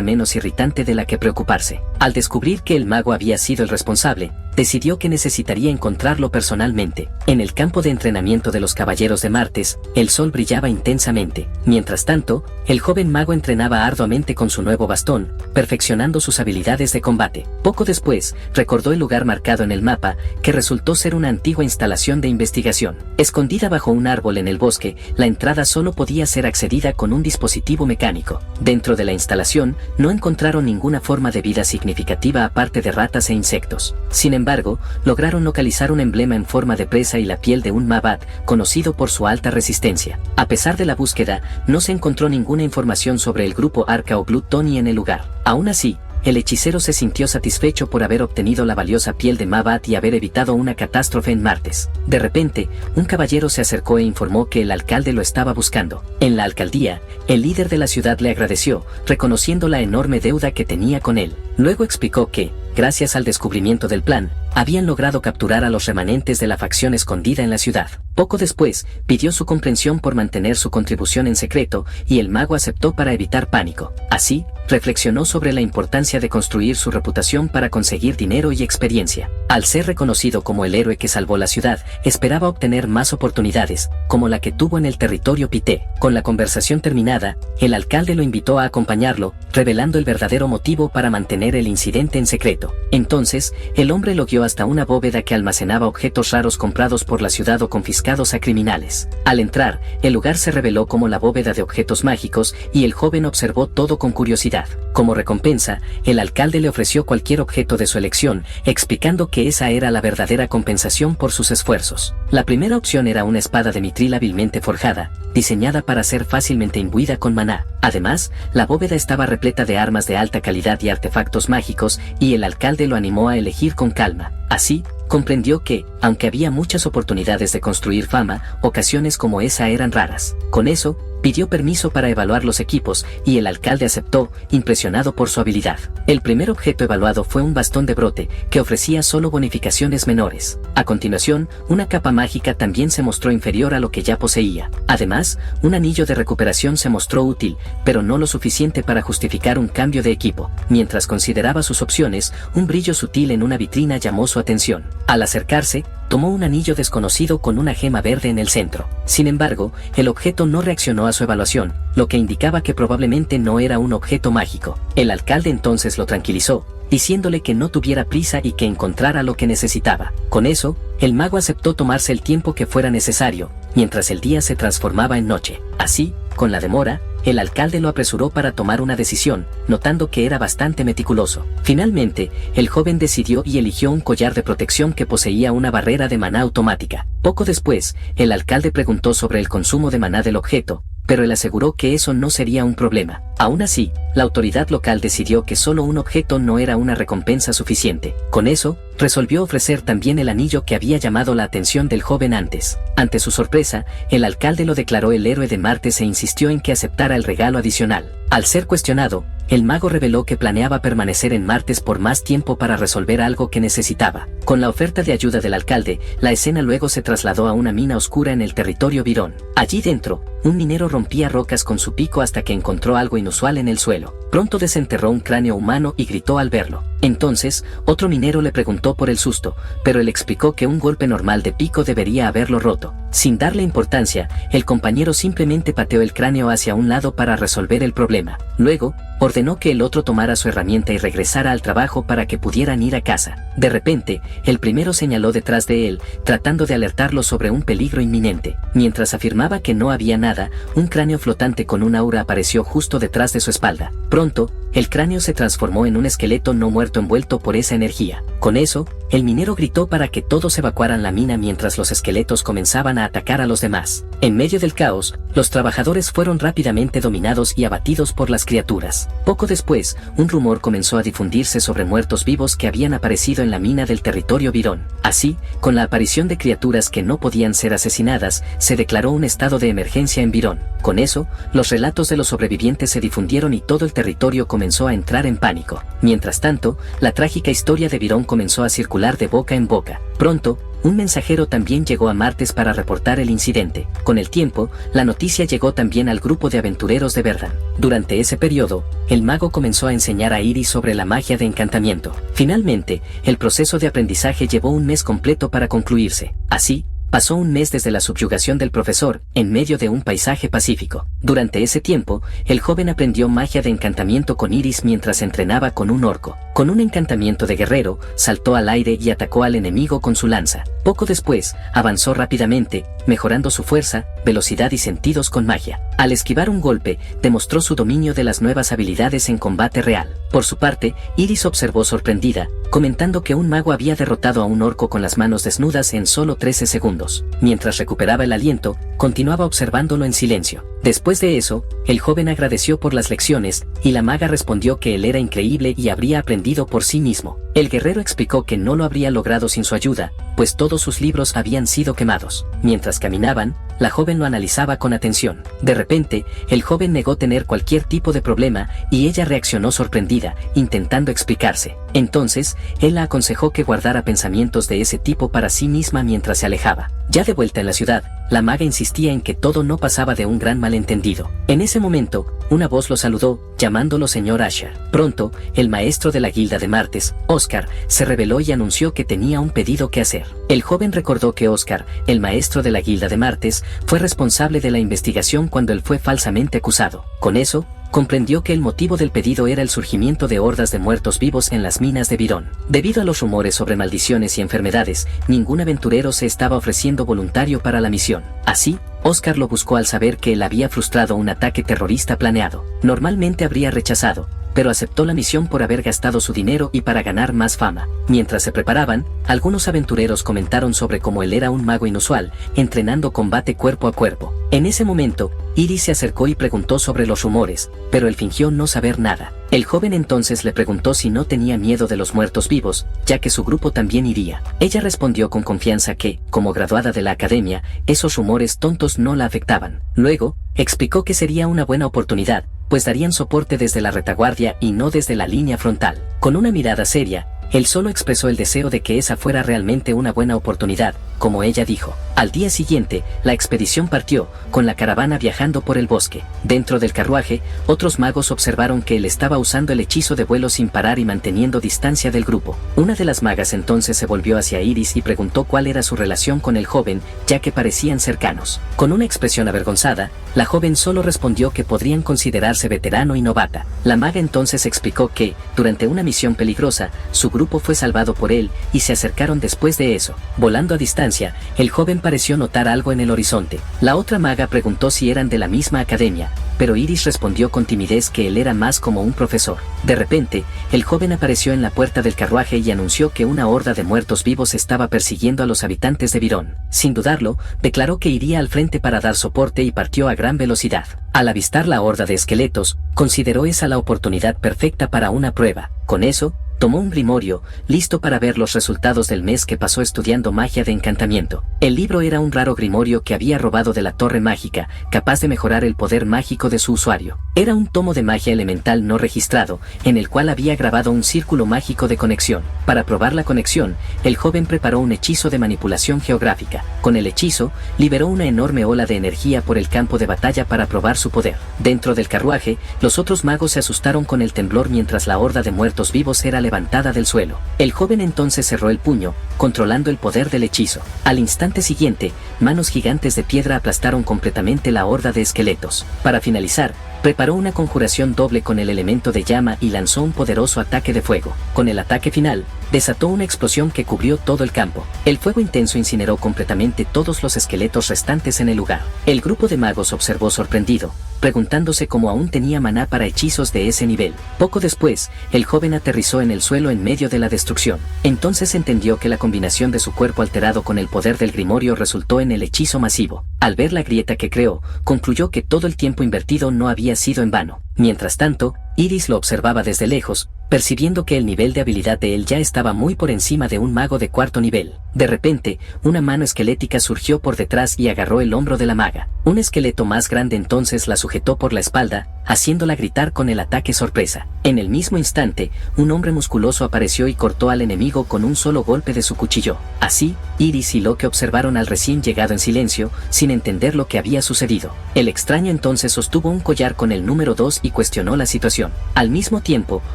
menos irritante de la que preocuparse. Al descubrir que el mago había sido el responsable, decidió que necesitaría encontrarlo personalmente. En el campo de entrenamiento de los caballeros de Martes, el sol brillaba intensamente. Mientras tanto, el joven mago entrenaba arduamente con su nuevo bastón, perfeccionando sus habilidades de combate. Poco después, recordó el lugar marcado en el mapa, que resultó ser una antigua instalación de investigación. Escondida bajo un árbol en el bosque, la entrada solo podía ser accedida con un dispositivo mecánico. Dentro de la instalación, no encontraron ninguna forma de vida significativa aparte de ratas e insectos. Sin embargo, lograron localizar un emblema en forma de presa y la piel de un Mabat, conocido por su alta resistencia. A pesar de la búsqueda, no se encontró ninguna información sobre el grupo Arca o Gluttony en el lugar. Aún así, el hechicero se sintió satisfecho por haber obtenido la valiosa piel de Mabat y haber evitado una catástrofe en Martes. De repente, un caballero se acercó e informó que el alcalde lo estaba buscando. En la alcaldía, el líder de la ciudad le agradeció, reconociendo la enorme deuda que tenía con él. Luego explicó que, gracias al descubrimiento del plan, habían logrado capturar a los remanentes de la facción escondida en la ciudad. Poco después, pidió su comprensión por mantener su contribución en secreto, y el mago aceptó para evitar pánico. Así, reflexionó sobre la importancia de construir su reputación para conseguir dinero y experiencia. Al ser reconocido como el héroe que salvó la ciudad, esperaba obtener más oportunidades, como la que tuvo en el territorio Pité. Con la conversación terminada, el alcalde lo invitó a acompañarlo, revelando el verdadero motivo para mantener el incidente en secreto. Entonces, el hombre lo guió hasta una bóveda que almacenaba objetos raros comprados por la ciudad o confiscados a criminales. Al entrar, el lugar se reveló como la bóveda de objetos mágicos, y el joven observó todo con curiosidad. Como recompensa, el alcalde le ofreció cualquier objeto de su elección, explicando que esa era la verdadera compensación por sus esfuerzos. La primera opción era una espada de mitril hábilmente forjada, diseñada para ser fácilmente imbuida con maná. Además, la bóveda estaba repleta de armas de alta calidad y artefactos mágicos, y el alcalde lo animó a elegir con calma. Así, comprendió que, aunque había muchas oportunidades de construir fama, ocasiones como esa eran raras. Con eso, pidió permiso para evaluar los equipos, y el alcalde aceptó, impresionado por su habilidad. El primer objeto evaluado fue un bastón de brote, que ofrecía solo bonificaciones menores. A continuación, una capa mágica también se mostró inferior a lo que ya poseía. Además, un anillo de recuperación se mostró útil, pero no lo suficiente para justificar un cambio de equipo. Mientras consideraba sus opciones, un brillo sutil en una vitrina llamó su atención. Al acercarse, tomó un anillo desconocido con una gema verde en el centro. Sin embargo, el objeto no reaccionó a su evaluación, lo que indicaba que probablemente no era un objeto mágico. El alcalde entonces lo tranquilizó, diciéndole que no tuviera prisa y que encontrara lo que necesitaba. Con eso, el mago aceptó tomarse el tiempo que fuera necesario, mientras el día se transformaba en noche. Así, con la demora, el alcalde lo apresuró para tomar una decisión, notando que era bastante meticuloso. Finalmente, el joven decidió y eligió un collar de protección que poseía una barrera de maná automática. Poco después, el alcalde preguntó sobre el consumo de maná del objeto, pero él aseguró que eso no sería un problema. Aún así, la autoridad local decidió que solo un objeto no era una recompensa suficiente. Con eso, resolvió ofrecer también el anillo que había llamado la atención del joven antes. Ante su sorpresa, el alcalde lo declaró el héroe de Martes e insistió en que aceptara el regalo adicional. Al ser cuestionado, el mago reveló que planeaba permanecer en Martes por más tiempo para resolver algo que necesitaba. Con la oferta de ayuda del alcalde, la escena luego se trasladó a una mina oscura en el territorio Virón. Allí dentro, un minero rompía rocas con su pico hasta que encontró algo inusual en el suelo. Pronto desenterró un cráneo humano y gritó al verlo. Entonces, otro minero le preguntó por el susto, pero él explicó que un golpe normal de pico debería haberlo roto. Sin darle importancia, el compañero simplemente pateó el cráneo hacia un lado para resolver el problema. Luego, ordenó que el otro tomara su herramienta y regresara al trabajo para que pudieran ir a casa. De repente, el primero señaló detrás de él, tratando de alertarlo sobre un peligro inminente. Mientras afirmaba que no había nada, un cráneo flotante con un aura apareció justo detrás de su espalda. Pronto, el cráneo se transformó en un esqueleto no muerto envuelto por esa energía. Con eso, el minero gritó para que todos evacuaran la mina mientras los esqueletos comenzaban a atacar a los demás. En medio del caos, los trabajadores fueron rápidamente dominados y abatidos por las criaturas. Poco después, un rumor comenzó a difundirse sobre muertos vivos que habían aparecido en la mina del territorio Virón. Así, con la aparición de criaturas que no podían ser asesinadas, se declaró un estado de emergencia en Virón. Con eso, los relatos de los sobrevivientes se difundieron y todo el territorio comenzó a entrar en pánico. Mientras tanto, la trágica historia de Virón comenzó a circular de boca en boca. Pronto, un mensajero también llegó a Martes para reportar el incidente. Con el tiempo, la noticia llegó también al grupo de aventureros de Verdan. Durante ese periodo, el mago comenzó a enseñar a Iris sobre la magia de encantamiento. Finalmente, el proceso de aprendizaje llevó un mes completo para concluirse. Así, pasó un mes desde la subyugación del profesor, en medio de un paisaje pacífico. Durante ese tiempo, el joven aprendió magia de encantamiento con Iris mientras entrenaba con un orco. Con un encantamiento de guerrero, saltó al aire y atacó al enemigo con su lanza. Poco después, avanzó rápidamente, mejorando su fuerza, velocidad y sentidos con magia. Al esquivar un golpe, demostró su dominio de las nuevas habilidades en combate real. Por su parte, Iris observó sorprendida, comentando que un mago había derrotado a un orco con las manos desnudas en solo 13 segundos. Mientras recuperaba el aliento, continuaba observándolo en silencio. Después de eso, el joven agradeció por las lecciones, y la maga respondió que él era increíble y habría aprendido por sí mismo. El guerrero explicó que no lo habría logrado sin su ayuda, pues todos sus libros habían sido quemados. Mientras caminaban, la joven lo analizaba con atención. De repente, el joven negó tener cualquier tipo de problema y ella reaccionó sorprendida, intentando explicarse. Entonces, él la aconsejó que guardara pensamientos de ese tipo para sí misma mientras se alejaba. Ya de vuelta en la ciudad, la maga insistía en que todo no pasaba de un gran malentendido. En ese momento, una voz lo saludó, llamándolo señor Asher. Pronto, el maestro de la Guilda de Martes, Oscar, se reveló y anunció que tenía un pedido que hacer. El joven recordó que Oscar, el maestro de la Guilda de Martes, fue responsable de la investigación cuando él fue falsamente acusado. Con eso, comprendió que el motivo del pedido era el surgimiento de hordas de muertos vivos en las minas de Virón. Debido a los rumores sobre maldiciones y enfermedades, ningún aventurero se estaba ofreciendo voluntario para la misión. Así, Oscar lo buscó al saber que él había frustrado un ataque terrorista planeado. Normalmente habría rechazado, pero aceptó la misión por haber gastado su dinero y para ganar más fama. Mientras se preparaban, algunos aventureros comentaron sobre cómo él era un mago inusual, entrenando combate cuerpo a cuerpo. En ese momento, Iris se acercó y preguntó sobre los rumores, pero él fingió no saber nada. El joven entonces le preguntó si no tenía miedo de los muertos vivos, ya que su grupo también iría. Ella respondió con confianza que, como graduada de la academia, esos rumores tontos no la afectaban. Luego, explicó que sería una buena oportunidad, pues darían soporte desde la retaguardia y no desde la línea frontal. Con una mirada seria, él solo expresó el deseo de que esa fuera realmente una buena oportunidad, como ella dijo. Al día siguiente, la expedición partió, con la caravana viajando por el bosque. Dentro del carruaje, otros magos observaron que él estaba usando el hechizo de vuelo sin parar y manteniendo distancia del grupo. Una de las magas entonces se volvió hacia Iris y preguntó cuál era su relación con el joven, ya que parecían cercanos. Con una expresión avergonzada, la joven solo respondió que podrían considerarse veterano y novata. La maga entonces explicó que, durante una misión peligrosa, su grupo fue salvado por él y se acercaron después de eso. Volando a distancia, el joven pareció notar algo en el horizonte. La otra maga preguntó si eran de la misma academia, pero Iris respondió con timidez que él era más como un profesor. De repente, el joven apareció en la puerta del carruaje y anunció que una horda de muertos vivos estaba persiguiendo a los habitantes de Virón. Sin dudarlo, declaró que iría al frente para dar soporte y partió a gran velocidad. Al avistar la horda de esqueletos, consideró esa la oportunidad perfecta para una prueba. Con eso, tomó un grimorio, listo para ver los resultados del mes que pasó estudiando magia de encantamiento. El libro era un raro grimorio que había robado de la torre mágica, capaz de mejorar el poder mágico de su usuario. Era un tomo de magia elemental no registrado, en el cual había grabado un círculo mágico de conexión. Para probar la conexión, el joven preparó un hechizo de manipulación geográfica. Con el hechizo, liberó una enorme ola de energía por el campo de batalla para probar su poder. Dentro del carruaje, los otros magos se asustaron con el temblor mientras la horda de muertos vivos era levantada del suelo. El joven entonces cerró el puño, controlando el poder del hechizo. Al instante siguiente, manos gigantes de piedra aplastaron completamente la horda de esqueletos. Para finalizar, preparó una conjuración doble con el elemento de llama y lanzó un poderoso ataque de fuego. Con el ataque final, desató una explosión que cubrió todo el campo. El fuego intenso incineró completamente todos los esqueletos restantes en el lugar. El grupo de magos observó sorprendido, preguntándose cómo aún tenía maná para hechizos de ese nivel. Poco después, el joven aterrizó en el suelo en medio de la destrucción. Entonces entendió que la combinación de su cuerpo alterado con el poder del grimorio resultó en el hechizo masivo. Al ver la grieta que creó, concluyó que todo el tiempo invertido no había sido en vano. Mientras tanto, Iris lo observaba desde lejos, percibiendo que el nivel de habilidad de él ya estaba muy por encima de un mago de cuarto nivel. De repente, una mano esquelética surgió por detrás y agarró el hombro de la maga. Un esqueleto más grande entonces la sujetó por la espalda, haciéndola gritar con el ataque sorpresa. En el mismo instante, un hombre musculoso apareció y cortó al enemigo con un solo golpe de su cuchillo. Así, Iris y Locke observaron al recién llegado en silencio, sin entender lo que había sucedido. El extraño entonces sostuvo un collar con el número 2 y cuestionó la situación. Al mismo tiempo,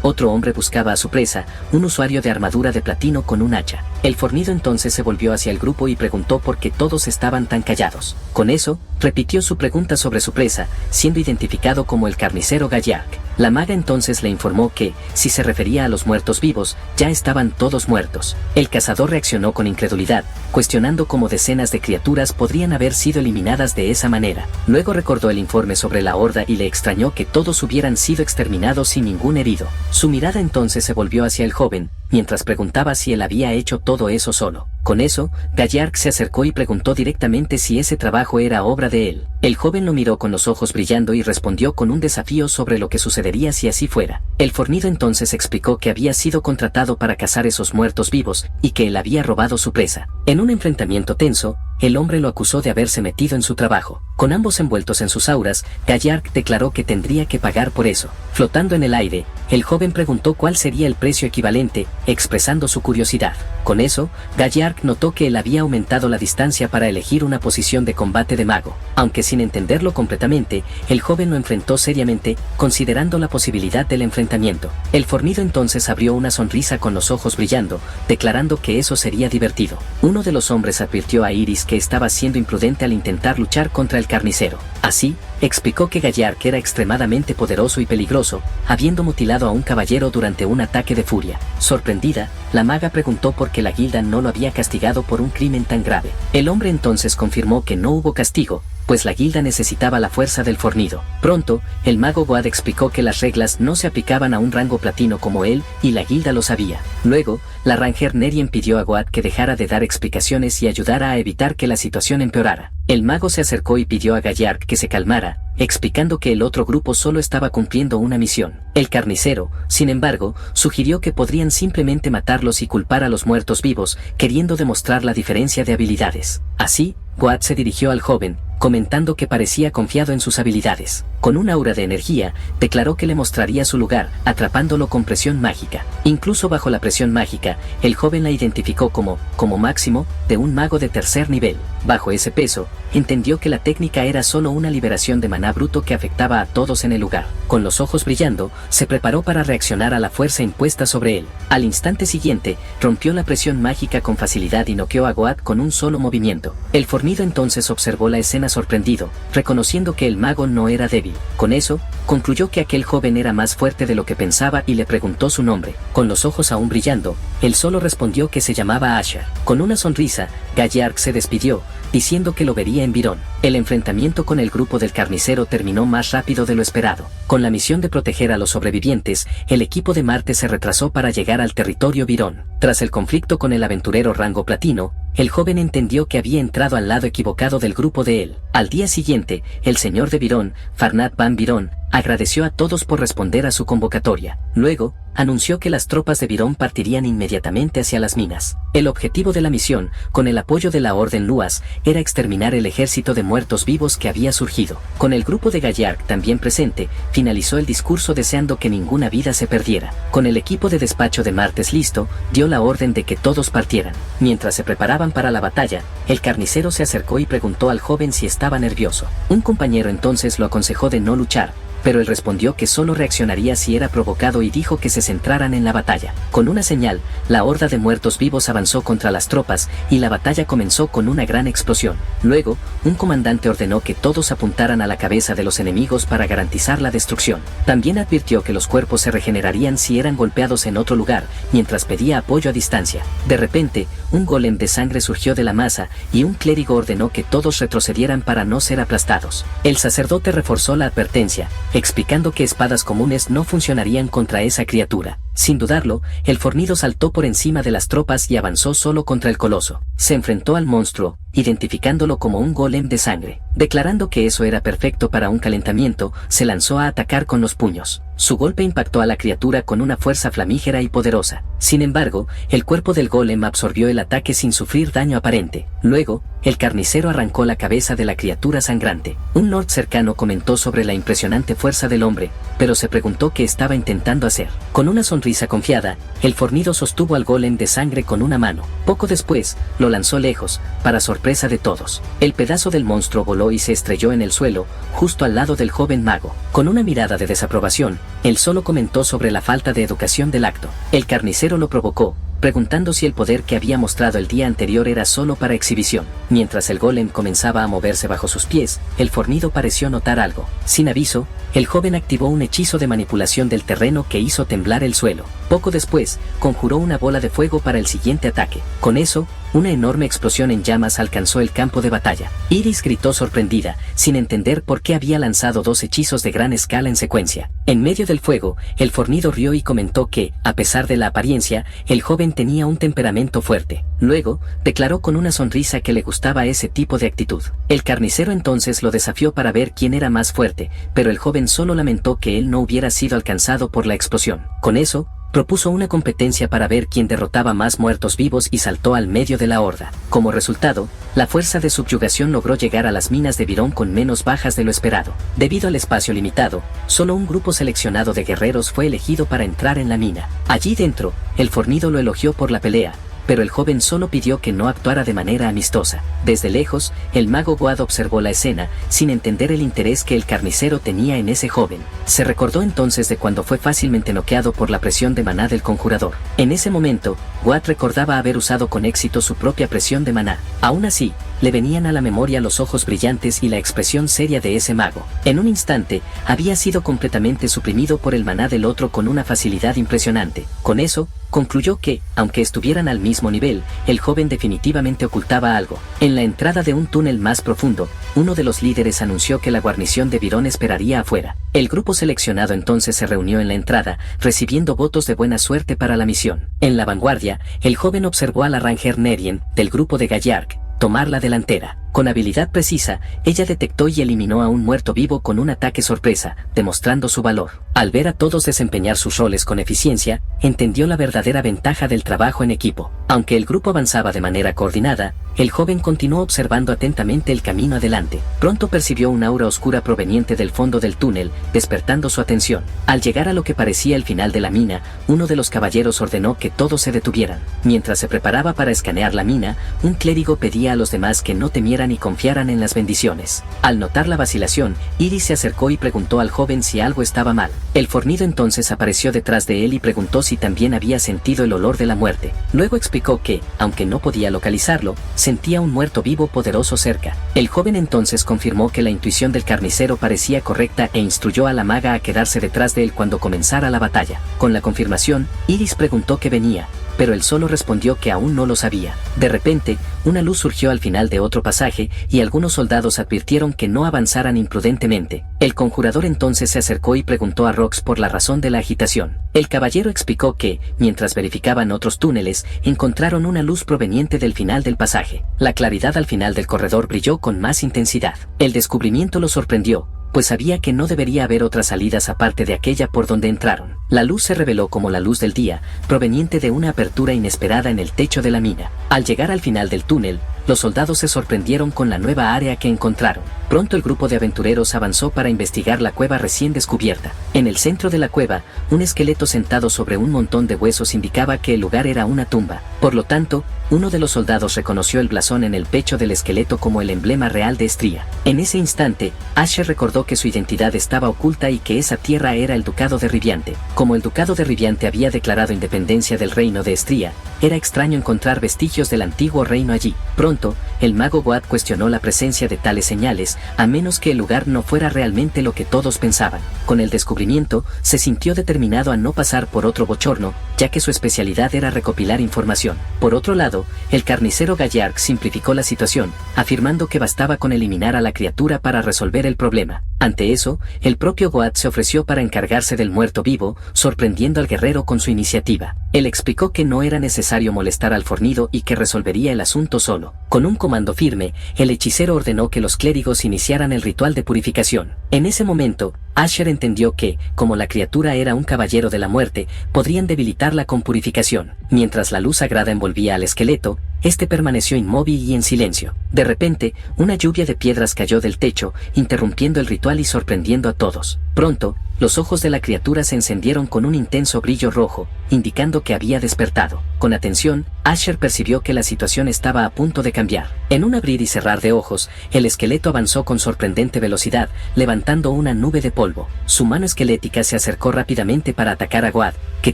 otro hombre buscaba a su presa, un usuario de armadura de platino con un hacha. El fornido entonces se volvió hacia el grupo y preguntó por qué todos estaban tan callados. Con eso, repitió su pregunta sobre su presa, siendo identificado como el carnicero Gallark. La maga entonces le informó que, si se refería a los muertos vivos, ya estaban todos muertos. El cazador reaccionó con incredulidad, cuestionando cómo decenas de criaturas podrían haber sido eliminadas de esa manera. Luego recordó el informe sobre la horda y le extrañó que todos hubieran sido exterminados sin ningún herido. Su mirada entonces se volvió hacia el joven, mientras preguntaba si él había hecho todo eso solo. Con eso, Gallark se acercó y preguntó directamente si ese trabajo era obra de él. El joven lo miró con los ojos brillando y respondió con un desafío sobre lo que sucedería si así fuera. El fornido entonces explicó que había sido contratado para cazar esos muertos vivos y que él había robado su presa. En un enfrentamiento tenso, el hombre lo acusó de haberse metido en su trabajo. Con ambos envueltos en sus auras, Gallark declaró que tendría que pagar por eso. Flotando en el aire, el joven preguntó cuál sería el precio equivalente, expresando su curiosidad. Con eso, Gallark notó que él había aumentado la distancia para elegir una posición de combate de mago. Aunque sin entenderlo completamente, el joven lo enfrentó seriamente, considerando la posibilidad del enfrentamiento. El fornido entonces abrió una sonrisa con los ojos brillando, declarando que eso sería divertido. Uno de los hombres advirtió a Iris que estaba siendo imprudente al intentar luchar contra el carnicero. Así, explicó que Gallark era extremadamente poderoso y peligroso, habiendo mutilado a un caballero durante un ataque de furia. Sorprendida, la maga preguntó por qué la guilda no lo había castigado por un crimen tan grave. El hombre entonces confirmó que no hubo castigo, pues la guilda necesitaba la fuerza del fornido. Pronto, el mago Goad explicó que las reglas no se aplicaban a un rango platino como él, y la guilda lo sabía. Luego, la Ranger Nerien pidió a Goad que dejara de dar explicaciones y ayudara a evitar que la situación empeorara. El mago se acercó y pidió a Gallark que se calmara, explicando que el otro grupo solo estaba cumpliendo una misión. El carnicero, sin embargo, sugirió que podrían simplemente matarlos y culpar a los muertos vivos, queriendo demostrar la diferencia de habilidades. Así, Goad se dirigió al joven, comentando que parecía confiado en sus habilidades. Con un aura de energía, declaró que le mostraría su lugar, atrapándolo con presión mágica. Incluso bajo la presión mágica, el joven la identificó como máximo, de un mago de tercer nivel. Bajo ese peso, entendió que la técnica era solo una liberación de maná bruto que afectaba a todos en el lugar. Con los ojos brillando, se preparó para reaccionar a la fuerza impuesta sobre él. Al instante siguiente, rompió la presión mágica con facilidad y noqueó a Goad con un solo movimiento. El fornido entonces observó la escena sorprendido, reconociendo que el mago no era débil. Con eso, concluyó que aquel joven era más fuerte de lo que pensaba y le preguntó su nombre. Con los ojos aún brillando, él solo respondió que se llamaba Asher. Con una sonrisa, Gallark se despidió, diciendo que lo vería en Virón. El enfrentamiento con el grupo del carnicero terminó más rápido de lo esperado. Con la misión de proteger a los sobrevivientes, el equipo de Marte se retrasó para llegar al territorio Virón. Tras el conflicto con el aventurero rango platino, el joven entendió que había entrado al lado equivocado del grupo de él. Al día siguiente, el señor de Virón, Farnat Van Virón, agradeció a todos por responder a su convocatoria. Luego, anunció que las tropas de Virón partirían inmediatamente hacia las minas. El objetivo de la misión, con el apoyo de la Orden Luas, era exterminar el ejército de muertos vivos que había surgido. Con el grupo de Gallark también presente, finalizó el discurso deseando que ninguna vida se perdiera. Con el equipo de despacho de Martes listo, dio la orden de que todos partieran. Mientras se preparaban para la batalla, el carnicero se acercó y preguntó al joven si estaba nervioso. Un compañero entonces lo aconsejó de no luchar, pero él respondió que solo reaccionaría si era provocado y dijo que se centraran en la batalla. Con una señal, la horda de muertos vivos avanzó contra las tropas y la batalla comenzó con una gran explosión. Luego, un comandante ordenó que todos apuntaran a la cabeza de los enemigos para garantizar la destrucción. También advirtió que los cuerpos se regenerarían si eran golpeados en otro lugar, mientras pedía apoyo a distancia. De repente, un golem de sangre surgió de la masa y un clérigo ordenó que todos retrocedieran para no ser aplastados. El sacerdote reforzó la advertencia, explicando que espadas comunes no funcionarían contra esa criatura. Sin dudarlo, el fornido saltó por encima de las tropas y avanzó solo contra el coloso. Se enfrentó al monstruo, identificándolo como un golem de sangre. Declarando que eso era perfecto para un calentamiento, se lanzó a atacar con los puños. Su golpe impactó a la criatura con una fuerza flamígera y poderosa. Sin embargo, el cuerpo del golem absorbió el ataque sin sufrir daño aparente. Luego, el carnicero arrancó la cabeza de la criatura sangrante. Un lord cercano comentó sobre la impresionante fuerza del hombre, pero se preguntó qué estaba intentando hacer. Con una sonrisa confiada, el fornido sostuvo al golem de sangre con una mano. Poco después, lo lanzó lejos, para sorpresa de todos. El pedazo del monstruo voló y se estrelló en el suelo, justo al lado del joven mago. Con una mirada de desaprobación, él solo comentó sobre la falta de educación del acto. El carnicero lo provocó, preguntando si el poder que había mostrado el día anterior era solo para exhibición. Mientras el golem comenzaba a moverse bajo sus pies, el fornido pareció notar algo. Sin aviso, el joven activó un hechizo de manipulación del terreno que hizo temblar el suelo. Poco después, conjuró una bola de fuego para el siguiente ataque. Con eso, una enorme explosión en llamas alcanzó el campo de batalla. Iris gritó sorprendida, sin entender por qué había lanzado dos hechizos de gran escala en secuencia. En medio del fuego, el fornido rió y comentó que, a pesar de la apariencia, el joven tenía un temperamento fuerte. Luego, declaró con una sonrisa que le gustaba ese tipo de actitud. El carnicero entonces lo desafió para ver quién era más fuerte, pero el joven solo lamentó que él no hubiera sido alcanzado por la explosión. Con eso, propuso una competencia para ver quién derrotaba más muertos vivos y saltó al medio de la horda. Como resultado, la fuerza de subyugación logró llegar a las minas de Virón con menos bajas de lo esperado. Debido al espacio limitado, solo un grupo seleccionado de guerreros fue elegido para entrar en la mina. Allí dentro, el fornido lo elogió por la pelea, pero el joven solo pidió que no actuara de manera amistosa. Desde lejos, el mago Goad observó la escena, sin entender el interés que el carnicero tenía en ese joven. Se recordó entonces de cuando fue fácilmente noqueado por la presión de maná del conjurador. En ese momento, Goad recordaba haber usado con éxito su propia presión de maná. Aún así, le venían a la memoria los ojos brillantes y la expresión seria de ese mago. En un instante, había sido completamente suprimido por el maná del otro con una facilidad impresionante. Con eso, concluyó que, aunque estuvieran al mismo nivel, el joven definitivamente ocultaba algo. En la entrada de un túnel más profundo, uno de los líderes anunció que la guarnición de Virón esperaría afuera. El grupo seleccionado entonces se reunió en la entrada, recibiendo votos de buena suerte para la misión. En la vanguardia, el joven observó a la Ranger Nerien, del grupo de Gallark, tomar la delantera. Con habilidad precisa, ella detectó y eliminó a un muerto vivo con un ataque sorpresa, demostrando su valor. Al ver a todos desempeñar sus roles con eficiencia, entendió la verdadera ventaja del trabajo en equipo. Aunque el grupo avanzaba de manera coordinada, el joven continuó observando atentamente el camino adelante. Pronto percibió un aura oscura proveniente del fondo del túnel, despertando su atención. Al llegar a lo que parecía el final de la mina, uno de los caballeros ordenó que todos se detuvieran. Mientras se preparaba para escanear la mina, un clérigo pedía a los demás que no temieran y confiaran en las bendiciones. Al notar la vacilación, Iris se acercó y preguntó al joven si algo estaba mal. El fornido entonces apareció detrás de él y preguntó si también había sentido el olor de la muerte. Luego explicó que, aunque no podía localizarlo, sentía un muerto vivo poderoso cerca. El joven entonces confirmó que la intuición del carnicero parecía correcta e instruyó a la maga a quedarse detrás de él cuando comenzara la batalla. Con la confirmación, Iris preguntó qué venía, pero él solo respondió que aún no lo sabía. De repente, una luz surgió al final de otro pasaje y algunos soldados advirtieron que no avanzaran imprudentemente. El conjurador entonces se acercó y preguntó a Rox por la razón de la agitación. El caballero explicó que, mientras verificaban otros túneles, encontraron una luz proveniente del final del pasaje. La claridad al final del corredor brilló con más intensidad. El descubrimiento lo sorprendió, pues sabía que no debería haber otras salidas aparte de aquella por donde entraron. La luz se reveló como la luz del día, proveniente de una apertura inesperada en el techo de la mina. Al llegar al final del túnel, los soldados se sorprendieron con la nueva área que encontraron. Pronto el grupo de aventureros avanzó para investigar la cueva recién descubierta. En el centro de la cueva, un esqueleto sentado sobre un montón de huesos indicaba que el lugar era una tumba. Por lo tanto, uno de los soldados reconoció el blasón en el pecho del esqueleto como el emblema real de Estría. En ese instante, Asher recordó que su identidad estaba oculta y que esa tierra era el Ducado de Riviante. Como el Ducado de Riviante había declarado independencia del reino de Estría, era extraño encontrar vestigios del antiguo reino allí. Pronto, el mago Goad cuestionó la presencia de tales señales, a menos que el lugar no fuera realmente lo que todos pensaban. Con el descubrimiento, se sintió determinado a no pasar por otro bochorno, ya que su especialidad era recopilar información. Por otro lado, el carnicero Gallark simplificó la situación, afirmando que bastaba con eliminar a la criatura para resolver el problema. Ante eso, el propio Goad se ofreció para encargarse del muerto vivo, sorprendiendo al guerrero con su iniciativa. Él explicó que no era necesario molestar al fornido y que resolvería el asunto solo. Con un comando firme, el hechicero ordenó que los clérigos iniciaran el ritual de purificación. En ese momento, Asher entendió que, como la criatura era un caballero de la muerte, podrían debilitarla con purificación. Mientras la luz sagrada envolvía al esqueleto, este permaneció inmóvil y en silencio. De repente, una lluvia de piedras cayó del techo, interrumpiendo el ritual y sorprendiendo a todos. Pronto, los ojos de la criatura se encendieron con un intenso brillo rojo, indicando que había despertado. Con atención, Asher percibió que la situación estaba a punto de cambiar. En un abrir y cerrar de ojos, el esqueleto avanzó con sorprendente velocidad, levantando una nube de polvo. Su mano esquelética se acercó rápidamente para atacar a Goad, que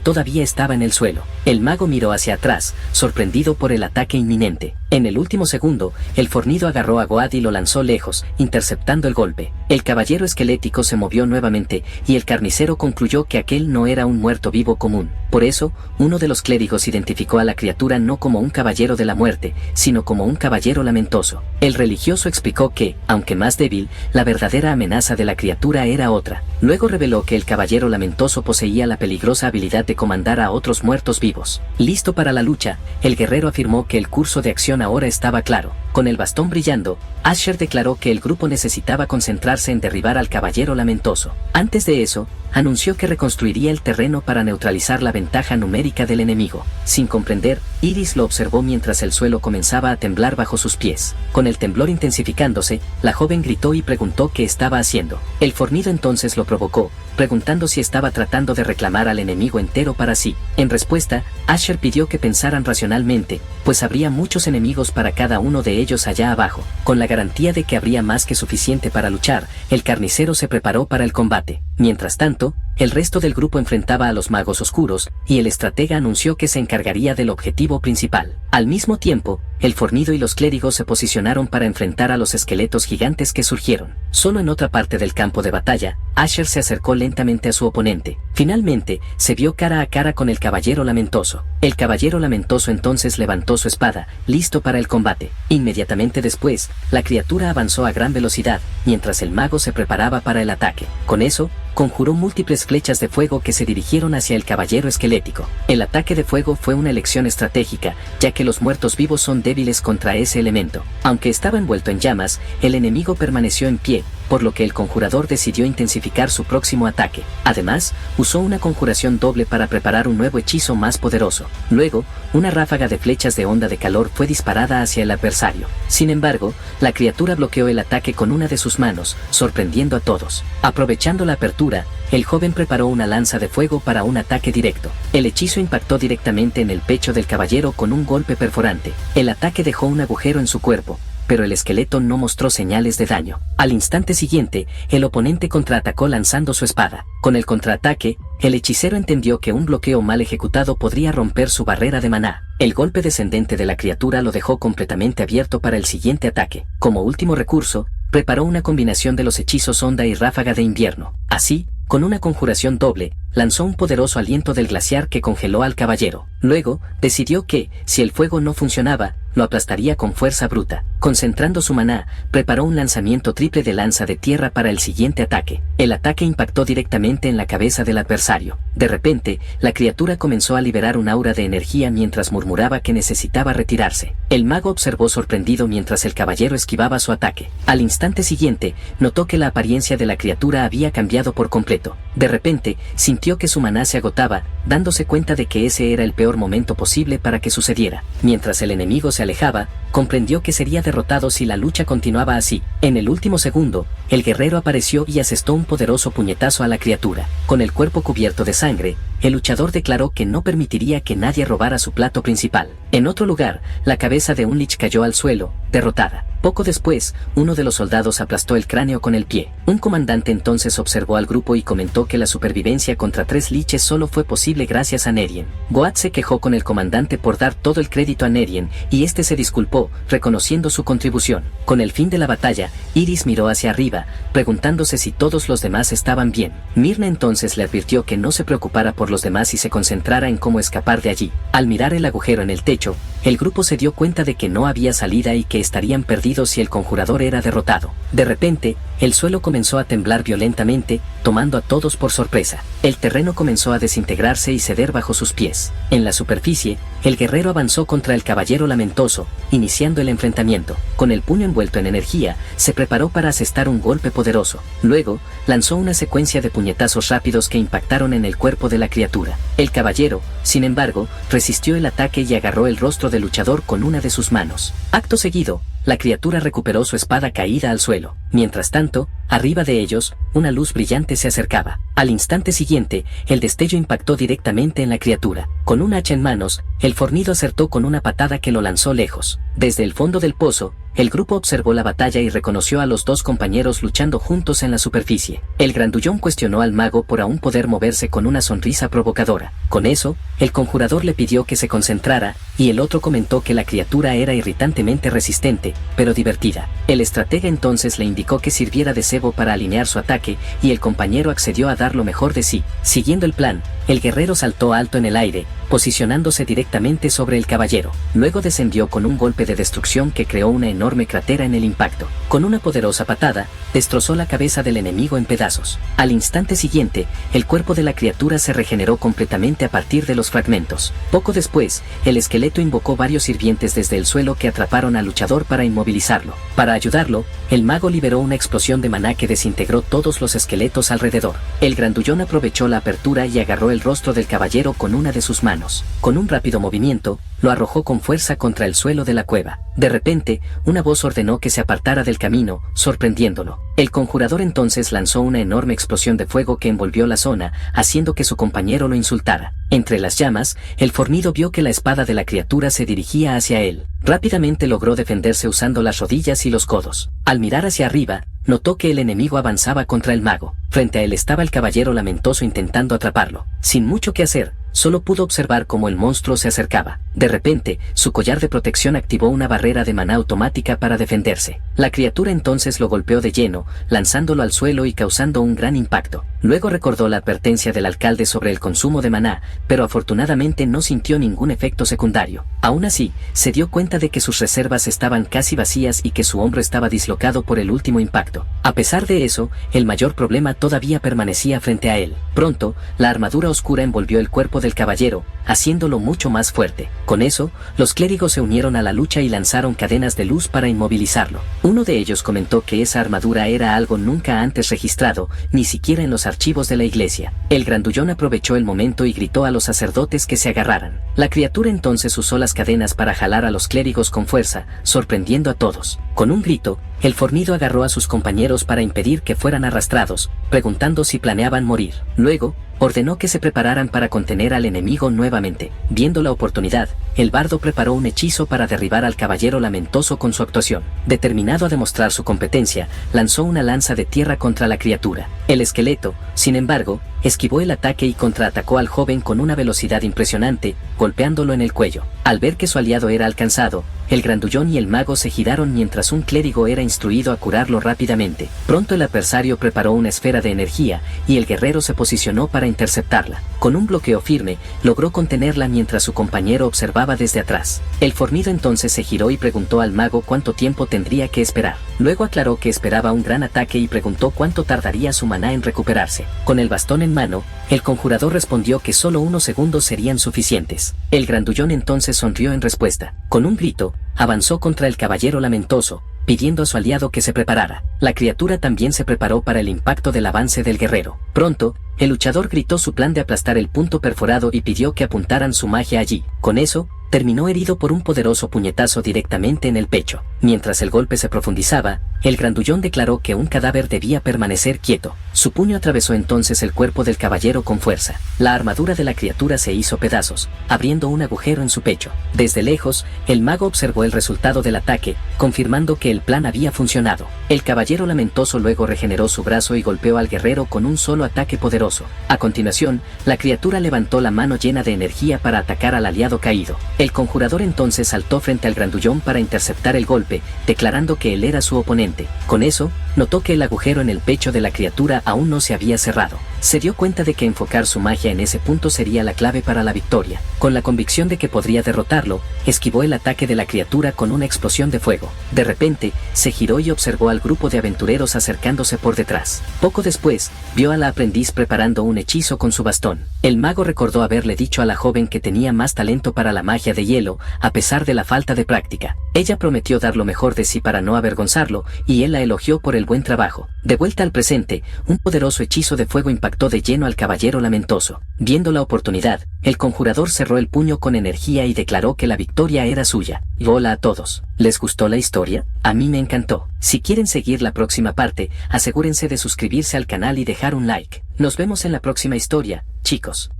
todavía estaba en el suelo. El mago miró hacia atrás, sorprendido por el ataque inminente. En el último segundo, el fornido agarró a Goad y lo lanzó lejos, interceptando el golpe. El caballero esquelético se movió nuevamente, y el carnicero concluyó que aquel no era un muerto vivo común. Por eso, uno de los clérigos identificó a la criatura no como un caballero de la muerte, sino como un caballero lamentoso. El religioso explicó que, aunque más débil, la verdadera amenaza de la criatura era otra. Luego reveló que el caballero lamentoso poseía la peligrosa habilidad de comandar a otros muertos vivos. Listo para la lucha, el guerrero afirmó que el curso de acción ahora estaba claro. Con el bastón brillando, Asher declaró que el grupo necesitaba concentrarse en derribar al caballero lamentoso. Antes de eso, anunció que reconstruiría el terreno para neutralizar la ventaja numérica del enemigo. Sin comprender, Iris lo observó mientras el suelo comenzaba a temblar bajo sus pies. Con el temblor intensificándose, la joven gritó y preguntó qué estaba haciendo. El fornido entonces lo provocó, preguntando si estaba tratando de reclamar al enemigo entero para sí. En respuesta, Asher pidió que pensaran racionalmente, pues habría muchos enemigos para cada uno de ellos allá abajo. Con la garantía de que habría más que suficiente para luchar, el carnicero se preparó para el combate. Mientras tanto, el resto del grupo enfrentaba a los magos oscuros, y el estratega anunció que se encargaría del objetivo principal. Al mismo tiempo, el fornido y los clérigos se posicionaron para enfrentar a los esqueletos gigantes que surgieron. Solo en otra parte del campo de batalla, Asher se acercó lentamente a su oponente. Finalmente, se vio cara a cara con el caballero lamentoso. El caballero lamentoso entonces levantó su espada, listo para el combate. Inmediatamente después, la criatura avanzó a gran velocidad, mientras el mago se preparaba para el ataque. Con eso, conjuró múltiples flechas de fuego que se dirigieron hacia el caballero esquelético. El ataque de fuego fue una elección estratégica, ya que los muertos vivos son débiles contra ese elemento. Aunque estaba envuelto en llamas, el enemigo permaneció en pie, por lo que el conjurador decidió intensificar su próximo ataque. Además, usó una conjuración doble para preparar un nuevo hechizo más poderoso. Luego, una ráfaga de flechas de onda de calor fue disparada hacia el adversario. Sin embargo, la criatura bloqueó el ataque con una de sus manos, sorprendiendo a todos. Aprovechando la apertura, el joven preparó una lanza de fuego para un ataque directo. El hechizo impactó directamente en el pecho del caballero con un golpe perforante. El ataque dejó un agujero en su cuerpo, pero el esqueleto no mostró señales de daño. Al instante siguiente, el oponente contraatacó lanzando su espada. Con el contraataque, el hechicero entendió que un bloqueo mal ejecutado podría romper su barrera de maná. El golpe descendente de la criatura lo dejó completamente abierto para el siguiente ataque. Como último recurso, preparó una combinación de los hechizos onda y ráfaga de invierno. Así, con una conjuración doble, lanzó un poderoso aliento del glaciar que congeló al caballero. Luego, decidió que, si el fuego no funcionaba, lo aplastaría con fuerza bruta. Concentrando su maná, preparó un lanzamiento triple de lanza de tierra para el siguiente ataque. El ataque impactó directamente en la cabeza del adversario. De repente, la criatura comenzó a liberar un aura de energía mientras murmuraba que necesitaba retirarse. El mago observó sorprendido mientras el caballero esquivaba su ataque. Al instante siguiente, notó que la apariencia de la criatura había cambiado por completo. De repente, sintió que su maná se agotaba, dándose cuenta de que ese era el peor momento posible para que sucediera. Mientras el enemigo se alejaba, comprendió que sería derrotado si la lucha continuaba así. En el último segundo, el guerrero apareció y asestó un poderoso puñetazo a la criatura. Con el cuerpo cubierto de sangre, el luchador declaró que no permitiría que nadie robara su plato principal. En otro lugar, la cabeza de un lich cayó al suelo, derrotada. Poco después, uno de los soldados aplastó el cráneo con el pie. Un comandante entonces observó al grupo y comentó que la supervivencia contra 3 liches solo fue posible gracias a Nerien. Goat se quejó con el comandante por dar todo el crédito a Nerien, y este se disculpó, reconociendo su contribución. Con el fin de la batalla, Iris miró hacia arriba, preguntándose si todos los demás estaban bien. Mirna entonces le advirtió que no se preocupara por los demás y se concentrara en cómo escapar de allí. Al mirar el agujero en el techo, el grupo se dio cuenta de que no había salida y que estarían perdidos si el conjurador era derrotado. De repente, el suelo comenzó a temblar violentamente, tomando a todos por sorpresa. El terreno comenzó a desintegrarse y ceder bajo sus pies. En la superficie, el guerrero avanzó contra el caballero lamentoso, iniciando el enfrentamiento. Con el puño envuelto en energía, se preparó para asestar un golpe poderoso. Luego, lanzó una secuencia de puñetazos rápidos que impactaron en el cuerpo de la criatura. El caballero, sin embargo, resistió el ataque y agarró el rostro del luchador con una de sus manos. Acto seguido, la criatura recuperó su espada caída al suelo. Mientras tanto, arriba de ellos, una luz brillante se acercaba. Al instante siguiente, el destello impactó directamente en la criatura. Con un hacha en manos, el fornido acertó con una patada que lo lanzó lejos. Desde el fondo del pozo, el grupo observó la batalla y reconoció a los dos compañeros luchando juntos en la superficie. El grandullón cuestionó al mago por aún poder moverse con una sonrisa provocadora. Con eso, el conjurador le pidió que se concentrara, y el otro comentó que la criatura era irritantemente resistente, pero divertida. El estratega entonces le indicó que sirviera de cebo para alinear su ataque, y el compañero accedió a dar lo mejor de sí. Siguiendo el plan, el guerrero saltó alto en el aire, posicionándose directamente sobre el caballero. Luego descendió con un golpe de destrucción que creó una enorme cratera en el impacto. Con una poderosa patada, destrozó la cabeza del enemigo en pedazos. Al instante siguiente, el cuerpo de la criatura se regeneró completamente a partir de los fragmentos. Poco después, el esqueleto invocó varios sirvientes desde el suelo que atraparon al luchador para inmovilizarlo. Para ayudarlo, el mago liberó una explosión de maná que desintegró todos los esqueletos alrededor. El grandullón aprovechó la apertura y agarró el rostro del caballero con una de sus manos. Con un rápido movimiento, lo arrojó con fuerza contra el suelo de la cueva. De repente, una voz ordenó que se apartara del camino, sorprendiéndolo. El conjurador entonces lanzó una enorme explosión de fuego que envolvió la zona, haciendo que su compañero lo insultara. Entre las llamas, el fornido vio que la espada de la criatura se dirigía hacia él. Rápidamente logró defenderse usando las rodillas y los codos. Al mirar hacia arriba, notó que el enemigo avanzaba contra el mago. Frente a él estaba el caballero lamentoso intentando atraparlo. Sin mucho que hacer, solo pudo observar cómo el monstruo se acercaba. De repente, su collar de protección activó una barrera de maná automática para defenderse. La criatura entonces lo golpeó de lleno, lanzándolo al suelo y causando un gran impacto. Luego recordó la advertencia del alcalde sobre el consumo de maná, pero afortunadamente no sintió ningún efecto secundario. Aún así, se dio cuenta de que sus reservas estaban casi vacías y que su hombro estaba dislocado por el último impacto. A pesar de eso, el mayor problema todavía permanecía frente a él. Pronto, la armadura oscura envolvió el cuerpo del caballero, haciéndolo mucho más fuerte. Con eso, los clérigos se unieron a la lucha y lanzaron cadenas de luz para inmovilizarlo. Uno de ellos comentó que esa armadura era algo nunca antes registrado, ni siquiera en los archivos de la iglesia. El grandullón aprovechó el momento y gritó a los sacerdotes que se agarraran. La criatura entonces usó las cadenas para jalar a los clérigos con fuerza, sorprendiendo a todos. Con un grito, el fornido agarró a sus compañeros para impedir que fueran arrastrados, preguntando si planeaban morir. Luego, ordenó que se prepararan para contener al enemigo nuevamente. Viendo la oportunidad, el bardo preparó un hechizo para derribar al caballero lamentoso con su actuación. Determinado a demostrar su competencia, lanzó una lanza de tierra contra la criatura. El esqueleto, sin embargo, esquivó el ataque y contraatacó al joven con una velocidad impresionante, golpeándolo en el cuello. Al ver que su aliado era alcanzado, el grandullón y el mago se giraron mientras un clérigo era instruido a curarlo rápidamente. Pronto el adversario preparó una esfera de energía, y el guerrero se posicionó para interceptarla. Con un bloqueo firme, logró contenerla mientras su compañero observaba desde atrás. El fornido entonces se giró y preguntó al mago cuánto tiempo tendría que esperar. Luego aclaró que esperaba un gran ataque y preguntó cuánto tardaría su maná en recuperarse. Con el bastón en mano, el conjurador respondió que solo unos segundos serían suficientes. El grandullón entonces sonrió en respuesta. Con un grito, avanzó contra el caballero lamentoso, pidiendo a su aliado que se preparara. La criatura también se preparó para el impacto del avance del guerrero. Pronto, el luchador gritó su plan de aplastar el punto perforado y pidió que apuntaran su magia allí. Con eso, terminó herido por un poderoso puñetazo directamente en el pecho. Mientras el golpe se profundizaba, el grandullón declaró que un cadáver debía permanecer quieto. Su puño atravesó entonces el cuerpo del caballero con fuerza. La armadura de la criatura se hizo pedazos, abriendo un agujero en su pecho. Desde lejos, el mago observó el resultado del ataque, confirmando que el plan había funcionado. El caballero lamentoso luego regeneró su brazo y golpeó al guerrero con un solo ataque poderoso. A continuación, la criatura levantó la mano llena de energía para atacar al aliado caído. El conjurador entonces saltó frente al grandullón para interceptar el golpe, declarando que él era su oponente. Con eso, notó que el agujero en el pecho de la criatura aún no se había cerrado. Se dio cuenta de que enfocar su magia en ese punto sería la clave para la victoria. Con la convicción de que podría derrotarlo, esquivó el ataque de la criatura con una explosión de fuego. De repente, se giró y observó al grupo de aventureros acercándose por detrás. Poco después, vio a la aprendiz preparando un hechizo con su bastón. El mago recordó haberle dicho a la joven que tenía más talento para la magia de hielo, a pesar de la falta de práctica. Ella prometió dar lo mejor de sí para no avergonzarlo, y él la elogió por el buen trabajo. De vuelta al presente, un poderoso hechizo de fuego impactó de lleno al caballero lamentoso. Viendo la oportunidad, el conjurador cerró el puño con energía y declaró que la victoria era suya. Y hola a todos. ¿Les gustó la historia? A mí me encantó. Si quieren seguir la próxima parte, asegúrense de suscribirse al canal y dejar un like. Nos vemos en la próxima historia, chicos.